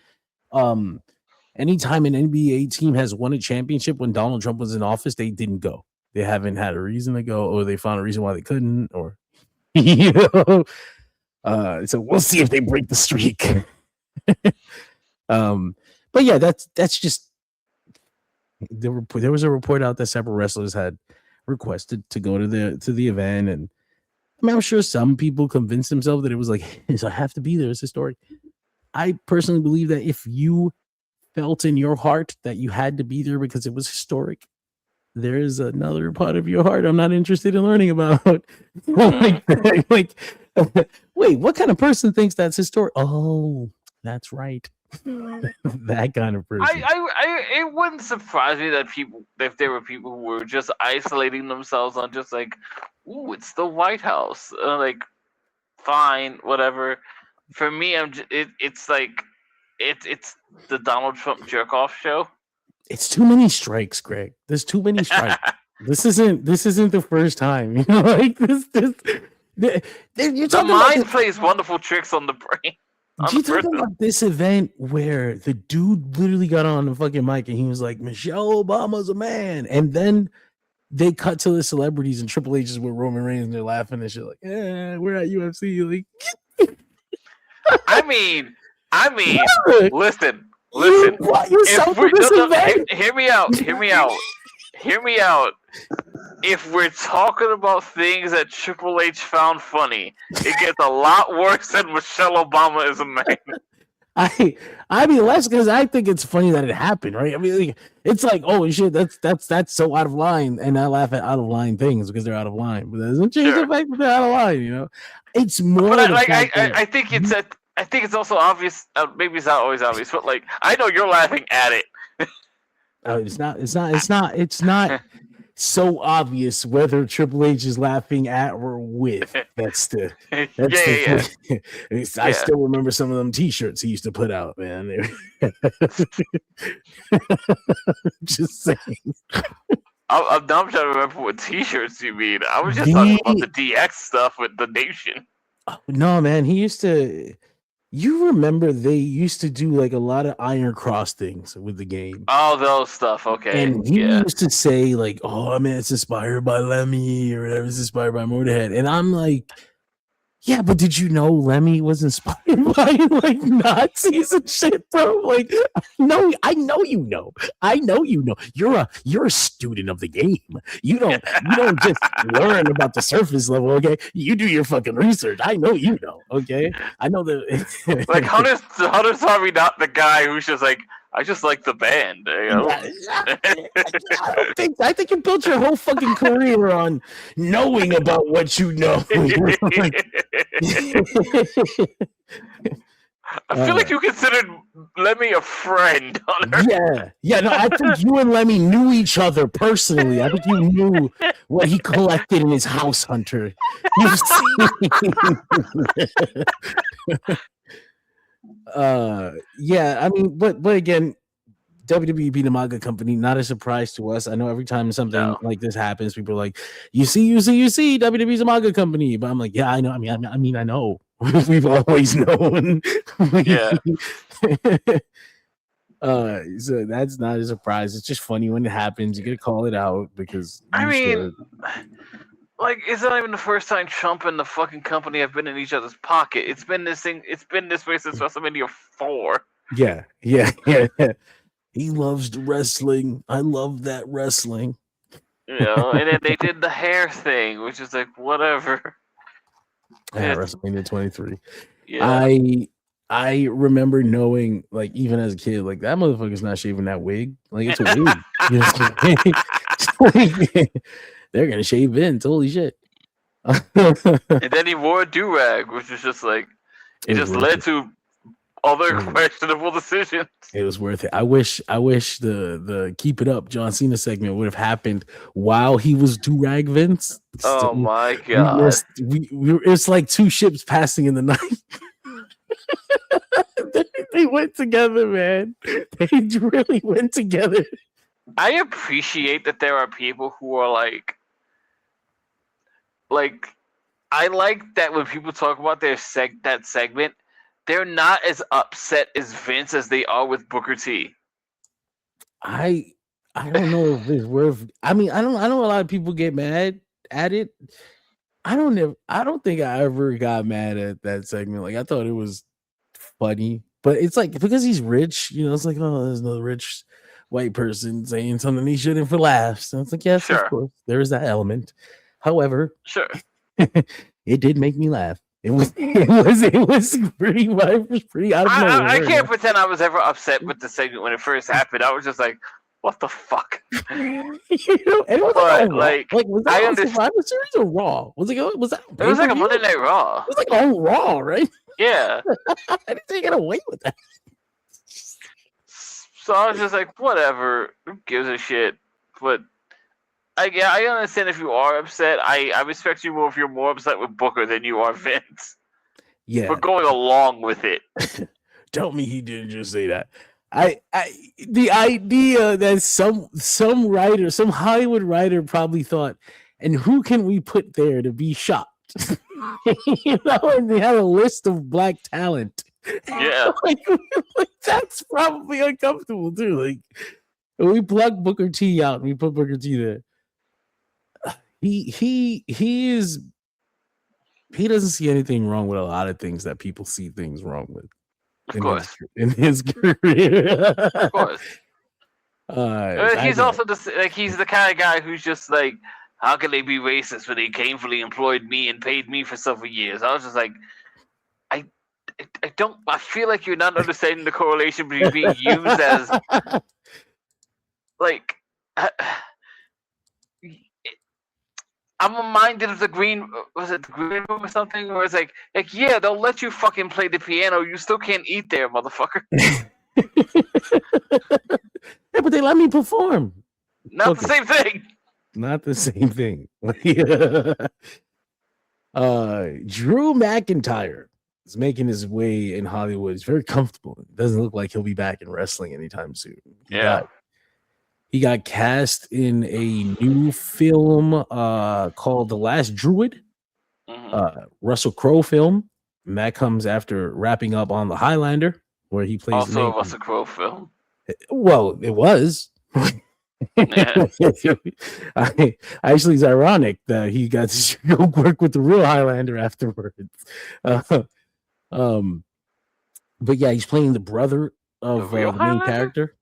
anytime an NBA team has won a championship when Donald Trump was in office, they didn't go. They haven't had a reason to go, or they found a reason why they couldn't, or you know. So we'll see if they break the streak. But yeah, that's just there was a report out that several wrestlers had requested to go to the event, and I mean, I'm sure some people convinced themselves that it was like, hey, I have to be there. It's historic. I personally believe that if you felt in your heart that you had to be there because it was historic, there is another part of your heart I'm not interested in learning about. like, wait, what kind of person thinks that's historic? Oh, that's right. That kind of person. It wouldn't surprise me that if there were people who were just isolating themselves on just like, ooh, it's the White House. Like, fine, whatever. For me, it's like, it's the Donald Trump jerk off show. It's too many strikes, Greg. There's too many strikes. This isn't the first time. You know, like this. The mind plays wonderful tricks on the brain. You talking about this event where the dude literally got on the fucking mic and he was like, Michelle Obama's a man, and then they cut to the celebrities and Triple H is with Roman Reigns and they're laughing and shit like, yeah, we're at UFC. Like, I mean, listen. You brought yourself to this event. Hear me out. If we're talking about things that Triple H found funny, it gets a lot worse than Michelle Obama is a man. I mean, less because I think it's funny that it happened, right? I mean, like, it's like, oh shit, that's so out of line, and I laugh at out of line things because they're out of line, but that doesn't change the fact that they're out of line. You know, it's more. But I think it's also obvious. Maybe it's not always obvious, but like, I know you're laughing at it. It's not. so obvious whether Triple H is laughing at or with. That's the I still remember some of them T-shirts he used to put out, man. Just saying. I'm trying to remember what T-shirts you mean. I was just talking about the DX stuff with the Nation. No, man, he used to. You remember they used to do like a lot of Iron Cross things with the game. Oh, those stuff. Okay. And he used to say like, "Oh man, it's inspired by Lemmy or whatever. It's inspired by Motorhead." And I'm like, "Yeah, but did you know Lemmy was inspired by like Nazis and shit, bro? Like, I know you know. You're a student of the game. You don't just learn about the surface level, okay? You do your fucking research. I know you know, okay? I know that." Like Hunter's probably not the guy who's just like, I just like the band. You know? I think you built your whole fucking career on knowing about what you know. I feel like you considered Lemmy a friend. Yeah. No, I think you and Lemmy knew each other personally. I think you knew what he collected in his house, Hunter. Yeah, I mean, but again, WWE being a manga company, not a surprise to us. I know every time something like this happens, people are like, you see, WWE's a manga company. But I'm like, yeah, I know. I mean, I know. We've always known. So that's not a surprise. It's just funny when it happens. You gotta call it out because like, it's not even the first time Trump and the fucking company have been in each other's pocket. It's been this way since WrestleMania 4. Yeah. He loves wrestling. I love that wrestling. You know, and then they did the hair thing, which is like, whatever. Yeah, WrestleMania 23. Yeah. I remember knowing, like, even as a kid, like, that motherfucker's not shaving that wig. Like, it's a wig. They're gonna shave Vince. Holy shit. And then he wore a do-rag, which is just like, it just led to other questionable decisions. It was worth it. I wish the Keep It Up John Cena segment would have happened while he was do-rag Vince. Oh my god. It's like two ships passing in the night. They went together, man. They really went together. I appreciate that there are people who are like I like that when people talk about that segment, they're not as upset as Vince as they are with Booker T. I don't know if it's worth. I mean, I know a lot of people get mad at it. I don't think I ever got mad at that segment. Like, I thought it was funny, but it's like, because he's rich, you know, it's like, oh, there's another rich white person saying something he shouldn't for laughs. And it's like, yes, of course, there is that element. However, it did make me laugh. It was pretty out of nowhere. I can't pretend I was ever upset with the segment when it first happened. I was just like, what the fuck? You know, and was that on Survivor Series or Raw? Was that? It was like a Monday Night Raw. It was like on Raw, right? Yeah. I didn't think I got away with that. So I was just like, whatever. Who gives a shit? But I understand if you are upset. I respect you more if you're more upset with Booker than you are Vince. Yeah. For going along with it. Tell me he didn't just say that. The idea that some writer, some Hollywood writer probably thought, and who can we put there to be shocked? You know, and they had a list of black talent. Yeah. like, that's probably uncomfortable too. Like, we pluck Booker T out and we put Booker T there. He doesn't see anything wrong with a lot of things that people see things wrong with. Of course. In his career. Of course. He's also he's the kind of guy who's just like, how can they be racist when they gainfully employed me and paid me for several years? I was just like, I feel like you're not understanding the correlation between being used as like I'm reminded of the green room or something, where it's like yeah, they'll let you fucking play the piano, you still can't eat there, motherfucker. Yeah, but they let me perform. Not the same thing. Not the same thing. Drew McIntyre is making his way in Hollywood. He's very comfortable. It doesn't look like he'll be back in wrestling anytime soon. He got cast in a new film called The Last Druid, Russell Crowe film. And that comes after wrapping up on The Highlander, where he plays also a Russell Crowe film. Well, it was. Yeah. Actually, it's ironic that he got to go work with the real Highlander afterwards. But yeah, he's playing the brother of the main character.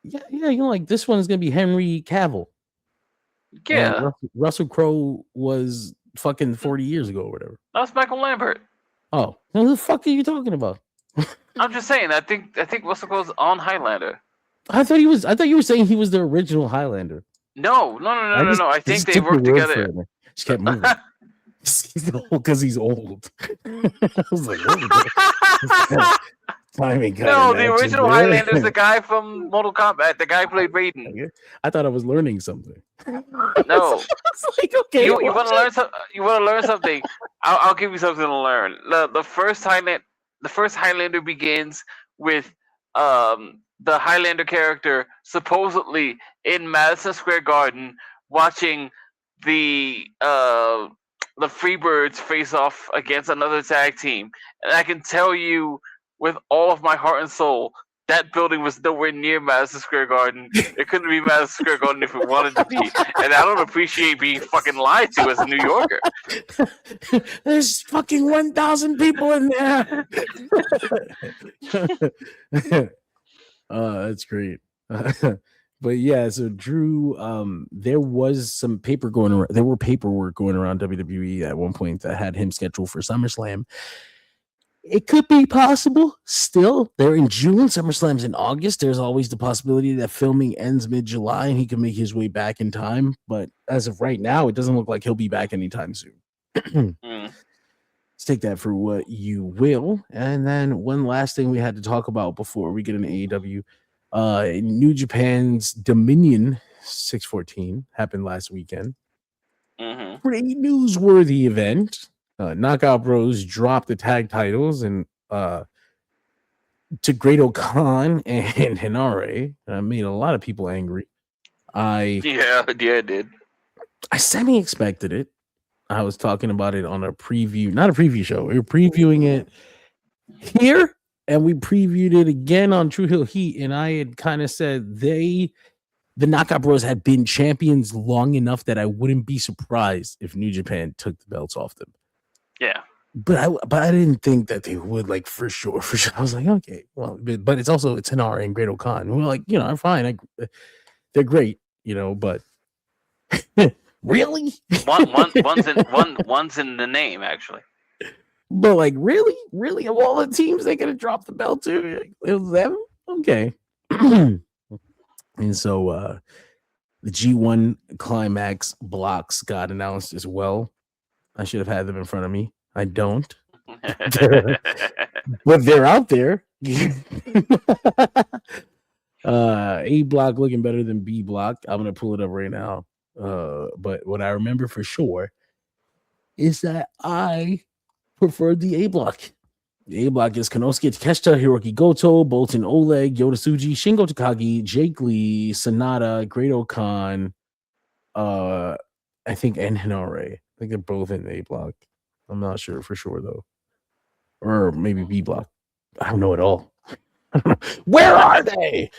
Yeah, you know, like this one is gonna be Henry Cavill. Yeah, Russell Crowe was fucking 40 years ago or whatever. that's Michael Lambert. Oh, who the fuck are you talking about? I'm just saying. I think Russell Crowe's on Highlander. I thought you were saying he was the original Highlander. No. I think they worked together. Just kept moving. Because he's old. I was like, no, the original Highlander is the guy from Mortal Kombat. The guy who played Raiden. I thought I was learning something. No, it's like, okay, you want to learn something? You want to learn something? I'll give you something to learn. The first Highlander begins with the Highlander character supposedly in Madison Square Garden watching the Freebirds face off against another tag team, and I can tell you with all of my heart and soul that building was nowhere near Madison Square Garden. It couldn't be Madison Square Garden if it wanted to be, and I don't appreciate being fucking lied to as a New Yorker. There's fucking 1,000 people in there. That's great. But yeah, so Drew, there was some paper going around. There were paperwork going around WWE at one point that had him scheduled for SummerSlam. It could be possible. Still, they're in June. SummerSlam's in August. There's always the possibility that filming ends mid-July and he can make his way back in time. But as of right now, it doesn't look like he'll be back anytime soon. Let's take that for what you will. And then one last thing we had to talk about before we get into AEW. New Japan's Dominion 614 happened last weekend. Pretty newsworthy event. Knockout Bros dropped the tag titles and to Great Khan and Hinare. Made a lot of people angry. Yeah, it did. I semi-expected it. I was talking about it on a preview, not a preview show. We were previewing it here, and we previewed it again on True Hill Heat, and I had kind of said the Knockout Bros had been champions long enough that I wouldn't be surprised if New Japan took the belts off them. Yeah. But I didn't think that they would, like, for sure. I was like, okay, well, but it's Hinare and Great Khan. We're like, you know, I'm fine. They're great, you know, but really? One's in the name, actually. But like, really, of all the teams they could have dropped the belt to, it was them. Okay. And so the G1 Climax blocks got announced as well. I should have had them in front of me. I don't. But they're out there. A block looking better than B block. I'm gonna pull it up right now. But what I remember for sure is that I preferred the A block. The A block is Konosuke Takeshita, Hiroki Goto, Bolton Oleg, Yota Tsuji, Shingo Takagi, Jake Lee, Sonata, Great Khan, I think, and Hinare. I think they're both in the A block. I'm not sure for sure though. Or maybe B block. I don't know at all. Where are they?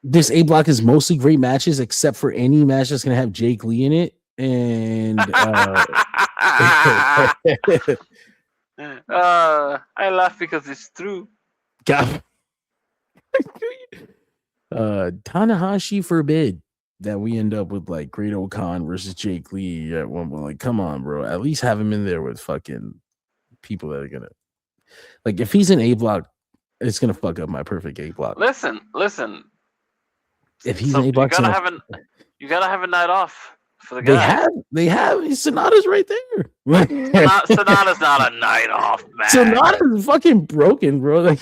This A block is mostly great matches, except for any match that's gonna have Jake Lee in it. And I laugh because it's true. Tanahashi forbid that we end up with like Great Khan versus Jake Lee at one point. Like, come on, bro. At least have him in there with fucking people that are gonna, like, if he's in A block, it's gonna fuck up my perfect A block. Listen. If he's in A block, you gotta have a night off for the guy. They have Sonata's right there. Sonata's not a night off, man. Sonata's fucking broken, bro. Like,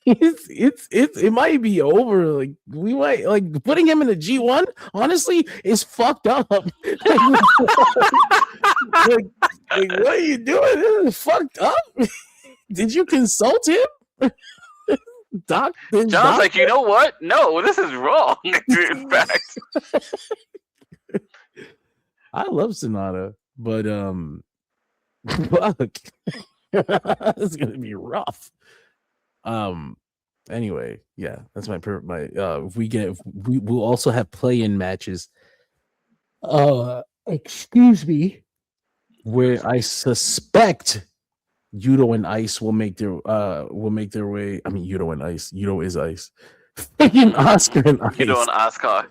it might be over. Like we might like putting him in the G1. Honestly, is fucked up. like, what are you doing? This is fucked up. Did you consult him, Doc? John's like, you know what? No, this is wrong. In fact, I love Sonata, but fuck, it's gonna be rough. Anyway, yeah, that's my if we'll also have play-in matches. Excuse me, where I suspect Yuto and Ice will make their way. I mean, Yuto and Ice. Yuto is Ice. Fucking Oscar and Ice. Yuto and Oscar.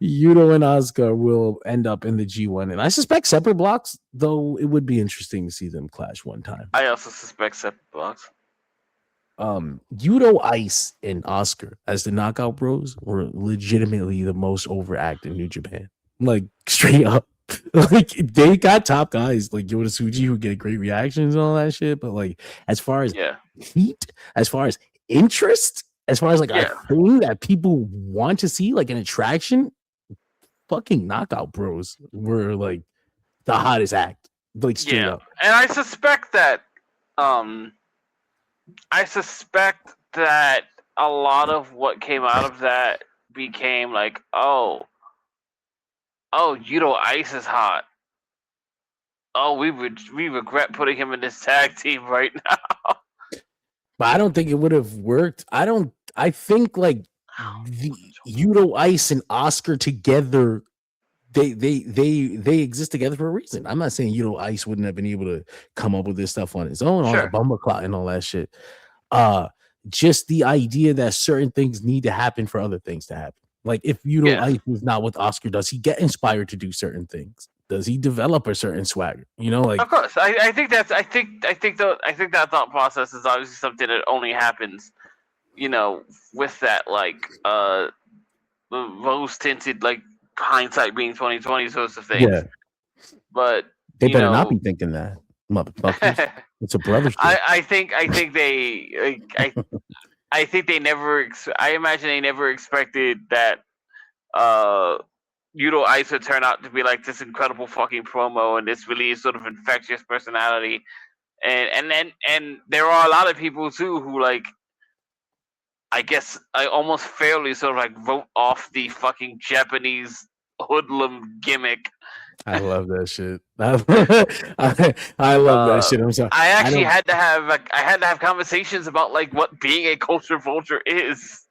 Yuto and Oscar will end up in the G1, and I suspect separate blocks. Though it would be interesting to see them clash one time. I also suspect separate blocks. Yuto, Ice, and Oscar as the Knockout Bros were legitimately the most overacted in New Japan. Like straight up, like they got top guys like Yota Tsuji who get great reactions and all that shit. But like as far as heat, as far as interest, as far as like a thing that people want to see, like an attraction, fucking Knockout Bros were like the hottest act. Like straight up. And I suspect that a lot of what came out of that became like, oh, Yuto Ice is hot. Oh, we regret putting him in this tag team right now. But I don't think it would have worked. I think like the Yuto Ice and Oscar together, they exist together for a reason. I'm not saying Yuto Ice wouldn't have been able to come up with this stuff on his own, all the Bumble Clock and all that shit. Just the idea that certain things need to happen for other things to happen. Like if Yuto Ice is not with Oscar, does he get inspired to do certain things? Does he develop a certain swagger? You know, like of course. I think that thought process is obviously something that only happens, you know, with that like the rose tinted like hindsight being 20/20 sorts of things. Yeah. But they better not be thinking that, motherfuckers. It's a brother. I think they I think they never. I imagine they never expected that Yuto Ice would turn out to be like this incredible fucking promo and this really sort of infectious personality, and there are a lot of people too who like, I guess I almost fairly sort of like wrote off the fucking Japanese hoodlum gimmick. I love that shit. I love that shit. I'm sorry. I actually had to have conversations about like what being a culture vulture is.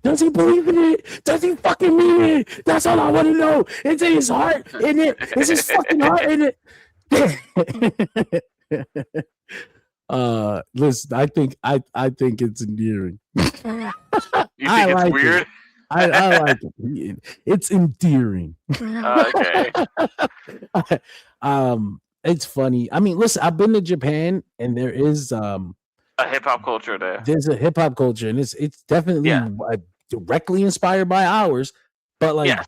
Does he believe in it? Does he fucking mean it? That's all I want to know. It's in his heart, isn't it? It's his fucking heart, isn't it? Listen, I think it's endearing. You think it's weird? I like it. It's endearing. Okay. It's funny. I mean, listen, I've been to Japan, and there is a hip hop culture there. There's a hip hop culture, and it's definitely directly inspired by ours. But like,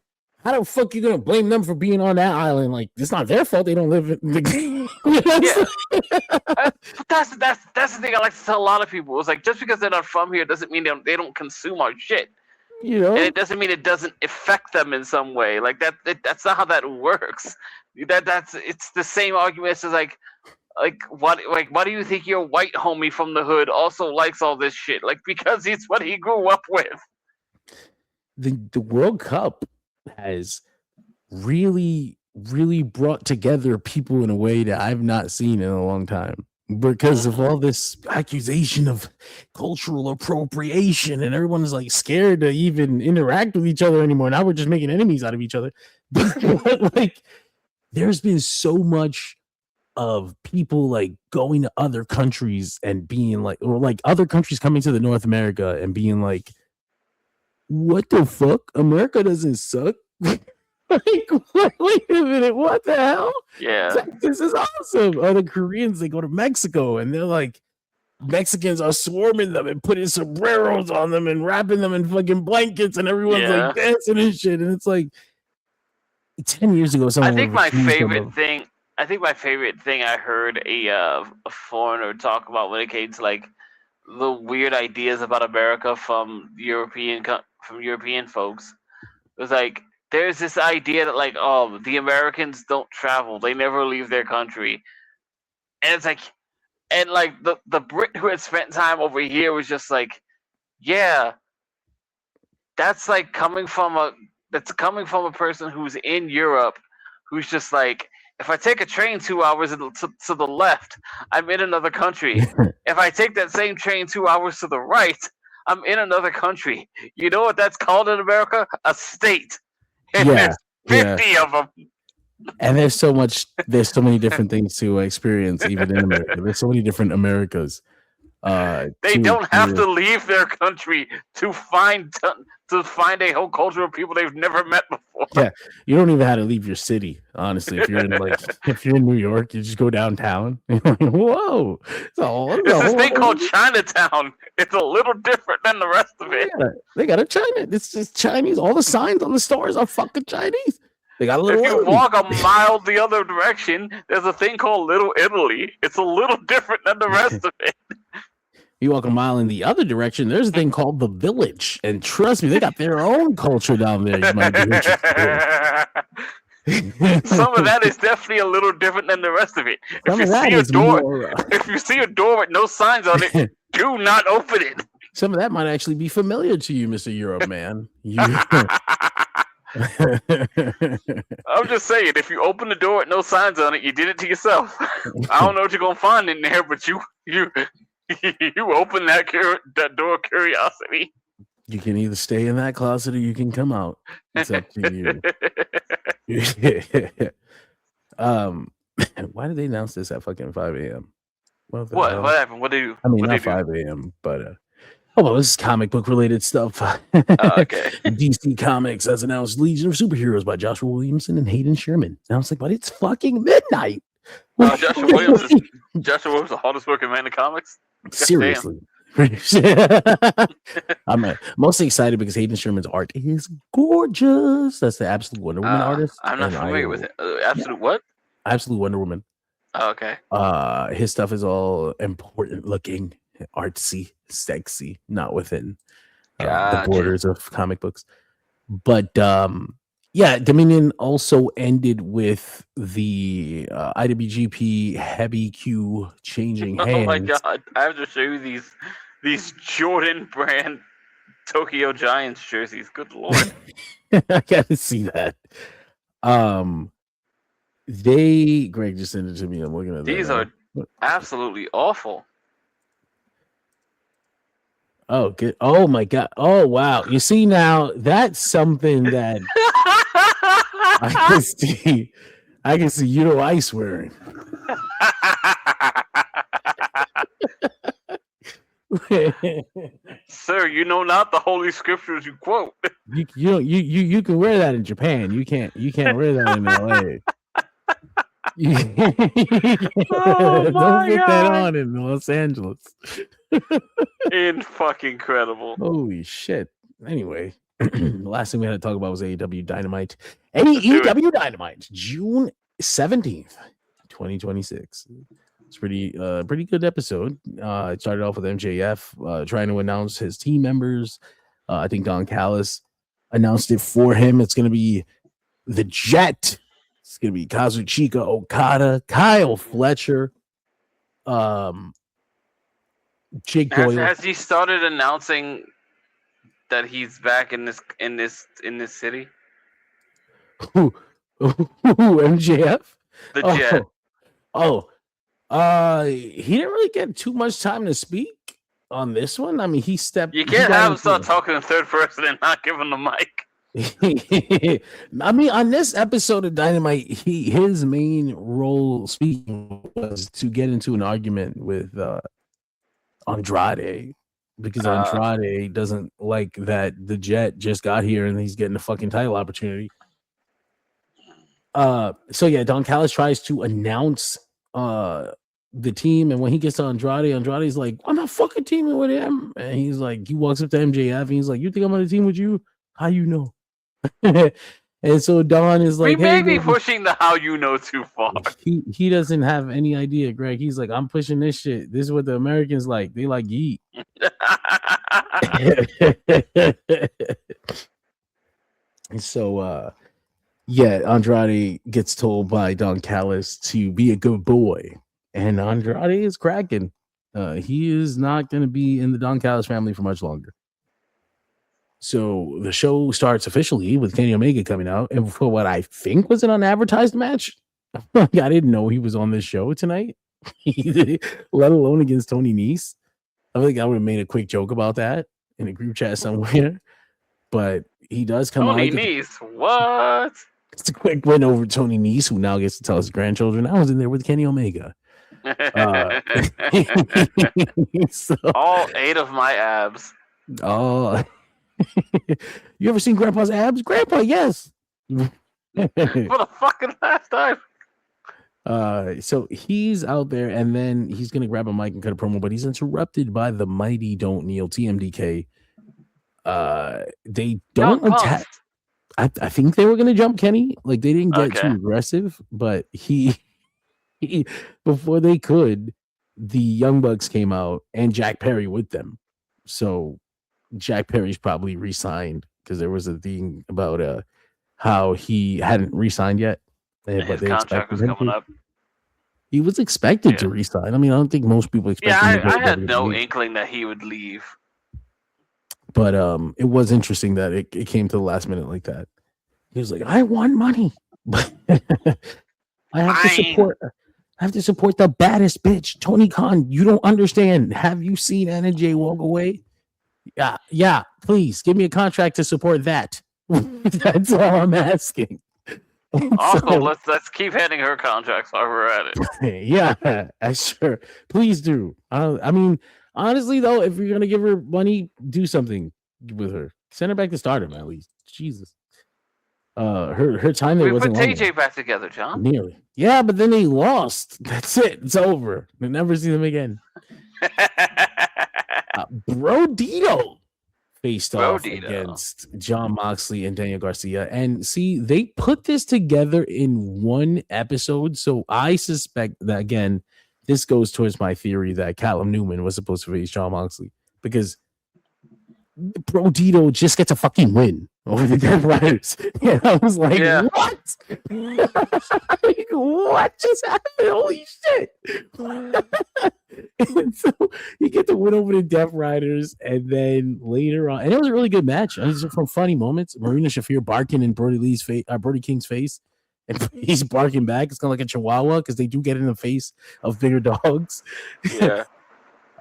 how the fuck you gonna blame them for being on that island? Like, it's not their fault. They don't live in the game. That's the thing I like to tell a lot of people. It's like just because they're not from here doesn't mean they don't consume our shit. You know, and it doesn't mean it doesn't affect them in some way. Like that's not how that works. It's the same argument as like why do you think your white homie from the hood also likes all this shit? Like because it's what he grew up with. The World Cup has really brought together people in a way that I've not seen in a long time. Because of all this accusation of cultural appropriation, and everyone's like scared to even interact with each other anymore. Now we're just making enemies out of each other. But like, there's been so much of people like going to other countries and being like, or like other countries coming to the North America and being like, "What the fuck? America doesn't suck." Like, wait a minute, what the hell? Yeah. Like, this is awesome. Other Koreans, they go to Mexico and they're like, Mexicans are swarming them and putting sombreros on them and wrapping them in fucking blankets, and everyone's like dancing and shit. And it's like 10 years ago, I think my favorite thing I heard a foreigner talk about when it came to like the weird ideas about America from European folks. It was like there's this idea that like, oh, the Americans don't travel, they never leave their country, and it's like, and like the Brit who had spent time over here was just like, yeah, that's like coming from a person who's in Europe, who's just like, if I take a train 2 hours to the left, I'm in another country. If I take that same train 2 hours to the right, I'm in another country. You know what that's called in America? A state. And Yeah, there's 50 of them. And there's so many different things to experience, even in America. There's so many different Americas. They don't have to leave their country to find a whole culture of people they've never met before. Yeah, you don't even have to leave your city. Honestly, if you're in New York, you just go downtown. Whoa, it's this thing called Chinatown. It's a little different than the rest of it. Yeah, they got a China. It's just Chinese. All the signs on the stores are fucking Chinese. They got a little. If you walk a mile the other direction, there's a thing called Little Italy. It's a little different than the rest of it. You walk a mile in the other direction, there's a thing called the Village, and trust me, they got their own culture down there. You might be Some of that is definitely a little different than the rest of it. If you see a door with no signs on it, do not open it. Some of that might actually be familiar to you, Mr. Europe man. I'm just saying, if you open the door with no signs on it, you did it to yourself. I don't know what you're gonna find in there, but you open that door of curiosity. You can either stay in that closet or you can come out. It's up to you. Why did they announce this at fucking 5 a.m.? What happened? What do you? I mean, not 5 a.m., but well, this is comic book related stuff. Okay. DC Comics has announced Legion of Superheroes by Joshua Williamson and Hayden Sherman. And I was like, but it's fucking midnight. Joshua Williams is the hardest working man in comics. Seriously. I'm mostly excited because Hayden Sherman's art is gorgeous. That's the Absolute Wonder Woman artist. I'm not familiar with it. Absolute what? Absolute Wonder Woman. Oh, okay. His stuff is all important looking, artsy, sexy, not within the borders of comic books. But yeah, Dominion also ended with the IWGP Heavy Q changing hands. Oh my god! I have to show you these Jordan brand Tokyo Giants jerseys. Good lord! I gotta see that. Greg just sent it to me. I'm looking at these are absolutely awful. Oh, good. Oh my god. Oh wow. You see now, that's something that I can see Ice wearing. Sir, you know not the holy scriptures you quote. You can wear that in Japan. You can't wear that in LA. Don't put that on in Los Angeles. Fucking incredible. Holy shit. Anyway, the last thing we had to talk about was AEW Dynamite. AEW Dynamite, June 17th, 2026. It's pretty good episode. It started off with MJF trying to announce his team members. I think Don Callis announced it for him. It's going to be the Jet. It's going to be Kazuchika Okada, Kyle Fletcher, Jake Doyle. Has he started announcing that he's back in this city? Who MJF? The Jet. He didn't really get too much time to speak on this one. I mean, he stepped. You can't have him start talking in third person and not give him the mic. I mean, on this episode of Dynamite, his main role speaking was to get into an argument with Andrade, because Andrade doesn't like that the Jet just got here and he's getting a fucking title opportunity. So yeah, Don Callis tries to announce the team, and when he gets to Andrade's like, I'm not fucking teaming with him. And he's like, he walks up to MJF and he's like, you think I'm on a team with you? How you know? And so Don is We like, may hey, be baby. pushing the how you know too far. He doesn't have any idea, Greg. He's like, I'm pushing this shit. This is what the Americans like. They like yeet. And so yeah, Andrade gets told by Don Callis to be a good boy. And Andrade is cracking. He is not going to be in the Don Callis family for much longer. So the show starts officially with Kenny Omega coming out, and for what I think was an unadvertised match. I didn't know he was on this show tonight, let alone against Tony Nese. I think I would have made a quick joke about that in a group chat somewhere, but he does come out. Tony Nese, what? It's a quick win over Tony Nese, who now gets to tell his grandchildren, I was in there with Kenny Omega. So, all 8 of my abs. Oh, you ever seen Grandpa's abs? Grandpa, yes. For the fucking last time. So he's out there, and then he's gonna grab a mic and cut a promo, but he's interrupted by the mighty Don't Kneel, TMDK. They don't attack. I think they were gonna jump Kenny. Like, they didn't get too aggressive, but he before they could, the Young Bucks came out and Jack Perry with them. So Jack Perry's probably re-signed because there was a thing about how he hadn't re-signed yet. But his contract was coming up. He was expected to re-sign. I mean, I don't think most people expect. Yeah, I had no inkling that he would leave. But it was interesting that it came to the last minute like that. He was like, I want money. But I have to support the baddest bitch, Tony Khan. You don't understand. Have you seen Anna Jay walk away? Yeah, please give me a contract to support that. That's all I'm asking. Also, let's keep handing her contracts while we're at it. Yeah, sure. Please do. I mean, honestly, though, if you're gonna give her money, do something with her. Send her back to Stardom at least. Jesus. Her time there wasn't long. We put TJ back together, John. Nearly. Yeah, but then they lost. That's it. It's over. We'll never see them again. Brodito faced off against Jon Moxley and Daniel Garcia. And see, they put this together in one episode. So I suspect that, again, this goes towards my theory that Callum Newman was supposed to face Jon Moxley, because Brodito just gets a fucking win over the Death Riders. Yeah, I was like, what? What just happened? Holy shit. And so you get the win over the Death Riders, and then later on, and it was a really good match. It was from funny moments. Marina Shafir barking in Brody King's face, and he's barking back. It's kind of like a chihuahua because they do get in the face of bigger dogs. Yeah.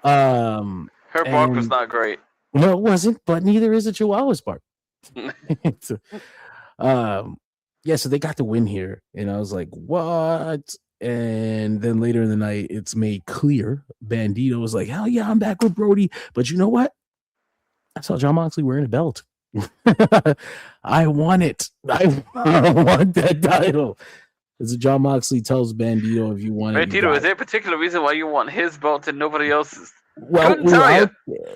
Her bark was not great. No, it wasn't, but neither is a chihuahua's bark. So, so they got the win here, and I was like, what? And then later in the night, it's made clear Bandito was like, hell yeah, I'm back with Brody. But you know what? I saw Jon Moxley wearing a belt. I want it. I want that title. As Jon Moxley tells Bandito, if you want it. Bandito, is there a particular reason why you want his belt and nobody else's? Well,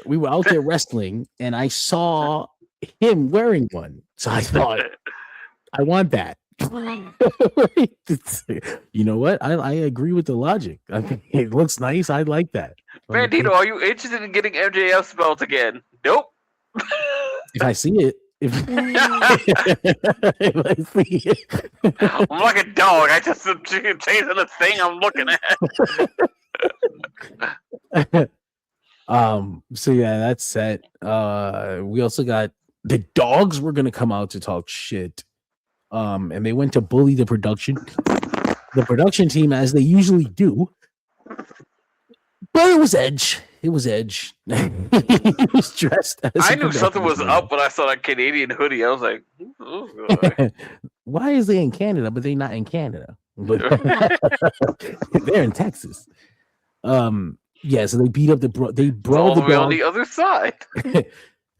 we were out there wrestling, and I saw him wearing one. So I thought, I want that. You know what? I agree with the logic. I mean, it looks nice. I like that. Bandito, are you interested in getting MJF's belt again? Nope. If I see it. If I see it. I'm like a dog. I just am chasing the thing I'm looking at. So yeah, that's set. We also got the dogs were gonna come out to talk shit. And they went to bully the production team, as they usually do. But it was Edge. He was dressed as I knew something was up when I saw that Canadian hoodie. I was like, why is they in Canada, but they not in Canada? But they're in Texas. Yeah, so they beat up they brawled all the way on the other side.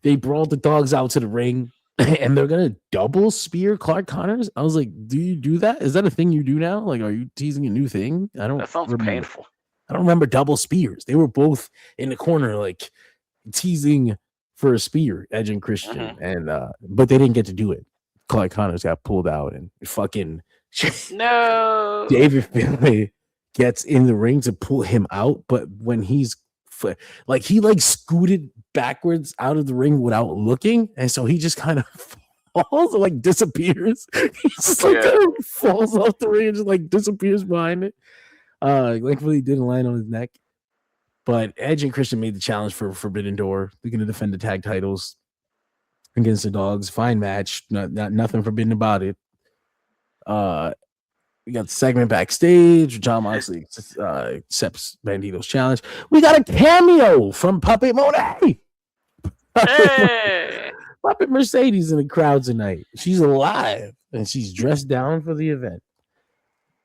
They brawled the dogs out to the ring, and they're gonna double spear Clark Connors. I was like, do you do that? Is that a thing you do now? Like, are you teasing a new thing? That sounds painful. I don't remember double spears. They were both in the corner, like teasing for a spear, Edge and Christian, and but they didn't get to do it. Clark Connors got pulled out and fucking No. David Finlay gets in the ring to pull him out, but when he's like he like scooted backwards out of the ring without looking, and so he just kind of falls and like disappears. He just like kind of falls off the ring and just like disappears behind it. Thankfully, he didn't land on his neck. But Edge and Christian made the challenge for Forbidden Door. They're gonna defend the tag titles against the Dogs. Fine match, nothing forbidden about it. We got the segment backstage. John Moxley accepts Bandito's challenge. We got a cameo from Puppet Monet. Hey. Puppet Mercedes in the crowd tonight. She's alive and she's dressed down for the event.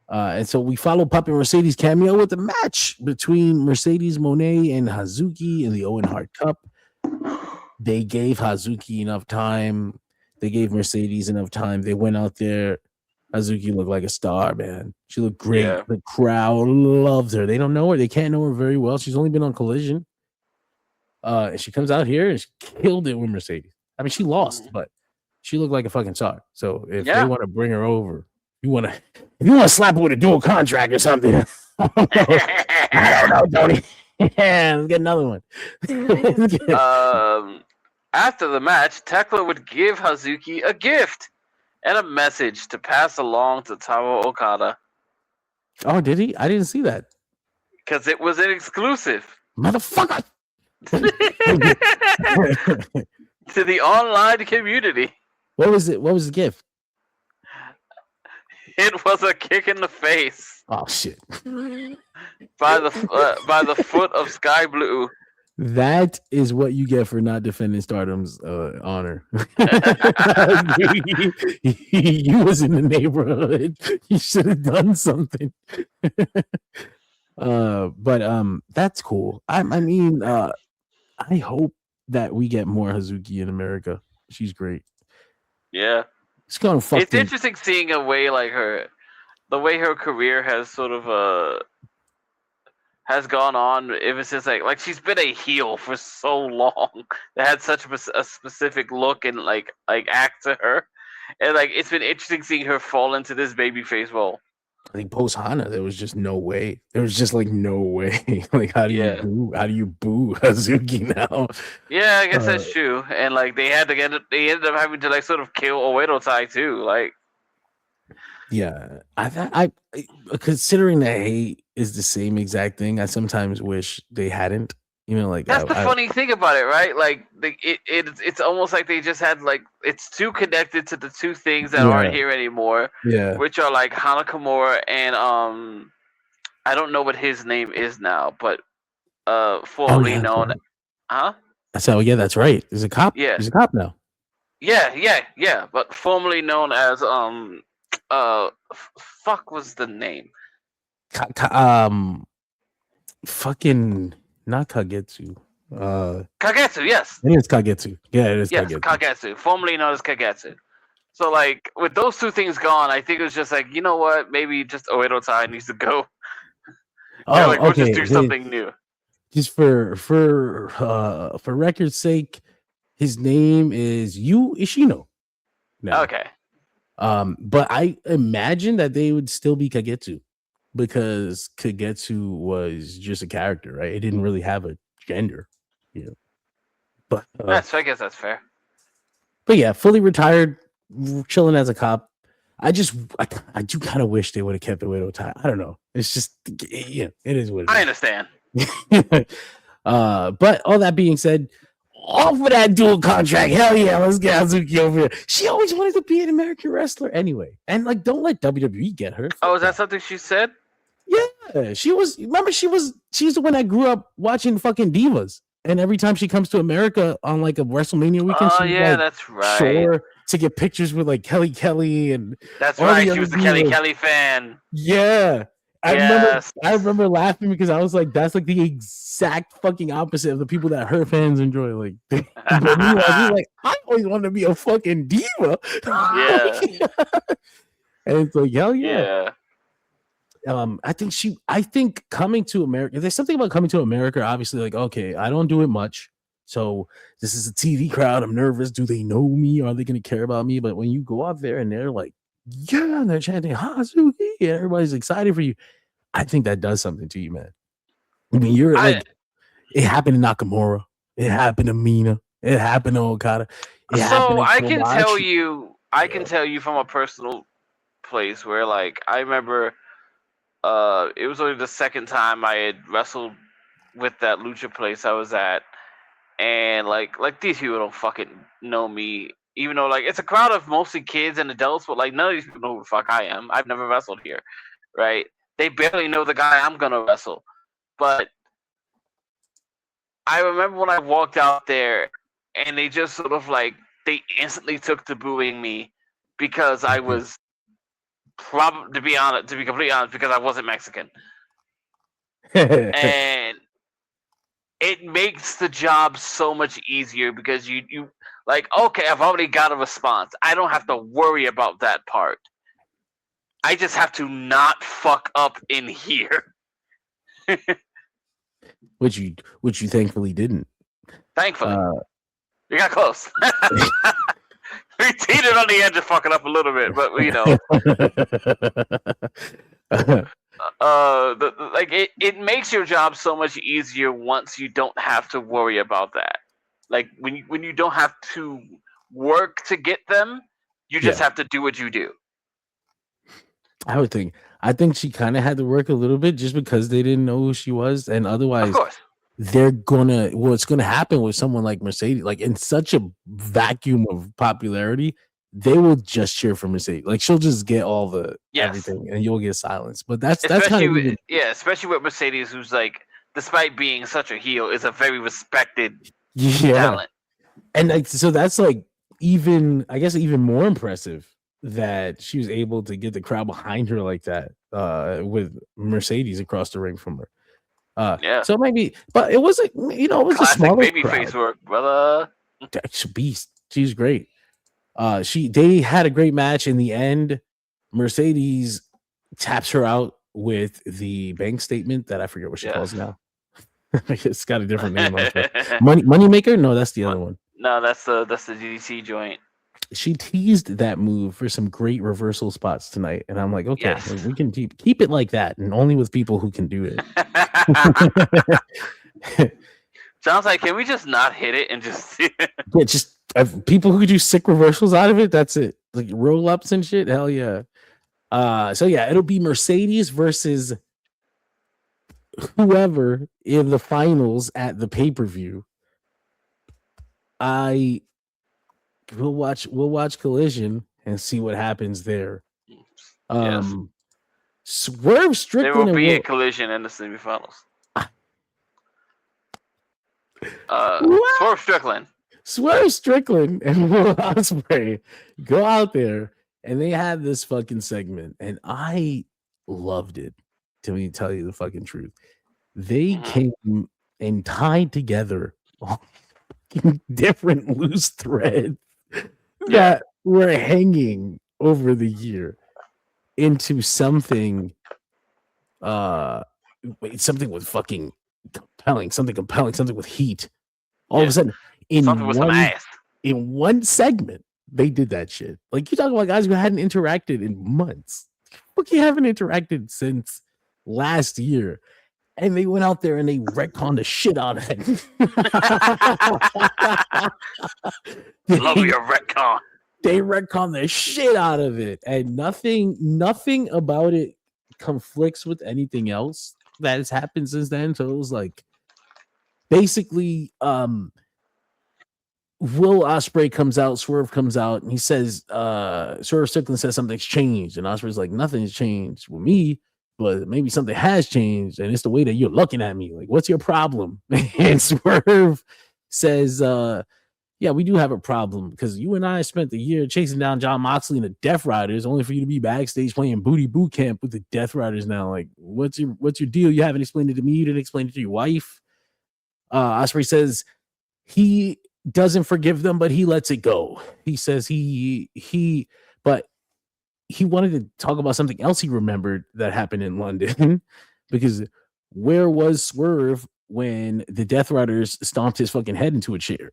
And so we follow Puppet Mercedes cameo with the match between Mercedes Monet and Hazuki in the Owen Hart Cup. They gave Hazuki enough time. They gave Mercedes enough time. They went out there. Hazuki looked like a star, man. She looked great. Yeah. The crowd loves her. They don't know her. They can't know her very well. She's only been on Collision. And she comes out here and she killed it with Mercedes. I mean, she lost, but she looked like a fucking star. So if they want to bring her over, if you want to slap her with a dual contract or something, I don't know, Tony. Yeah, let's get another one. After the match, Tekla would give Hazuki a gift and a message to pass along to Taro Okada. Oh, did he? I didn't see that. Because it was an exclusive. Motherfucker! To the online community. What was it? What was the gift? It was a kick in the face. Oh, shit. By the foot of Sky Blue. That is what you get for not defending Stardom's honor. You was in the neighborhood. You should have done something. But that's cool. I mean, I hope that we get more Hazuki in America. She's great. Yeah. It's interesting seeing a way like the way her career has sort of has gone on ever since like she's been a heel for so long. They had such a specific look and like act to her, and like it's been interesting seeing her fall into this babyface role. I think post Hana, there was just no way. There was just like no way. Like how do you boo Hazuki now? Yeah, I guess that's true. And like they ended up having to like sort of kill Oedo Tai too. Like yeah, I considering that hate is the same exact thing, I sometimes wish they hadn't. You know, like that's the funny thing about it, right? Like it's almost like they just had like it's too connected to the two things that aren't here anymore. Yeah, which are like Hana Kimura and I don't know what his name is now, but formerly known, huh? So yeah, that's right. There's a cop. Yeah, there's a cop now. Yeah, but formerly known as fuck was the name? Fucking not Kagetsu. Kagetsu, yes. It is Kagetsu. Yeah, it is Kagetsu. Kagetsu, formerly known as Kagetsu. So like with those two things gone, I think it was just like, you know what, maybe just Oedo Tai needs to go. We'll just do something new. Just for record's sake, his name is Yu Ishino. Now. Okay. But I imagine that they would still be Kagetsu because Kagetsu was just a character, right? It didn't really have a gender, you know. But I guess that's fair. But yeah, fully retired, chilling as a cop. I do kind of wish they would have kept the Oedo Tai. I don't know. It's just it is what it is. I understand. But all that being said, off of that dual contract, hell yeah, let's get Hazuki over here. She always wanted to be an American wrestler anyway, and like, don't let WWE get her. Oh, is that something she said? Yeah, she was. Remember, she's the one that grew up watching fucking Divas, and every time she comes to America on like a WrestleMania weekend, that's right. Sure, to get pictures with like Kelly and that's right. She was the Kelly fan. Yeah. I remember laughing because I was like, that's like the exact fucking opposite of the people that her fans enjoy. Like, I always wanted to be a fucking diva. Yeah. And it's like, hell yeah. I think coming to America, there's something about coming to America, obviously, like, okay, I don't do it much. So this is a TV crowd. I'm nervous. Do they know me? Are they going to care about me? But when you go out there and they're like, yeah, and they're chanting Hazuki, and everybody's excited for you, I think that does something to you, man. I mean, you're like, it happened to Nakamura. It happened to Mina. It happened to Okada. So I can tell you, from a personal place where, like, I remember it was only the second time I had wrestled with that lucha place I was at, and like these people don't fucking know me, even though like it's a crowd of mostly kids and adults, but like none of these people know who the fuck I am. I've never wrestled here, right? They barely know the guy I'm gonna wrestle. But I remember when I walked out there and they just sort of like, they instantly took to booing me because I was to be completely honest, because I wasn't Mexican. And it makes the job so much easier because you like, okay, I've already got a response. I don't have to worry about that part. I just have to not fuck up in here. Which you thankfully didn't. Thankfully. You got close. We teetered on the edge of fucking up a little bit, but you know. It makes your job so much easier once you don't have to worry about that. Like when you don't have to work to get them, you just have to do what you do. I think she kind of had to work a little bit just because they didn't know who she was, and otherwise, what's gonna happen with someone like Mercedes, like in such a vacuum of popularity, they will just cheer for Mercedes. Like she'll just get all the everything, and you'll get silence. But that's kind of especially with Mercedes, who's like, despite being such a heel, is a very respected talent. And like, so that's like even more impressive that she was able to get the crowd behind her like that, with Mercedes across the ring from her. So maybe, but it wasn't, it was classic a smaller baby face work, brother. Beast. She's great. They had a great match. In the end, Mercedes taps her out with the bank statement that I forget what she calls now. It's got a different name on it. Money Maker? No, that's the other one. No, that's the DDC joint. She teased that move for some great reversal spots tonight, and I'm like, okay, we can keep it like that, and only with people who can do it. Sounds like, can we just not hit it and just just people who do sick reversals out of it? That's it, like roll ups and shit. Hell yeah. So yeah, it'll be Mercedes versus whoever in the finals at the pay-per-view. We'll watch Collision and see what happens there. Swerve Strickland. There will be a Collision in the semifinals. Swerve Strickland and Will Ospreay go out there, and they had this fucking segment, and I loved it. To tell you the fucking truth, they came and tied together all different loose threads that were hanging over the year into something with fucking compelling, something with heat. All of a sudden, in one segment, they did that shit. Like, you talking about guys who hadn't interacted in months. Look, you haven't interacted since last year. And they went out there and they retconned the shit out of it. Love your retcon. They retconned the shit out of it. And nothing about it conflicts with anything else that has happened since then. So it was like, basically, Will Ospreay comes out, Swerve comes out, and he says, Swerve Strickland says something's changed. And Ospreay's like, nothing's changed with me. But maybe something has changed, and it's the way that you're looking at me. Like, what's your problem? And Swerve says, yeah, we do have a problem because you and I spent the year chasing down Jon Moxley and the Death Riders, only for you to be backstage playing booty boot camp with the Death Riders now. Like, what's your deal? You haven't explained it to me. You didn't explain it to your wife. Ospreay says he doesn't forgive them, but he lets it go. He says but he wanted to talk about something else he remembered that happened in London because where was Swerve when the Death Riders stomped his fucking head into a chair.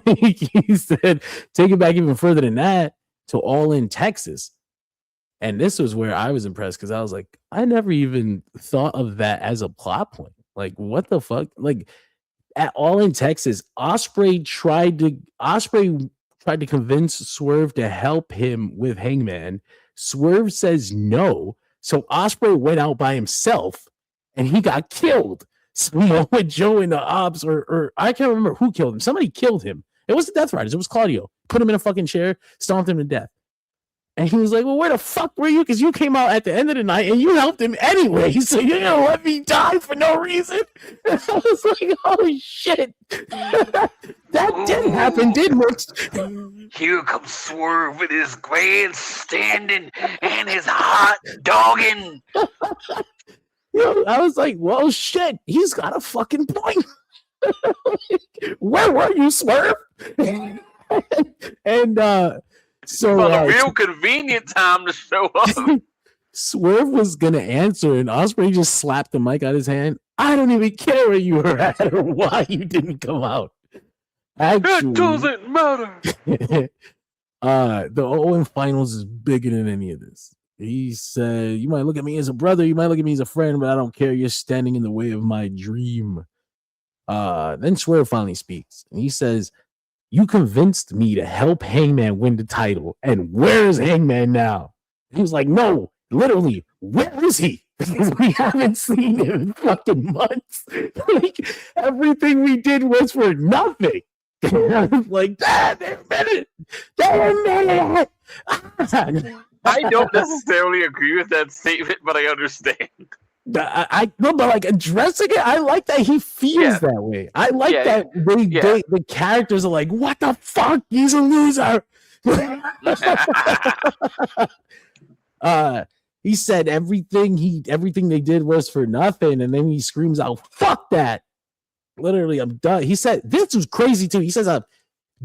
He said, take it back even further than that to All In Texas. And this was where I was impressed because I was like, I never even thought of that as a plot point. Like, what the fuck? Like, at All In Texas, Osprey tried to convince Swerve to help him with Hangman. Swerve says no. So Osprey went out by himself and he got killed. So with Joe and the Ops, or I can't remember who killed him. Somebody killed him. It was the Death Riders. It was Claudio. Put him in a fucking chair, stomped him to death. And he was like, well, where the fuck were you? Because you came out at the end of the night and you helped him anyway. So you're going to let me die for no reason? I was like, oh, shit. That didn't happen, didn't it? Here comes Swerve with his grandstanding and his hot dogging. I was like, well, shit. He's got a fucking point. Where were you, Swerve? And so a real convenient time to show up. Swerve was gonna answer, and Osprey just slapped the mic out of his hand. I don't even care where you were at or why you didn't come out. Actually, it doesn't matter. The Owen finals is bigger than any of this. He said, you might look at me as a brother, you might look at me as a friend, but I don't care. You're standing in the way of my dream. Then Swerve finally speaks, and he says, you convinced me to help Hangman win the title, and where is Hangman now? He was like, no, literally, where is he? Because we haven't seen him in fucking months. Like, everything we did was for nothing. I was like, they admit it. I don't necessarily agree with that statement, but I understand. I no, but like addressing it, I like that he feels that way. I like that the characters are like, what the fuck? He's a loser. He said everything they did was for nothing, and then he screams out, fuck that. Literally, I'm done. He said this was crazy too. He says, I'm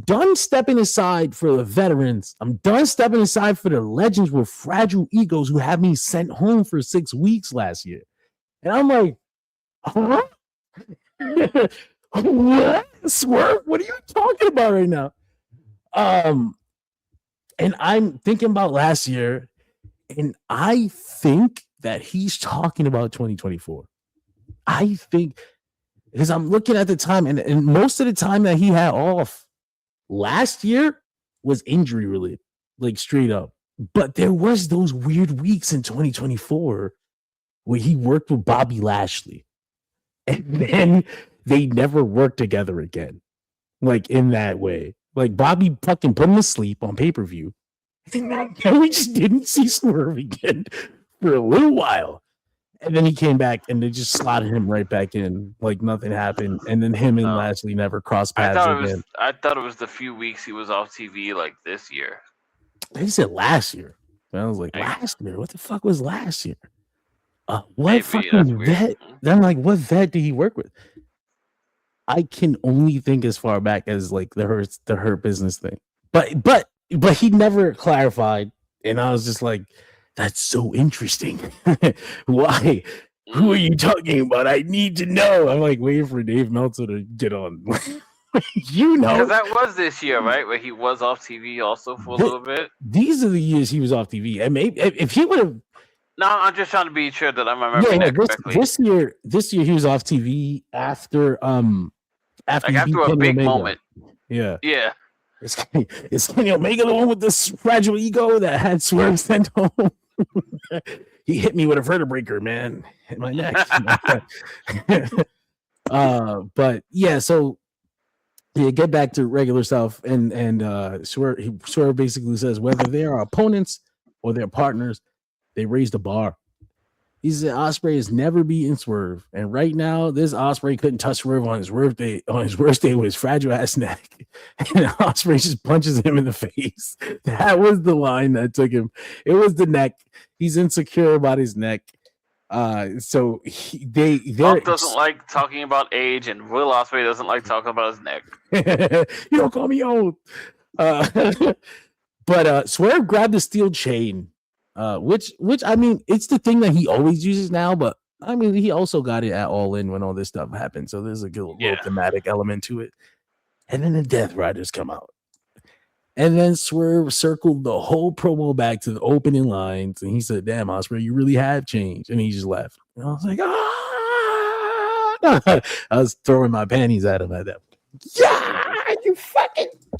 done stepping aside for the veterans. I'm done stepping aside for the legends with fragile egos who had me sent home for 6 weeks last year. And I'm like, huh? What? Swerve? What are you talking about right now? And I'm thinking about last year, and I think that he's talking about 2024. I think, because I'm looking at the time, and most of the time that he had off last year was injury related, like straight up. But there was those weird weeks in 2024 where he worked with Bobby Lashley, and then they never worked together again, like in that way. Like Bobby fucking put him to sleep on pay-per-view, and we just didn't see Swerve again for a little while. And then he came back and they just slotted him right back in like nothing happened. And then him and Lashley never crossed paths again. I thought it was the few weeks he was off TV like this year. They said last year. And I was like, last year? What the fuck was last year? What Maybe, fucking vet? Then like, what vet did he work with? I can only think as far back as like the Hurt Business thing. But he never clarified. And I was just like, that's so interesting. Why? Who are you talking about? I need to know. I'm like waiting for Dave Meltzer to get on. You know. Because that was this year, right? Where he was off TV also for a little bit. These are the years he was off TV. And maybe if he would have. No, I'm just trying to be sure that I'm remembering that correctly. This year he was off TV after after a big moment. Yeah. Yeah. Is Kenny Omega the one with this fragile ego that had Swerve sent home? He hit me with a vertebraker, man. Hit my neck. But yeah, so get back to regular stuff, and Swerve basically says whether they are opponents or their partners, they raise the bar. He said Osprey has never beaten Swerve, and right now this Osprey couldn't touch Swerve on his worst day with his fragile ass neck, and Osprey just punches him in the face. That was the line that took him. It was the neck. He's insecure about his neck. So Punk doesn't like talking about age, and Will Ospreay doesn't like talking about his neck. You don't call me old. But Swerve grabbed the steel chain. Which I mean, it's the thing that he always uses now, but I mean, he also got it at All In when all this stuff happened, so there's a good little Yeah. thematic element to it. And then the Death Riders come out. And then Swerve circled the whole promo back to the opening lines, and he said, "Damn, Ospreay, you really have changed." And he just left. And I was like, "Ah!" I was throwing my panties at him at that point. Yeah,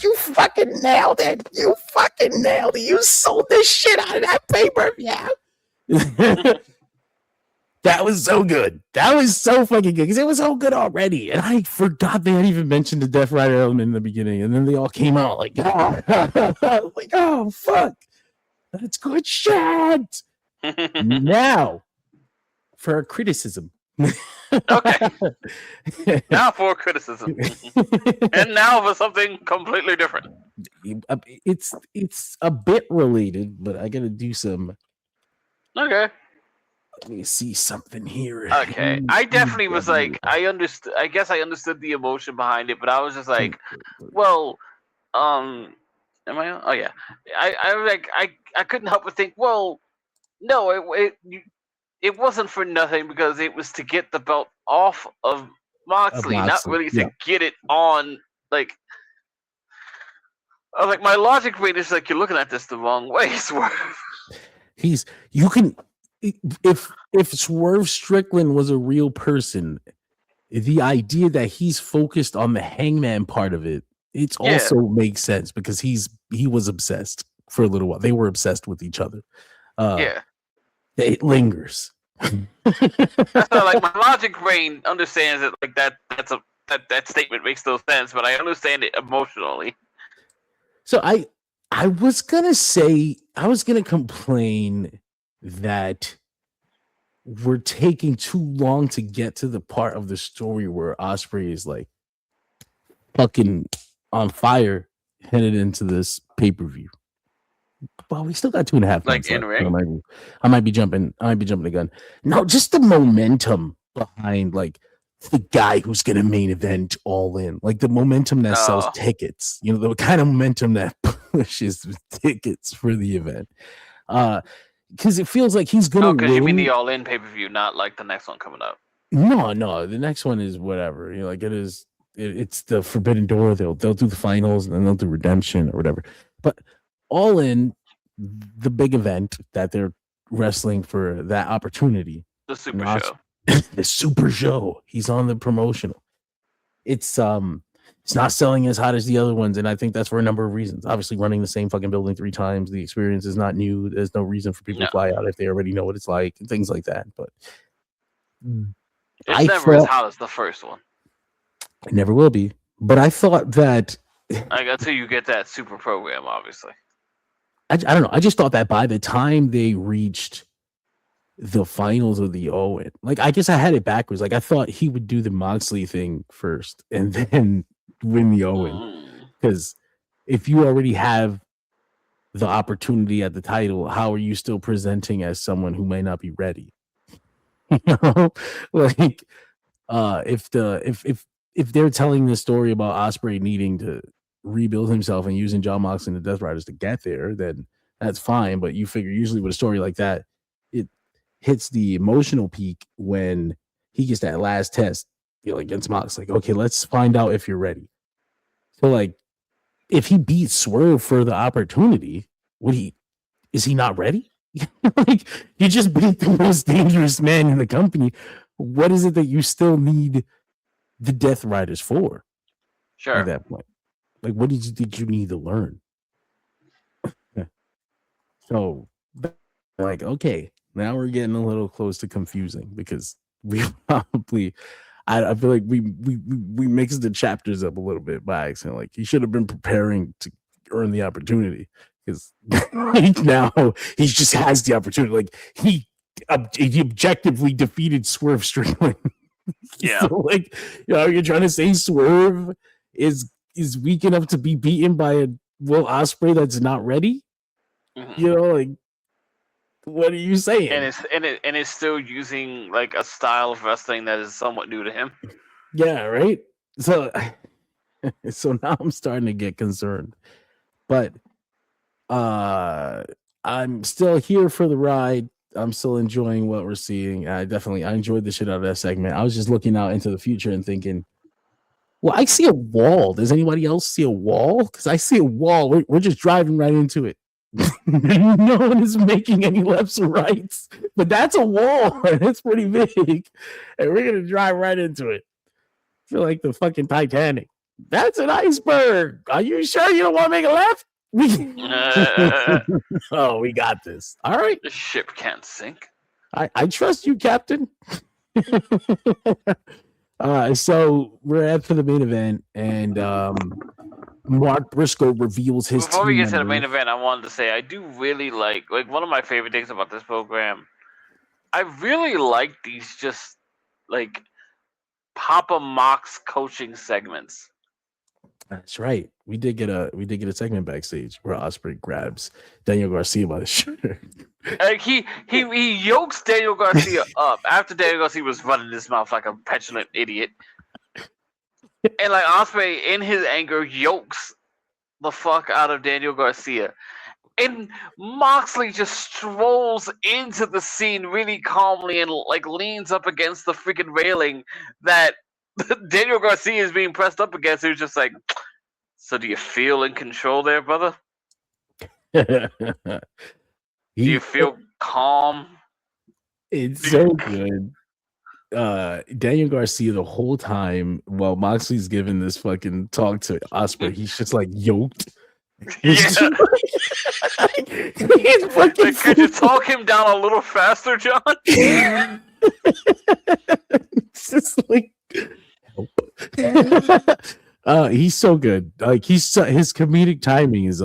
you fucking nailed it. You fucking nailed it. You sold the shit out of that pay-per-view. That was so good. That was so fucking good because it was so good already. And I forgot they had even mentioned the Death Rider element in the beginning. And then they all came out like, like, oh, fuck. That's good shit. Now, for a criticism. Okay. Now for criticism. And now for something completely different. It's a bit related, but I got to do some. Okay. Let me see something here. Okay. I definitely was like, I guess I understood the emotion behind it, but I was just like, well, am I on? Oh yeah. I was like, I couldn't help but think, well, no, it wasn't for nothing because it was to get the belt off of Moxley, not really to get it on. Like, I was like, my logic brain is like, you're looking at this the wrong way, Swerve. If Swerve Strickland was a real person, the idea that he's focused on the Hangman part of it, also makes sense because he was obsessed for a little while. They were obsessed with each other. It lingers. That's not like my logic brain understands it like that. That statement makes no sense, but I understand it emotionally. So I was gonna complain that we're taking too long to get to the part of the story where Ospreay is like fucking on fire headed into this pay-per-view. Well, we still got 2.5 months left. I might be jumping the gun. No, just the momentum behind like the guy who's gonna main event All In, like the momentum that sells tickets. You know, the kind of momentum that pushes tickets for the event. Because it feels like he's gonna. Because you mean the All In pay-per-view, not like the next one coming up. No, the next one is whatever. You know, like it's the Forbidden Door. They'll do the finals and then they'll do Redemption or whatever. But All In, the big event that they're wrestling for that opportunity. The Super Show. The Super Show. He's on the promotional. It's not selling as hot as the other ones, and I think that's for a number of reasons. Obviously, running the same fucking building 3 times, the experience is not new. There's no reason for people to fly out if they already know what it's like and things like that. But it's never as hot as the first one. It never will be. But I thought that until you get that super program, obviously. I don't know. I just thought that by the time they reached the finals of the Owen, like I guess I had it backwards. Like I thought he would do the Moxley thing first and then win the Owen. Because if you already have the opportunity at the title, how are you still presenting as someone who may not be ready? You know, like if they're telling the story about Ospreay needing to rebuild himself and using Jon Moxley and the Death Riders to get there, then that's fine. But you figure usually with a story like that, it hits the emotional peak when he gets that last test, you know, against Mox. Like, okay, let's find out if you're ready. So, like, if he beats Swerve for the opportunity, is he not ready? Like, you just beat the most dangerous man in the company. What is it that you still need the Death Riders for? Sure. At that point, like, what did you need to learn? So, like, okay, now we're getting a little close to confusing because we probably, I feel like we mixed the chapters up a little bit by accident. Like he should have been preparing to earn the opportunity because now he just has the opportunity. Like he objectively defeated Swerve Strickland. Yeah. So, like, you know, you're trying to say Swerve is weak enough to be beaten by a Will Ospreay that's not ready? Mm-hmm. You know, like, what are you saying? And it's still using like a style of wrestling that is somewhat new to him. Yeah, right. So now I'm starting to get concerned, but I'm still here for the ride. I'm still enjoying what we're seeing. I enjoyed the shit out of that segment. I was just looking out into the future and thinking, well, I see a wall. Does anybody else see a wall? Because I see a wall. We're just driving right into it. No one is making any lefts or rights, but that's a wall, and it's pretty big, and we're gonna drive right into it. I feel like the fucking Titanic. That's an iceberg. Are you sure you don't want to make a left? Oh, we got this. All right. The ship can't sink. I trust you, Captain. So we're at for the main event, and Mark Briscoe reveals his. Before we get to the main event, I wanted to say I do really like one of my favorite things about this program. I really like these just like Papa Mox coaching segments. That's right. We did get a segment backstage where Ospreay grabs Daniel Garcia by the shirt. Like he yokes Daniel Garcia up after Daniel Garcia was running his mouth like a petulant idiot. And like Ospreay in his anger yokes the fuck out of Daniel Garcia. And Moxley just strolls into the scene really calmly and like leans up against the freaking railing that Daniel Garcia is being pressed up against. He was just like, so do you feel in control there, brother? Do you feel calm? It's so good. Daniel Garcia the whole time while Moxley's giving this fucking talk to Ospreay, he's just like yoked. Yeah. Could you talk him down a little faster, John? It's just like help. He's so good. Like his comedic timing is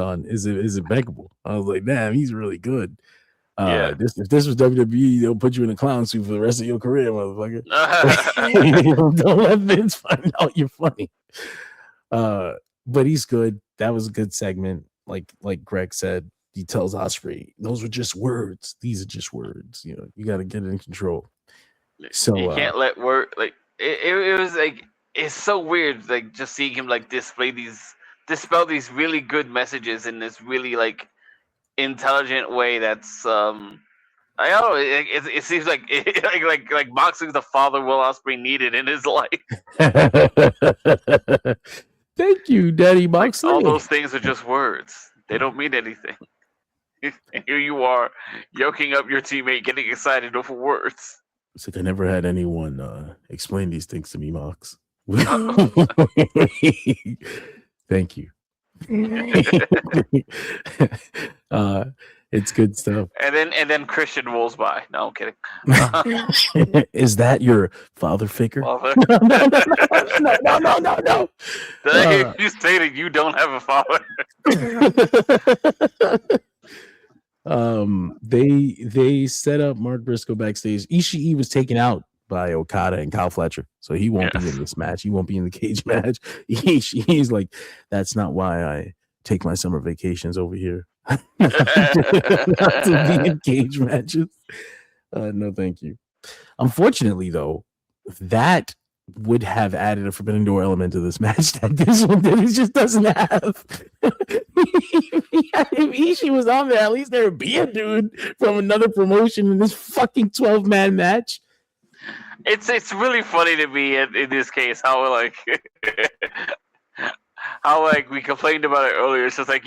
impeccable. I was like, damn, he's really good. If this was WWE, they'll put you in a clown suit for the rest of your career, motherfucker. Don't let Vince find out you're funny. But he's good. That was a good segment. Like Greg said, he tells Ospreay, those were just words. These are just words. You know, you got to get in control. So you can't let word like it was like it's so weird. Like just seeing him like dispel these really good messages in this really like intelligent way. That's I don't know. It seems like like Moxley's the father Will Ospreay needed in his life. Thank you, Daddy Moxley. All those things are just words. They don't mean anything. And here you are, yoking up your teammate, getting excited over words. It's like I never had anyone explain these things to me, Mox. Thank you. It's good stuff. And then Christian rolls by. No, I'm kidding. Is that your father figure? Father? No. Did I hear you say that you don't have a father? They set up Mark Briscoe backstage. Ishii was taken out by Okada and Kyle Fletcher, so he won't be in this match. He won't be in the cage match. He's like, that's not why I take my summer vacations over here. Not to be in cage matches. No, thank you. Unfortunately, though, that would have added a Forbidden Door element to this match that this one just doesn't have. If Ishii was on there, at least there would be a dude from another promotion in this fucking 12-man match. It's really funny to me in this case how like how like we complained about it earlier. It's just like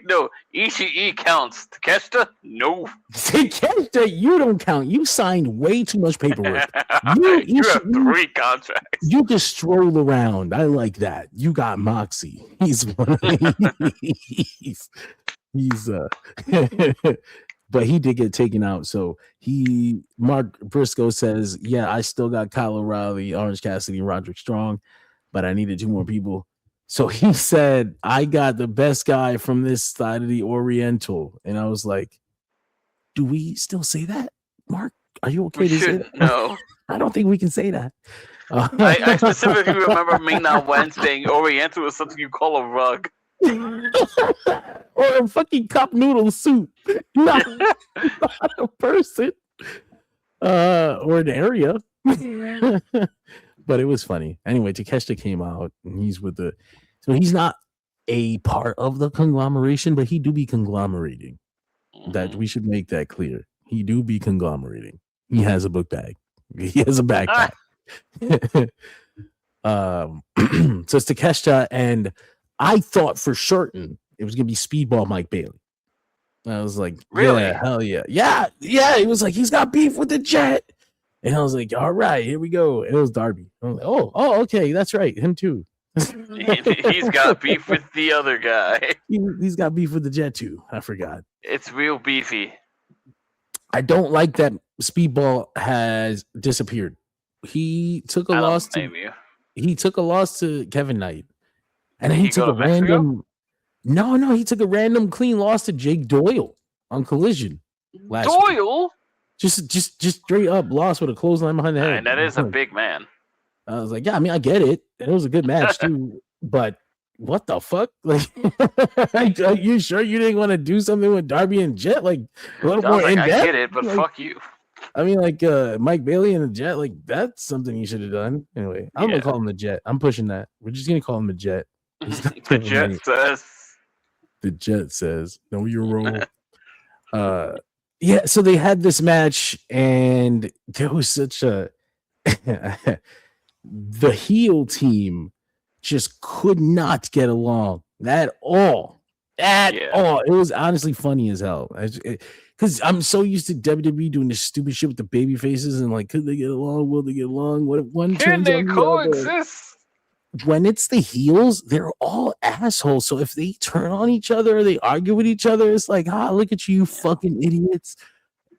no, Ishii counts. Takeshita, no. Takeshita, you don't count. You signed way too much paperwork. You have 3 contracts. You just stroll around. I like that. You got Moxie. He's one of he's but he did get taken out. So Mark Briscoe says, yeah, I still got Kyle O'Reilly, Orange Cassidy, and Roderick Strong, but I needed 2 more people. So he said, I got the best guy from this side of the Oriental. And I was like, do we still say that, Mark? Are you okay to say that? No. I don't think we can say that. I specifically remember Ming-Na Wen saying Oriental is something you call a rug. Or a fucking cup noodle soup. Not a person. Or an area. But it was funny. Anyway, Takeshita came out and he's so he's not a part of the conglomeration, but he do be conglomerating. That we should make that clear. He do be conglomerating. He has a book bag. He has a backpack. So it's Takeshita, and I thought for certain it was gonna be Speedball Mike Bailey. I was like, Really? yeah, hell yeah. Yeah. He was like, he's got beef with the Jet. And I was like, all right, here we go. And it was Darby. I was like, oh, okay, that's right. Him too. He's got beef with the other guy. He's got beef with the Jet too. I forgot. It's real beefy. I don't like that Speedball has disappeared. He took a loss to Kevin Knight. And then he took a random he took a random clean loss to Jake Doyle on Collision last Doyle? week. Just straight up lost with a clothesline behind the head. And that is a big man. I was like, yeah, I mean, I get it. It was a good match too, but what the fuck? Like, are you sure you didn't want to do something with Darby and Jet? Like, a little more in depth? I get it, but like, fuck you. I mean, like Mike Bailey and the Jet, like that's something you should have done. Anyway, I'm gonna call him the Jet. I'm pushing that. We're just gonna call him the Jet. The Jet says. The Jet says, know your role. Yeah, so they had this match, and there was such a the heel team just could not get along at all. It was honestly funny as hell. Because I'm so used to WWE doing this stupid shit with the baby faces and like, could they get along? Will they get along? What if one can they coexist? When it's the heels, they're all assholes. So if they turn on each other or they argue with each other, it's like, look at you fucking idiots.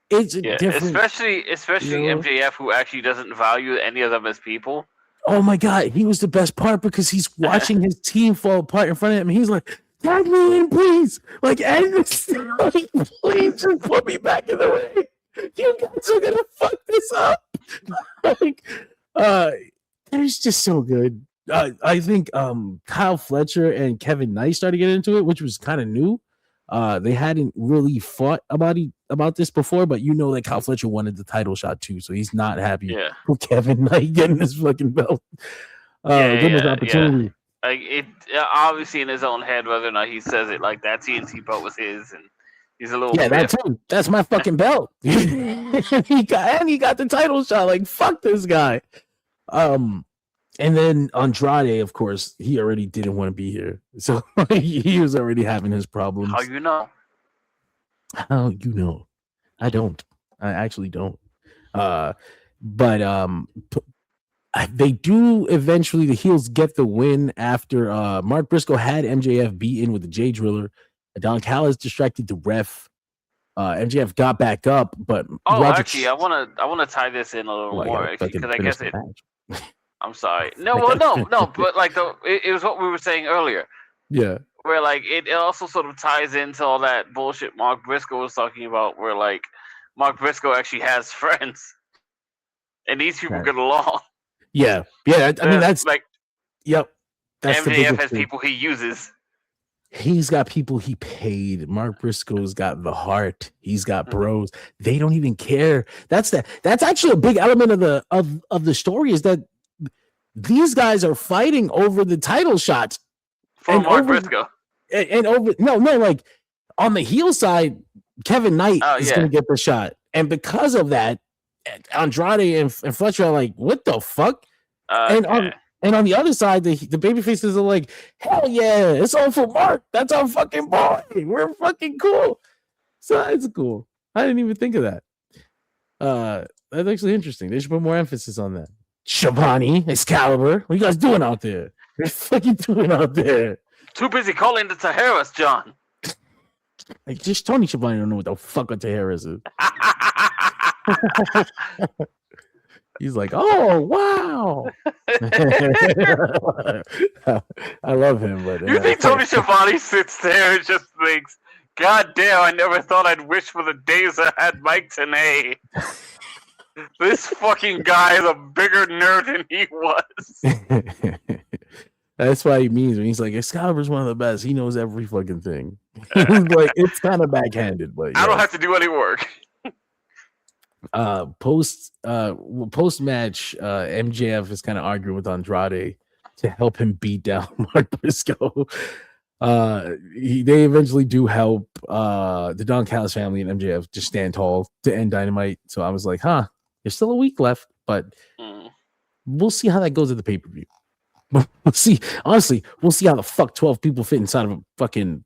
It's different, especially MJF, who actually doesn't value any of them as people. Oh my god, he was the best part because he's watching his team fall apart in front of him. He's like, tag me in, please. Like, end this. Like, please just put me back in the ring. You guys are gonna fuck this up. Like, it's just so good. I think Kyle Fletcher and Kevin Knight started getting into it, which was kind of new. They hadn't really fought about this before, but you know that Kyle Fletcher wanted the title shot too, so he's not happy with Kevin Knight getting this fucking belt. Opportunity. Like it obviously in his own head, whether or not he says it like that TNT belt was his, and he's a little that too. That's my fucking belt. he got the title shot. Like, fuck this guy. And then Andrade, of course, he already didn't want to be here. So he was already having his problems. How you know? How you know? I don't. I actually don't. But they do eventually, the heels get the win after Mark Briscoe had MJF beaten with the J Driller. Don Callis distracted the ref. MJF got back up, but actually, I want to tie this in a little more because I guess it. I'm sorry. No, but like it was what we were saying earlier. Yeah. Where like it also sort of ties into all that bullshit Mark Briscoe was talking about, where like Mark Briscoe actually has friends, and these people get along. Yeah. I mean that's like, yep. That's MJF has people he uses. He's got people he paid. Mark Briscoe's got the heart. He's got bros. They don't even care. That's actually a big element of the story, is that these guys are fighting over the title shots for Mark Briscoe. And over like on the heel side, Kevin Knight is going to get the shot, and because of that, Andrade and Fletcher are like, "What the fuck?" And on the other side, the baby faces are like, "Hell yeah, it's all for Mark. That's our fucking boy. We're fucking cool." So it's cool. I didn't even think of that. That's actually interesting. They should put more emphasis on that. Shabani, Excalibur, what are you guys doing out there? What are you fucking doing out there? Too busy calling the Taharas, John. Like, just Tony Schiavone don't know what the fuck a Taharas is. He's like, oh wow. I love him, but you think Tony Schiavone sits there and just thinks, God damn, I never thought I'd wish for the days I had Mike Tenay. This fucking guy is a bigger nerd than he was. That's why he means when he's like, Excalibur's one of the best. He knows every fucking thing. Like, it's kind of backhanded, but I don't have to do any work. Post match, MJF is kind of arguing with Andrade to help him beat down Mark Briscoe. They eventually do help the Don Callis family and MJF just stand tall to end Dynamite. So I was like, huh, there's still a week left, but we'll see how that goes at the pay-per-view. We'll see. Honestly, we'll see how the fuck 12 people fit inside of a fucking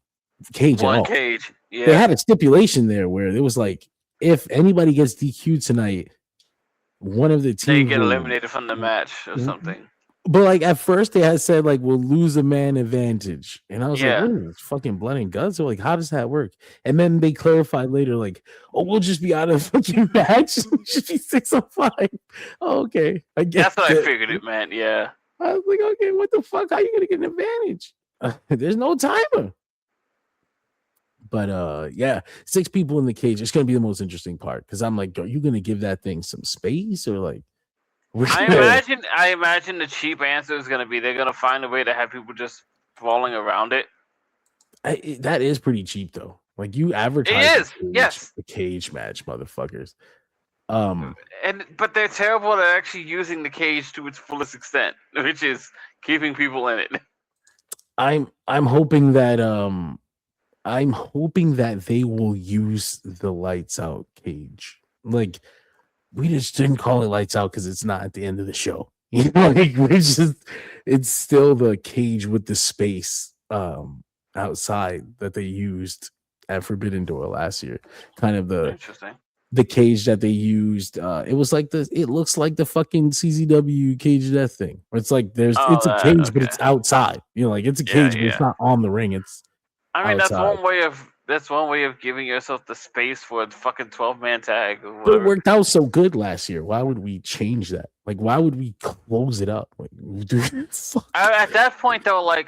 cage at One all. cage. Yeah. They had a stipulation there where it was like, if anybody gets DQ'd tonight, one of the teams They get will- eliminated from the match or something. But like at first they had said like we'll lose a man advantage, and I was Yeah. like, "What, fucking blood and guts?" Or like, how does that work? And then they clarified later, like, "Oh, we'll just be out of the fucking match. We should be 605." Oh, okay, I guess That's what I figured it meant. Yeah. I was like, okay, what the fuck? How you gonna get an advantage? There's no timer. But yeah, 6 people in the cage. It's gonna be the most interesting part because I'm like, are you gonna give that thing some space or like? I imagine the cheap answer is gonna be they're gonna find a way to have people just falling around it. That is pretty cheap though. Like you advertise yes. the cage match, motherfuckers. But they're terrible at actually using the cage to its fullest extent, which is keeping people in it. I'm hoping that they will use the lights out cage. Like we just didn't call it lights out because it's not at the end of the show. You know, like it's still the cage with the space outside that they used at Forbidden Door last year. Kind of the cage that they used. It looks like the fucking CZW cage death thing. Where it's like it's a cage, but it's outside. You know, like it's a cage, but it's not on the ring. It's outside. That's one way of giving yourself the space for a fucking 12-man tag. Or but it worked out so good last year. Why would we change that? Like, why would we close it up? Like, at that point, though, like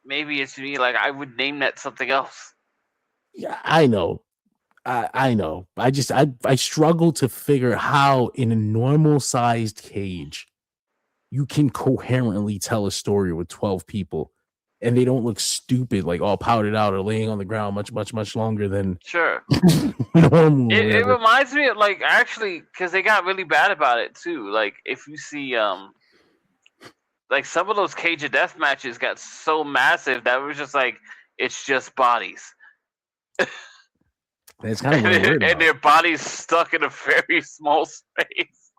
maybe it's me. Like I would name that something else. Yeah, I know. I know. I struggle to figure how in a normal sized cage you can coherently tell a story with 12 people and they don't look stupid, like all powdered out or laying on the ground much longer than normal. It reminds me of like actually because they got really bad about it too. Like if you see like some of those cage of death matches got so massive that it was just like it's just bodies. That's kind of what I'm worried about. And their bodies stuck in a very small space.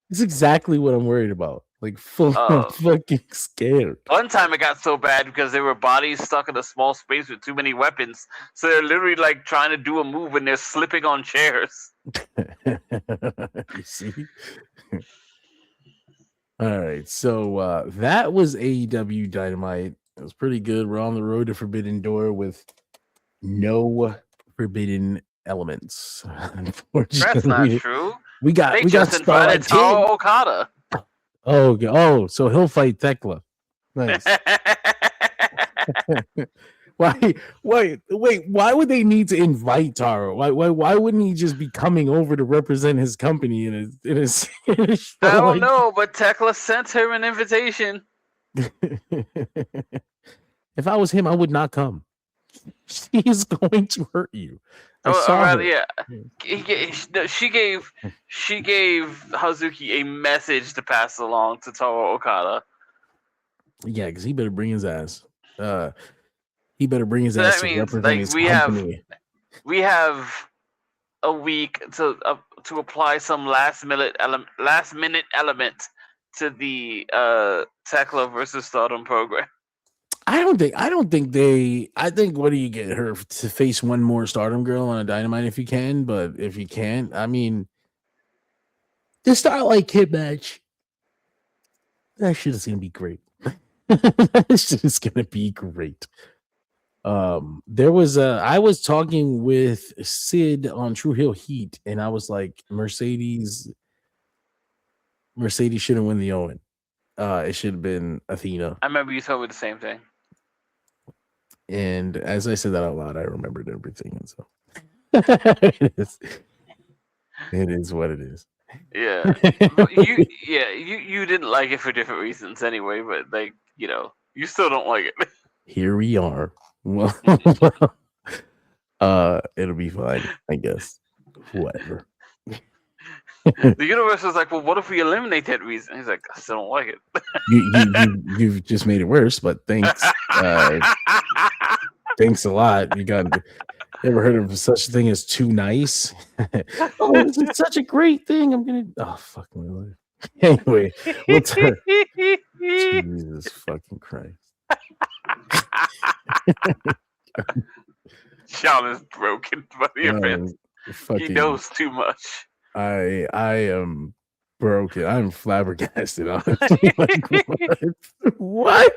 It's exactly what I'm worried about. Like full fucking scared. One time it got so bad because there were bodies stuck in a small space with too many weapons. So they're literally like trying to do a move and they're slipping on chairs. You see? All right. So that was AEW Dynamite. It was pretty good. We're on the road to Forbidden Door with no forbidden elements. Unfortunately, that's not true. We got invited Taro Okada. Oh, so he'll fight Tekla. Nice. Wait, why would they need to invite Taro? Why wouldn't he just be coming over to represent his company in a show? I don't know, but Tekla sent her an invitation. If I was him, I would not come. She is going to hurt you. Yeah. She gave Hazuki a message to pass along to Taro Okada. Yeah, because he better bring his ass. He better bring his ass to represent his company. We have a week to apply some last minute element to the Tekla versus Stardom program. I think what do you get her to face one more Stardom girl on a Dynamite if you can, but if you can't, I mean, the Starlight Kid match, that shit is gonna be great. That shit is gonna be great. I was talking with Sid on True Hill Heat, and I was like, Mercedes shouldn't win the Owen. It should have been Athena. I remember you told me the same thing. And as I said that out loud, I remembered everything. And so it is what it is. Yeah. You didn't like it for different reasons anyway, but like, you know, you still don't like it. Here we are. Well, it'll be fine, I guess. Whatever. The universe was like, well, what if we eliminate that reason? He's like, I still don't like it. You've just made it worse, but thanks. Thanks a lot. You ever heard of such a thing as too nice? Oh, this is such a great thing. I'm gonna fuck my life. Anyway, Jesus fucking Christ. Sean is broken by the event. He knows too much. I am broken. I'm flabbergasted. Honestly. Like, what?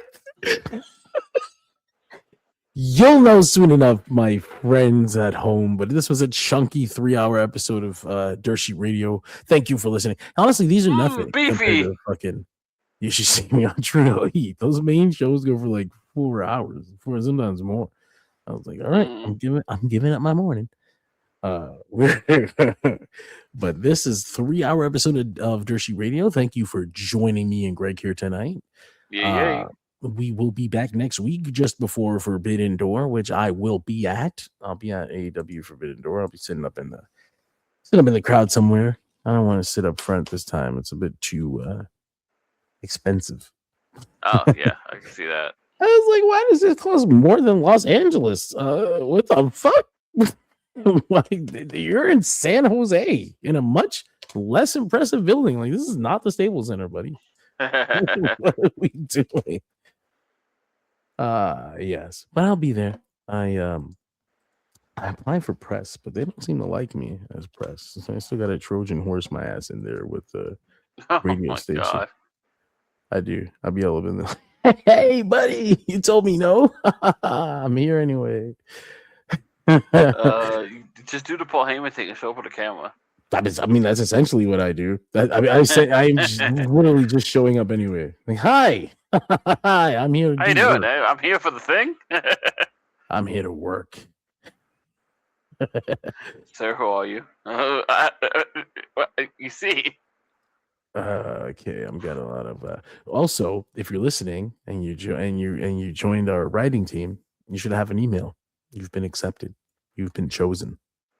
You'll know soon enough, my friends at home. But this was a chunky 3-hour episode of Dirt Sheet Radio. Thank you for listening. Honestly, these are nothing. Beefy. Fucking, you should see me on True No Heat. Those main shows go for like 4 hours, sometimes more. I was like, all right, I'm giving up my morning. But this is 3-hour episode of Dirt Sheet Radio. Thank you for joining me and Greg here tonight. Yeah. We will be back next week just before Forbidden Door, which I will be at. I'll be at AEW Forbidden Door. I'll be sitting up in the crowd somewhere. I don't want to sit up front this time. It's a bit too expensive. Oh yeah, I can see that. I was like, why does this cost more than Los Angeles? What the fuck? Like, you're in San Jose in a much less impressive building. Like, this is not the Staples Center, buddy. What are we doing? Yes, but I'll be there. I applied for press, but they don't seem to like me as press. So I still got a Trojan horse my ass in there with the radio station. God. I do. I'll be all up in there. Hey, buddy, you told me no. I'm here anyway. Just do the Paul Heyman thing and show up with a camera. I mean, that's essentially what I do. I say I'm literally just showing up anyway. Like, hi, hi, I'm here. How you doing? I'm here for the thing. I'm here to work. Sir, who are you? You see. Okay, I'm getting a lot of. Also, if you're listening and you joined our writing team, you should have an email. You've been accepted. You've been chosen.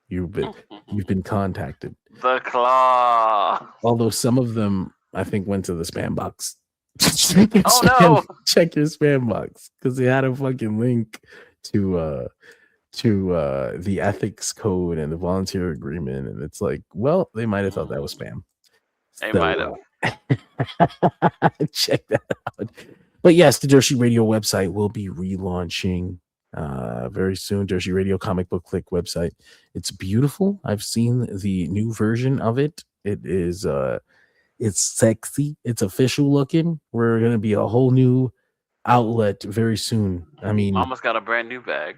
You've been contacted. The claw. Although some of them, I think, went to the spam box. No! Check your spam box because they had a fucking link to the ethics code and the volunteer agreement, and it's like, well, they might have thought that was spam. They might have. Check that out. But yes, the Dirt Sheet Radio website will be relaunching very soon. Dirt Sheet Radio comic book click website. It's beautiful. I've seen the new version of it. It is it's sexy. It's official looking. We're gonna be a whole new outlet very soon. I mean, Mama's got a brand new bag.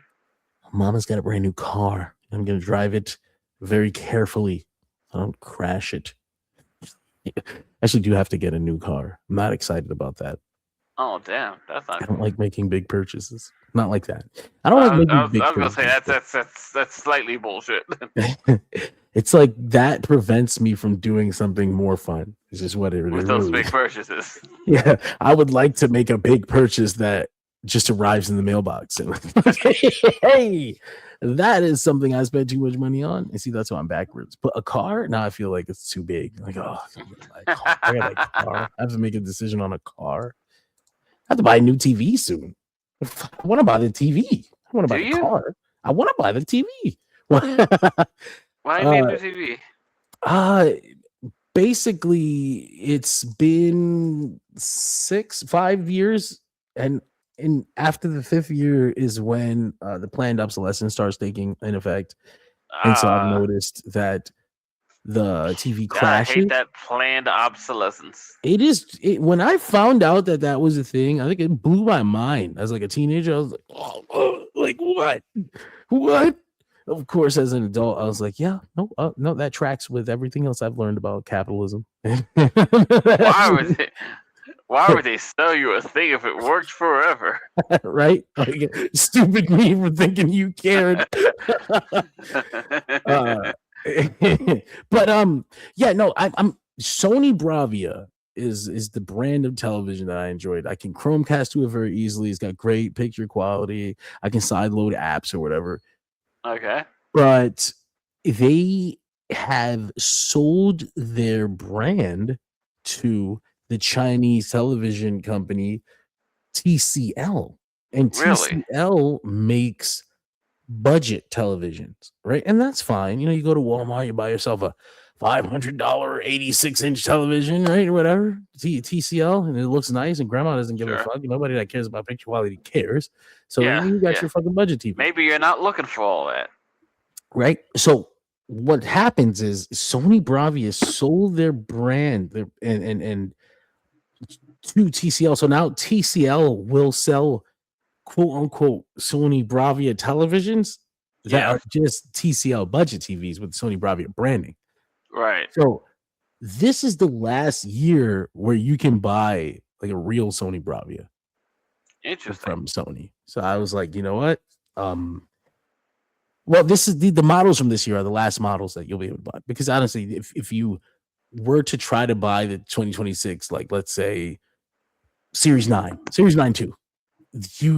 Mama's got a brand new car. I'm gonna drive it very carefully. I don't crash it. I actually do have to get a new car. I'm not excited about that. Oh damn, that's not. I don't like making big purchases. Not like that. I don't like making big purchases. I was gonna say that's slightly bullshit. It's like that prevents me from doing something more fun. It's just what it is. With those big purchases. Yeah, I would like to make a big purchase that just arrives in the mailbox. And hey, that is something I spent too much money on. And see, that's why I'm backwards. But a car, now I feel like it's too big. Like, oh, I got a car. I have to make a decision on a car. I have to buy a new TV soon. I want to buy the TV. I want to buy a car. I want to buy the TV. Why do you need a new TV? Basically, it's been 5 years, and after the 5th year is when the planned obsolescence starts taking in effect. And so I've noticed that the TV crashes. I hate that planned obsolescence. It is. When I found out that was a thing, I think it blew my mind. As like a teenager, I was like, oh, like what? What? Of course, as an adult, I was like, yeah, no, that tracks with everything else I've learned about capitalism. Why would they sell you a thing if it worked forever? Right? Like, stupid me for thinking you cared. But yeah, no, I'm Sony Bravia is the brand of television that I enjoyed. I can Chromecast to it very easily. It's got great picture quality. I can sideload apps or whatever. Okay. But they have sold their brand to the Chinese television company TCL. And Really? TCL makes budget televisions, right? And that's fine. You go to Walmart, you buy yourself a $500 86-inch television, right? Or whatever, TCL, and it looks nice, and grandma doesn't give a Sure. fuck. Nobody that cares about picture quality cares. So Yeah, you got yeah. your fucking budget TV. Maybe you're not looking for all that. Right? So what happens is Sony Bravia sold their brand and to TCL. So now TCL will sell quote unquote Sony Bravia televisions that Yeah. are just TCL budget TVs with Sony Bravia branding. Right. So this is the last year where you can buy like a real Sony Bravia Interesting. from Sony. So I was like, you know what? Well, this is the models from this year are the last models that you'll be able to buy. Because honestly, if you were to try to buy the 2026, like let's say Series 9 2,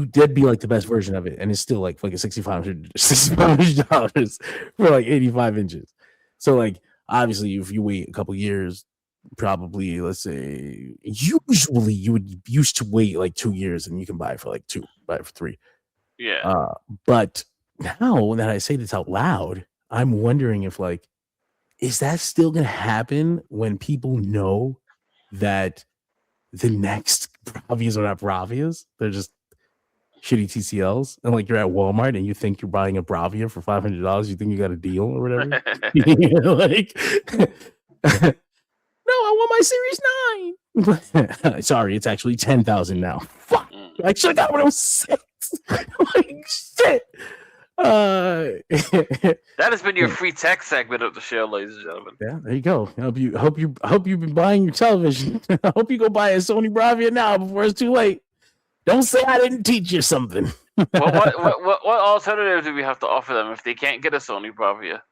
that'd be like the best version of it, and it's still like fucking $6,500 for like 85 inches. So like obviously if you wait a couple years, probably let's say usually you would used to wait like 2 years and you can buy it for like 2, buy it for 3. Yeah. But now that I say this out loud, I'm wondering if like, is that still gonna happen when people know that the next Bravias are not Bravias? They're just shitty TCLs, and like you're at Walmart and you think you're buying a Bravia for $500, you think you got a deal or whatever. Like, no, I want my Series 9. Sorry, it's actually 10,000 now. Fuck, I should have got when I was 6. Like shit. That has been your free tech segment of the show, ladies and gentlemen. Yeah, there you go. I hope you've been buying your television. I hope you go buy a Sony Bravia now before it's too late. Don't say I didn't teach you something. What alternative do we have to offer them if they can't get a Sony Bravia?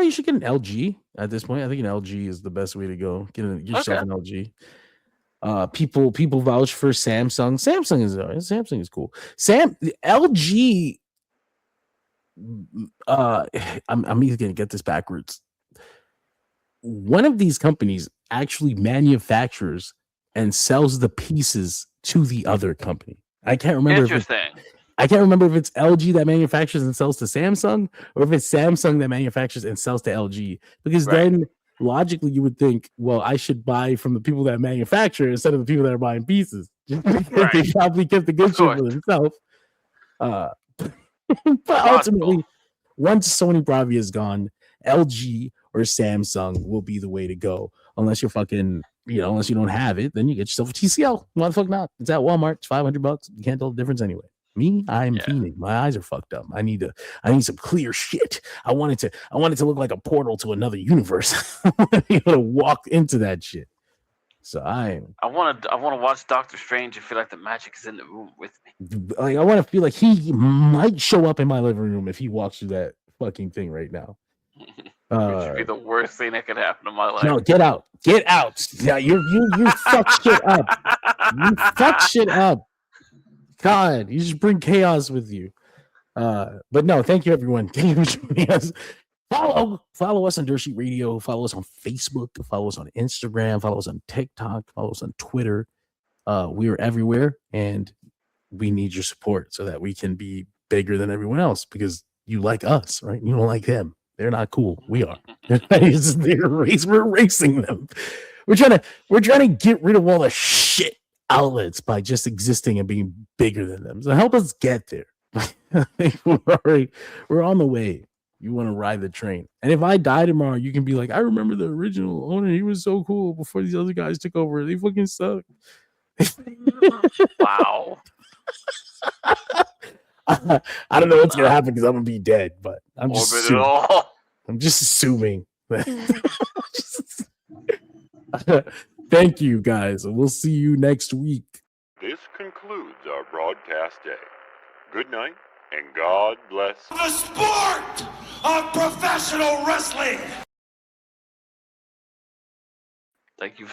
You should get an LG at this point. I think an LG is the best way to go. Get yourself an LG. People vouch for Samsung. Samsung is cool. LG. I'm either gonna get this backwards. One of these companies actually manufactures and sells the pieces to the other company. I can't remember. Interesting. I can't remember if it's LG that manufactures and sells to Samsung, or if it's Samsung that manufactures and sells to LG. Because then logically you would think, well, I should buy from the people that manufacture instead of the people that are buying pieces. They probably kept the good shit for themselves. But ultimately, once Sony Bravia is gone, LG or Samsung will be the way to go. Unless you're fucking, unless you don't have it, then you get yourself a TCL. Why the fuck not? It's at Walmart. It's $500. You can't tell the difference anyway. Me, I'm fiending. My eyes are fucked up. I need some clear shit. I want it to look like a portal to another universe. I want to be able to walk into that shit. So I want to watch Doctor Strange and feel like the magic is in the room with me. Like I want to feel like he might show up in my living room if he walks through that fucking thing right now. Which would be the worst thing that could happen in my life. No, get out. Yeah, you fuck shit up. You fuck shit up. God, you just bring chaos with you. But no, thank you everyone. Thank you for joining us. Follow us on Dirt Sheet Radio. Follow us on Facebook. Follow us on Instagram. Follow us on TikTok. Follow us on Twitter. We are everywhere, and we need your support so that we can be bigger than everyone else. Because you like us, right? You don't like them. They're not cool. We are. We're racing them. We're trying to get rid of all the shit outlets by just existing and being bigger than them. So help us get there. We're on the way. You want to ride the train. And if I die tomorrow, you can be like, I remember the original owner. He was so cool before these other guys took over. They fucking suck. Wow. I don't know what's going to happen because I'm going to be dead, but I'm just assuming. Thank you, guys. We'll see you next week. This concludes our broadcast day. Good night, and God bless. The sport of professional wrestling. Thank you.